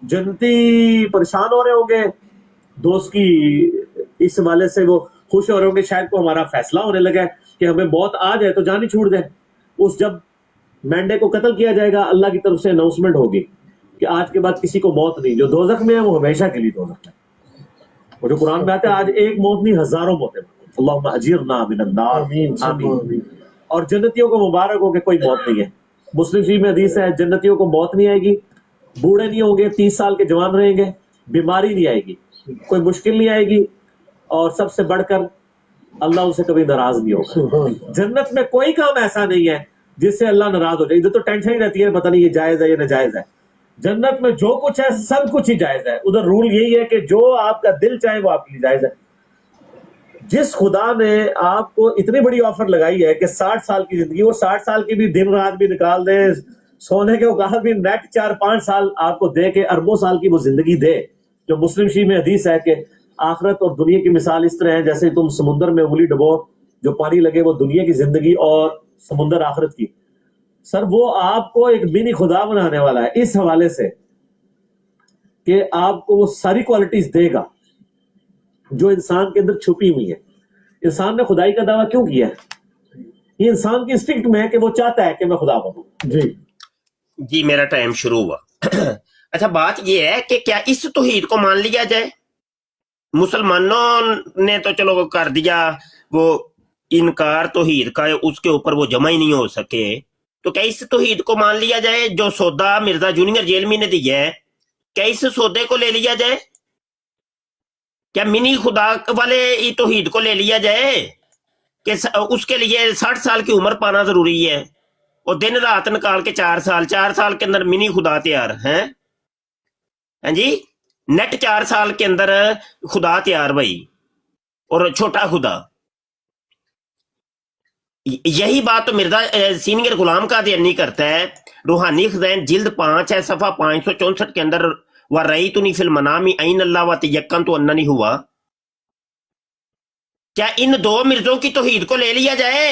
[SPEAKER 11] जन्नती परेशान हो रहे होंगे, दोस्त की इस हवाले से वो खुश हो रहे होंगे, शायद को हमारा फैसला होने लगा है कि हमें मौत आ जाए तो जान ही छूट जाए। उस जब मेंढे को कत्ल किया जाएगा, अल्लाह की तरफ से अनाउंसमेंट होगी कि आज के बाद किसी को मौत नहीं, जो दोजख में है वो हमेशा के लिए दोजख में। और जो कुरान में आता है आज एक मौत नहीं हजारों मौतें, अल्लाहुम्मा अजीरना मिनन नार, आमीन। और जन्नतियों को मुबारक हो कि कोई मौत नहीं है। मुस्लिम शरीफ में हदीस है जन्नतियों को मौत नहीं आएगी, बूढ़े नहीं होंगे, 30 साल के जवान रहेंगे, बीमारी नहीं आएगी, कोई मुश्किल नहीं आएगी, और सबसे बढ़कर अल्लाह उनसे कभी नाराज नहीं होगा। जन्नत में कोई काम ऐसा नहीं है जिससे अल्लाह नाराज हो जाए। इधर तो टेंशन ही रहती है पता नहीं ये जायज है या नाजायज है। जन्नत में जो कुछ है सब कुछ ही जायज है। उधर रूल यही है कि जो आपका दिल चाहे वो आपके लिए जायज है। जिस खुदा ने आपको इतनी बड़ी ऑफर लगाई है कि 60 साल की जिंदगी, वो 60 साल की भी दिन रात भी निकाल दे, सोने के औकात भी नेट 4-5 साल आपको दे के अरबों साल की वो जिंदगी दे। जो मुस्लिम शरीफ में हदीस है कि आखिरत और दुनिया की मिसाल इस तरह है जैसे तुम समुद्र में उंगली डुबो, जो पानी लगे वो दुनिया की जिंदगी और समुद्र आखिरत की। सर वो आपको एक मिनी खुदा बनाने वाला है इस हवाले से कि आपको वो सारी क्वालिटीज देगा जो इंसान के अंदर छुपी हुई है। इंसान ने खुदाई का दावा क्यों किया है? ये इंसान की इंस्टिंक्ट में है कि वो चाहता है कि मैं खुदा बनूं।
[SPEAKER 8] जी मेरा टाइम शुरू हुआ। अच्छा बात ये है कि क्या इस तौहीद को मान लिया जाए? मुसलमानों ने तो चलो वो कर दिया, वो इनकार तौहीद का, उसके ऊपर वो जमा ही नहीं हो सके, तो क्या इस तौहीद को मान लिया जाए जो सौदा मिर्जा जूनियर जेलमी ने दिया है? क्या इस सौदे को ले लिया जाए? क्या मिनी खुदा वाले तौहीद को ले लिया जाए कि उसके लिए 60 साल की उम्र पाना जरूरी है और दिन रात निकाल के 4 साल के अंदर मिनी खुदा तैयार है? हाँ जी, नेट 4 साल के अंदर खुदा तैयार भाई, और छोटा खुदा। यही बात तो मिर्जा सीनियर गुलाम कादियानी करता है। रूहानी खज़ाइन जिल्द 5 है, सफा 564 के अंदर व रई तुनी फिल मनामी ऐन अल्लाह व तयक्कन तो अन्ना नहीं हुआ। क्या इन दो मिर्जों की तौहीद को ले लिया जाए?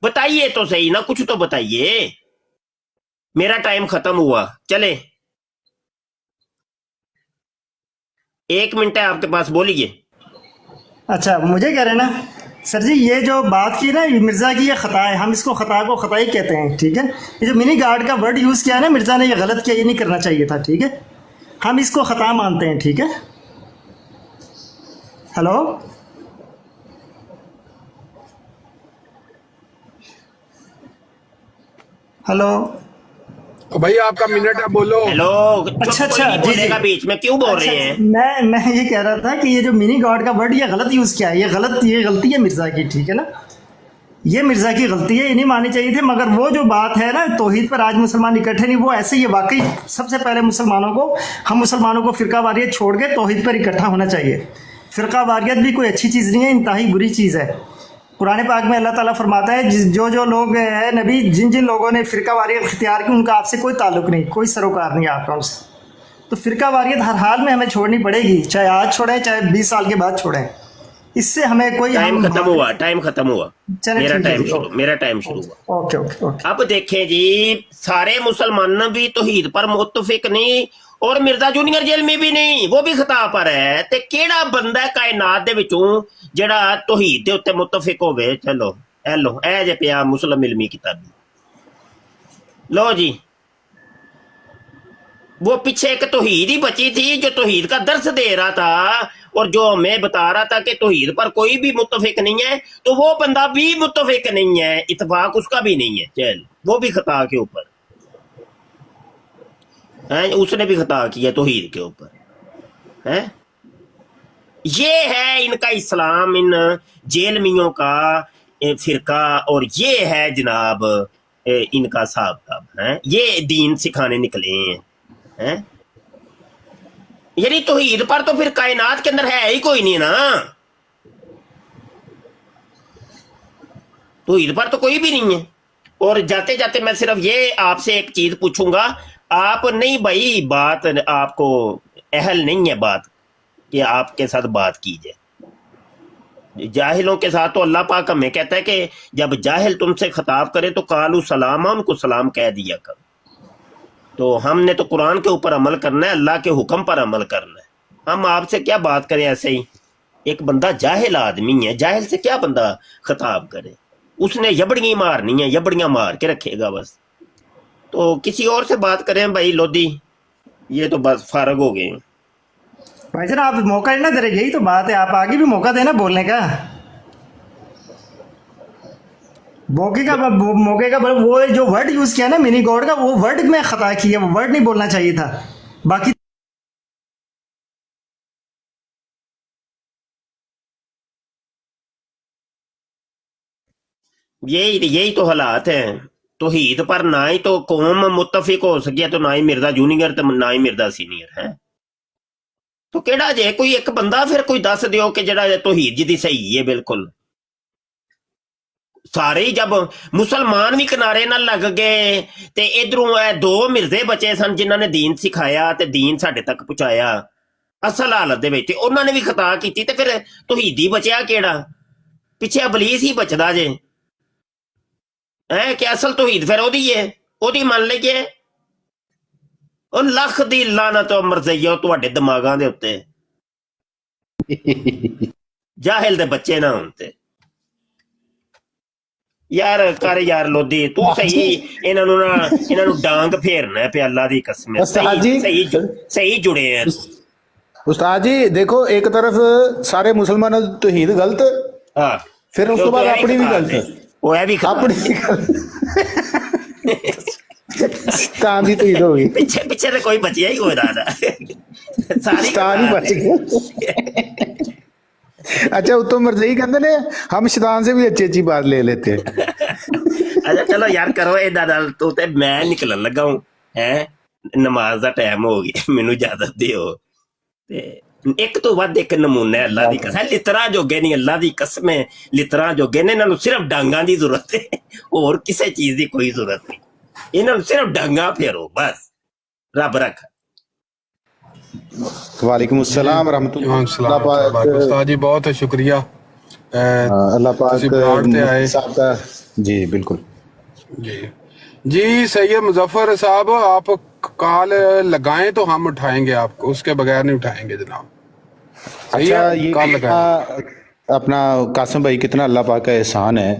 [SPEAKER 8] बताइए तो सही ना, कुछ तो बताइए। मेरा टाइम खत्म हुआ, चले 1 मिनट है आपके पास, बोलिए।
[SPEAKER 10] अच्छा मुझे कह रहे ना सर जी, ये जो बात की ना मिर्ज़ा की, ये ख़ता है, हम इसको ख़ता को ख़ताई कहते हैं, ठीक है। ये जो मिनी गार्ड का वर्ड यूज़ किया है ना मिर्ज़ा ने, ये गलत किया, ये नहीं करना चाहिए था, ठीक है। हम इसको ख़ता मानते हैं, ठीक है। हेलो हेलो
[SPEAKER 3] भाई आपका मिनट है, बोलो।
[SPEAKER 8] हेलो।
[SPEAKER 10] अच्छा जी जी,
[SPEAKER 8] बीच में क्यों बोल रहे हैं?
[SPEAKER 10] मैं ये कह रहा था कि ये जो मिनी गॉड का वर्ड ये गलत यूज़ किया है, ये गलती है मिर्ज़ा की, ठीक है ना। ये मिर्ज़ा की गलती है, ये नहीं माननी चाहिए थे। मगर वो जो बात है ना तौहीद पर आज मुसलमान इकट्ठे नहीं, वो ऐसे ही वाकई सबसे पहले हम मुसलमानों को फ़िरका वारियत छोड़ के तौहीद पर इकट्ठा होना चाहिए। फ़िरका वारियत भी कोई अच्छी चीज़ नहीं है, इंतहाई बुरी चीज़ है। कुरान पाक में अल्लाह ताला फरमाता है जो लोग है नबी, जिन लोगों ने फ़िरका वारियत इख्तियार की उनका आपसे कोई ताल्लुक़ नहीं, कोई सरोकार नहीं आपका उनसे। तो फ़िरका वारियत हर हाल में हमें छोड़नी पड़ेगी, चाहे आज छोड़ें चाहे 20 साल के बाद छोड़ें। इससे हमें कोई
[SPEAKER 8] टाइम खत्म हुआ। मेरा टाइम शुरू हुआ।
[SPEAKER 10] ओके।
[SPEAKER 8] अब देखें जी, सारे मुसलमान भी तौहीद पर मुत्तफिक नहीं और मिर्जा जूनियर जेलमी भी नहीं, वो भी खता पर है। ते केड़ा बंदा कायनात दे विचों जेड़ा तौहीद दे उत्ते मुत्तफिक होवे? चलो एलो ए जे पिया मुस्लिम इल्मी किताबी, लो जी। वो पीछे एक तौहीद ही बची थी जो तौहीद का दर्स दे रहा था और जो हमें बता रहा था कि तौहीद पर कोई भी मुत्तफिक नहीं है, तो वो बंदा भी मुत्तफिक नहीं है, इत्तफाक उसका भी नहीं है। चल वो भी खता के ऊपर है, उसने भी खता किया तौहीद के ऊपर है। ये है इनका इस्लाम, इन जेलमियों का फिरका, और ये है जनाब इनका साहब ताब है। ये दीन सिखाने निकले हैं। यानी तौहीद पर तो फिर कायनात के अंदर है ही कोई नहीं ना, तौहीद पर तो कोई भी नहीं है। और जाते जाते मैं सिर्फ ये आपसे एक चीज पूछूंगा, आप नहीं भाई, बात आपको अहल नहीं है बात कि आपके साथ बात की जाए। जाहिलों के साथ तो अल्लाह पाक हमें कहता है कि जब जाहिल तुमसे खिताब करे तो कालू सलामा, उनको सलाम कह दिया कर। तो हमने तो कुरान के ऊपर अमल करना है, अल्लाह के हुक्म पर अमल करना है। हम आपसे क्या बात करें ऐसे ही? एक बंदा जाहिल आदमी है, जाहिल से क्या बंदा खिताब करे? उसने यबड़ियां मारनी है, यबड़ियां मार के रखेगा बस। तो किसी और से बात करें भाई लोधी, ये तो बस फारग हो गए।
[SPEAKER 10] भाई जान आप मौका नहीं ना दे रहे, यही तो बात है, आप आगे भी मौका देना बोलने का। मौके का वो जो वर्ड यूज किया ना मिनी गॉड का, वो वर्ड में खता की है, वो वर्ड नहीं बोलना चाहिए था। बाकी
[SPEAKER 8] यही तो हालात हैं। तौहीद पर ना ही तो कौम मुत्तफिक हो सकी, तो ना ही मिर्जा जूनियर तो ना ही मिर्जा सीनियर है। तो केड़ा जे कोई एक बंदा फिर कोई दस दियो कि जड़ा तौहीद जी दी सही है बिल्कुल। सारे ही जब मुसलमान भी किनारे ना लग गए ते इधरों दो मिर्जे बचे सन जिन्होंने दीन सिखाया ते दीन साडे तक पहुंचाया असल हालत दे विच, उन्होंने भी खता की ते फिर तौहीदी बचया केड़ा, पिछे इबलीस ही बचदा जे है कि असल तौहीद फिर ओदी है, ओदी मान लईए। ਉਹ ਲੱਖ ਦੀ ਲਾਨਤ ਮਰਜ਼ਈਓ ਤੁਹਾਡੇ ਦਿਮਾਗਾਂ ਦੇ ਉੱਤੇ, ਜਾਹਿਲ ਦੇ ਬੱਚੇ ਨਾ ਹੋਣ ਤੇ। ਯਾਰ ਕਰ ਯਾਰ ਲੋਦੀ ਤੂੰ ਸਹੀ, ਇਹਨਾਂ ਨੂੰ ਡਾਂਗ ਫੇਰਨਾ ਪਿਆ, ਅੱਲਾ ਦੀ ਕਸਮ ਹੈ। सही जुड़े हैं
[SPEAKER 2] उस्ताद जी। देखो एक तरफ सारे मुसलमानों की तौहीद गलत,
[SPEAKER 8] हाँ,
[SPEAKER 2] फिर उसके बाद अपनी भी गलत,
[SPEAKER 8] वो है भी
[SPEAKER 2] अपनी शैतान दी तौहीद हो गई,
[SPEAKER 8] पीछे तो कोई बचिया ही कोई दादा सारी
[SPEAKER 2] शैतान ही बच गया। अच्छा उत्तो मरज़ई कहते ने हम शैतान से भी अच्छी बात ले लेते हैं।
[SPEAKER 8] अच्छा चलो यार करो ए दादा, तू ते मैं निकलन लगा हूं है, नमाज दा टाइम हो गया, मैनू इजाजत दियो। ते एक तो वध एक नमूना है अल्लाह दी कसम, लितरा जोगे नहीं, अल्लाह दी कसम है लितरा जोगे ने, इन्हां नूं सिर्फ डांगां दी जरूरत है, और किसी चीज की कोई जरूरत नहीं, इन्हां नूं सिर्फ डांगा फेरो बस। रब रख।
[SPEAKER 2] वालेकुम अस्सलाम रहमतुल्लाह।
[SPEAKER 3] उस्ताद जी बहुत शुक्रिया,
[SPEAKER 2] अल्लाह पाक साहब का जी बिल्कुल
[SPEAKER 3] जी। सैयद मुजफ्फर साहब आप कॉल लगाएं तो हम उठाएंगे आपको, उसके बगैर नहीं उठाएंगे जनाब।
[SPEAKER 2] अच्छा ये अपना कासिम भाई कितना अल्लाह पाक का एहसान है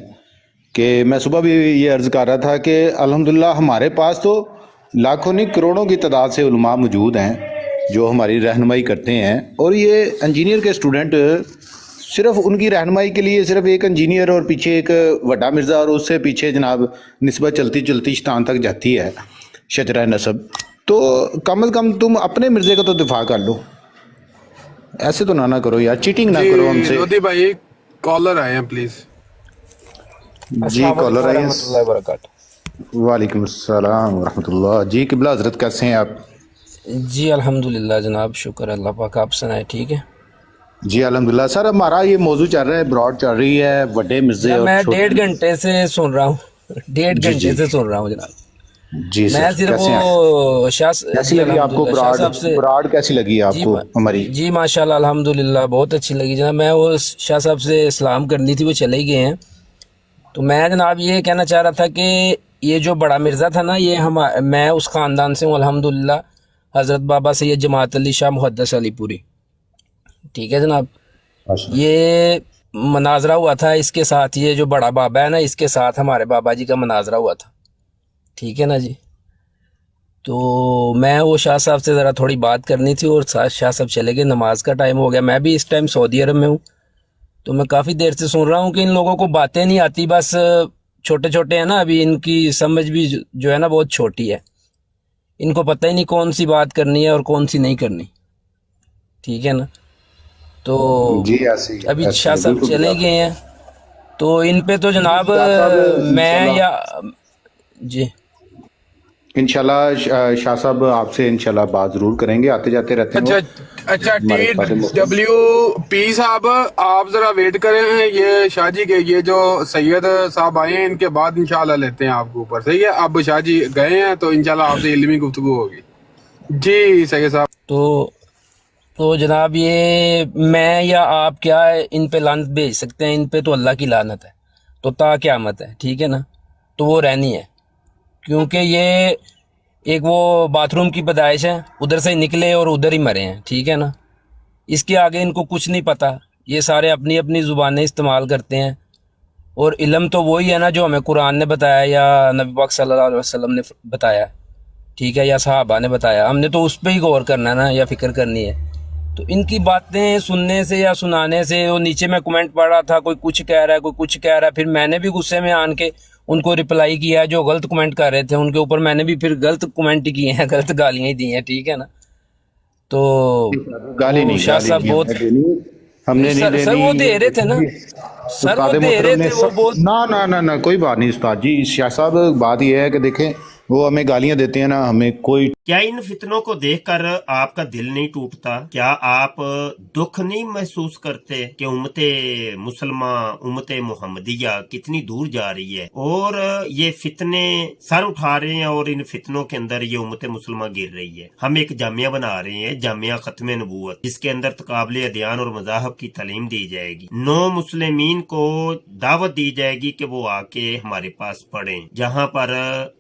[SPEAKER 2] कि मैं सुबह भी ये अर्ज कर रहा था कि अल्हम्दुलिल्लाह हमारे पास तो लाखों नहीं करोड़ों की तादाद से उलमा मौजूद हैं जो हमारी रहनुमाई करते हैं, और ये इंजीनियर के स्टूडेंट सिर्फ उनकी रहनुमाई के लिए सिर्फ एक इंजीनियर और पीछे एक वड्डा मिर्ज़ा और उससे पीछे जनाब निस्बत चलती चलती शैतान तक जाती है शजरा नसब। तो कम से कम तुम अपने मिर्ज़े का तो दिफा कर लो, ऐसे तो ना करो यार, चीटिंग ना करो हमसे।
[SPEAKER 3] लोधी भाई कॉलर आए हैं प्लीज।
[SPEAKER 2] जी कॉलर आए हैं। वालेकुम अस्सलाम व रहमतुल्लाह। जी किबला हजरत कैसे हैं आप?
[SPEAKER 16] जी अल्हम्दुलिल्लाह जनाब, शुक्र अल्लाह पाक, आप सुनाए ठीक है?
[SPEAKER 2] जी अल्हम्दुलिल्लाह। सर हमारा ये मौजू चल रहा है, ब्रॉड चल रही है, बड़े मिर्ज़े।
[SPEAKER 16] मैं 1.5 घंटे से सुन रहा हूँ, 1.5 घंटे से सुन रहा हूँ जनाब।
[SPEAKER 2] जी
[SPEAKER 16] मैं सिर्फ वो
[SPEAKER 2] कैसी लगी आपको ब्रॉड कैसी लगी आपको हमारी?
[SPEAKER 16] जी माशाल्लाह अल्हम्दुलिल्लाह बहुत अच्छी लगी जनाब। मैं वो शाह साहब से सलाम करनी थी, वो चले ही गए हैं। तो मैं जनाब ये कहना चाह रहा था कि ये जो बड़ा मिर्ज़ा था ना, ये मैं उस ख़ानदान से हूँ अल्हम्दुलिल्लाह, हज़रत बाबा सैयद जमात अली शाह मुहद्दस अलीपुरी, ठीक है जनाब। ये मनाजरा हुआ था इसके साथ, ये जो बड़ा बाबा है ना, इसके साथ हमारे बाबा जी का मनाजरा हुआ था, ठीक है ना जी। तो मैं वो शाह साहब से ज़रा थोड़ी बात करनी थी, और शाह साहब चले गए, नमाज का टाइम हो गया। मैं भी इस टाइम सऊदी अरब में हूँ, तो मैं काफ़ी देर से सुन रहा हूँ कि इन लोगों को बातें नहीं आती, बस छोटे छोटे हैं ना, अभी इनकी समझ भी जो है ना बहुत छोटी है, इनको पता ही नहीं कौन सी बात करनी है और कौन सी नहीं करनी, ठीक है ना। तो
[SPEAKER 2] जी
[SPEAKER 16] अभी शाह साहब चले गए हैं, तो इन पे तो जनाब मैं या जी
[SPEAKER 2] इंशाल्लाह शाह साहब आपसे इंशाल्लाह बात जरूर करेंगे, आते जाते रहते हैं।
[SPEAKER 3] अच्छा TWP साहब आप जरा वेट करें, ये शाह जी के ये जो सैयद साहब आए हैं इनके बाद इंशाल्लाह लेते हैं आपको ऊपर, सही है? अब शाह जी गए हैं तो इंशाल्लाह आपसे इल्मी गुफ्तगू होगी। जी सैयद साहब।
[SPEAKER 16] तो जनाब ये मैं या आप क्या इन पे लानत भेज सकते हैं? इन पे तो अल्लाह की लानत है, तो ता क़यामत है, ठीक है ना। तो वो रहनी है, क्योंकि ये एक वो बाथरूम की पैदाइश है, उधर से निकले और उधर ही मरे हैं, ठीक है ना। इसके आगे इनको कुछ नहीं पता, ये सारे अपनी अपनी ज़ुबानें इस्तेमाल करते हैं, और इल्म तो वही है ना जो हमें कुरान ने बताया या नबी पाक सल्लल्लाहु अलैहि वसल्लम ने बताया, ठीक है, या सहाबा ने बताया, हमने तो उस पर ही गौर करना है ना, या फिक्र करनी है। तो इनकी बातें सुनने से या सुनाने से, वो नीचे मैं कमेंट पढ़ रहा था, कोई कुछ कह रहा है, कोई कुछ कह रहा है, फिर मैंने भी गुस्से में आन के उनको रिप्लाई किया, जो गलत कमेंट कर रहे थे उनके ऊपर मैंने भी फिर गलत कमेंट ही किए हैं, गलत गालियाँ ही दी हैं, ठीक है ना। तो
[SPEAKER 2] गाली नहीं,
[SPEAKER 16] शाह साहब बहुत
[SPEAKER 2] हमने नहीं
[SPEAKER 16] सर वो दे रहे थे ना, सर वो दे रहे थे, वो बहुत
[SPEAKER 2] ना कोई बात नहीं उस्ताद जी। शाह साहब बात ये है कि देखें वो हमें गालियां देते हैं ना, हमें कोई
[SPEAKER 8] क्या इन फितनों को देखकर आपका दिल नहीं टूटता? क्या आप दुख नहीं महसूस करते कि उम्मते मुसलमान, उम्मते मुहम्मदिया कितनी दूर जा रही है और ये फितने सर उठा रहे हैं और इन फितनों के अंदर ये उम्मते मुसलमान गिर रही है। हम एक जामिया बना रहे हैं, जामिया खत्म नबूवत, जिसके अंदर तकाबले अदियान और मज़ाहब की तालीम दी जाएगी। नौ मुस्लिमीन को दावत दी जाएगी कि वो आके हमारे पास पढ़ें, जहाँ पर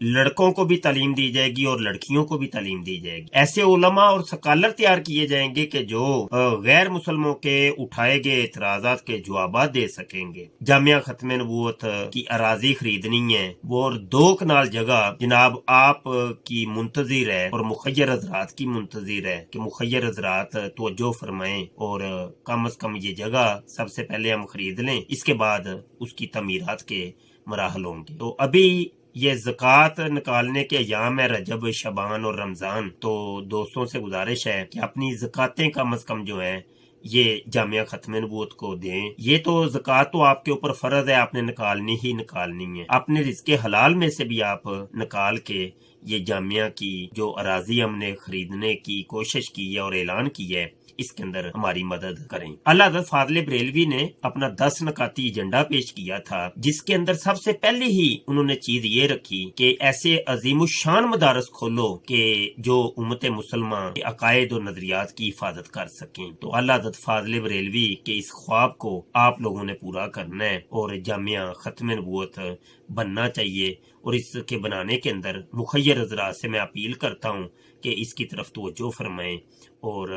[SPEAKER 8] लड़कों को भी तालीम दी जाएगी और लड़कियों को भी तालीम दी जाएगी। ऐसे उलमा और स्कॉलर तैयार किए जाएंगे कि जो गैर मुसलमानों के उठाए गए एतराजात के जवाब दे सकेंगे। जामिया खत्म नबूवत की अराजी खरीदनी है, वो 2 कनाल जगह जनाब आप की मुंतजिर है और मुखय्यर हजरात की मुंतजिर है कि मुखय्यर हजरात तवज्जो फरमाएं और कम से कम ये जगह सबसे पहले हम खरीद लें, इसके बाद उसकी तमीरात के मराहल होंगे। तो अभी ये ज़कात निकालने के अयाम है, रजब, शबान और रमज़ान, तो दोस्तों से गुजारिश है कि अपनी ज़कातें कम से कम जो है ये जामिया खत्म नबूवत को दें। ये तो ज़कात तो आपके ऊपर फ़र्ज है, आपने निकालनी ही निकालनी है। अपने रिज़्क़े हलाल में से भी आप निकाल के ये जामिया की जो अराजी हमने खरीदने की कोशिश की है और ऐलान किया है, इसके अंदर हमारी मदद करें। अल्लाह हज़रत फाज़िल बरेलवी ने अपना 10 नकाती एजेंडा पेश किया था, जिसके अंदर सबसे पहले ही उन्होंने चीज ये रखी कि ऐसे अजीमुशान मदारस खोलो कि जो उम्मत मुसलमान के अकायद और नजरियात की हिफाजत कर सकें। तो अल्लाह हज़रत फाज़िल बरेलवी के इस ख्वाब को आप लोगों ने पूरा करना है और जामिया खत्म नबूवत बनना चाहिए। और इसके बनाने के अंदर मुखय्यर हज़रात से मैं अपील करता हूँ कि इसकी तरफ तवज्जो फरमाएं और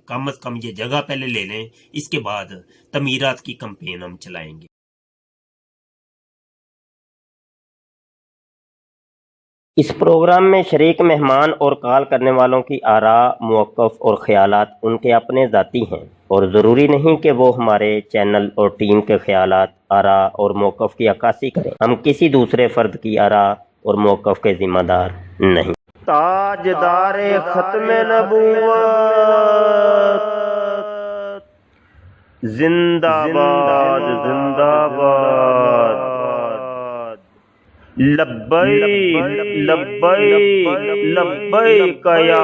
[SPEAKER 8] कम से कम ये जगह पहले ले लें, इसके बाद तमीरात की कैंपेन हम चलाएंगे।
[SPEAKER 17] इस प्रोग्राम में शरीक मेहमान और कॉल करने वालों की आरा, मौक़िफ़ और ख़यालात उनके अपने ज़ाती हैं और ज़रूरी नहीं कि वो हमारे चैनल और टीम के ख़यालात, आरा और मौक़िफ़ की अक्कासी करें। हम किसी दूसरे फ़र्द की आरा और मौक़िफ़ के ज़िम्मेदार नहीं। ताजदारे खत्म नबूवत जिंदाबाद जिंदाबाद। लब्बैक लब्बैक लब्बैक या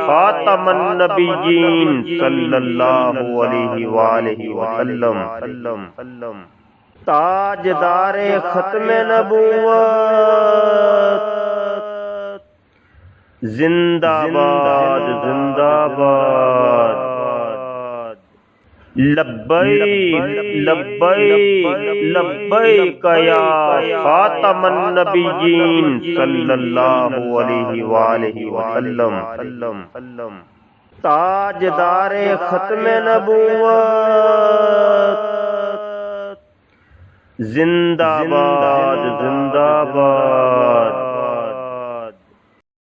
[SPEAKER 17] खातमन नबिय्यीन सल्लल्लाहु अलैहि वसल्लम। ताजदारे खत्म नबूवत जिंदाबाद जिंदाबाद। लब्बैक लब्बैक लब्बैक या खातमन नबिय्यीन सल्लल्लाहु अलैहि वसल्लम। ताजदारे खत्म नबूवत जिंदाबाद जिंदाबाद।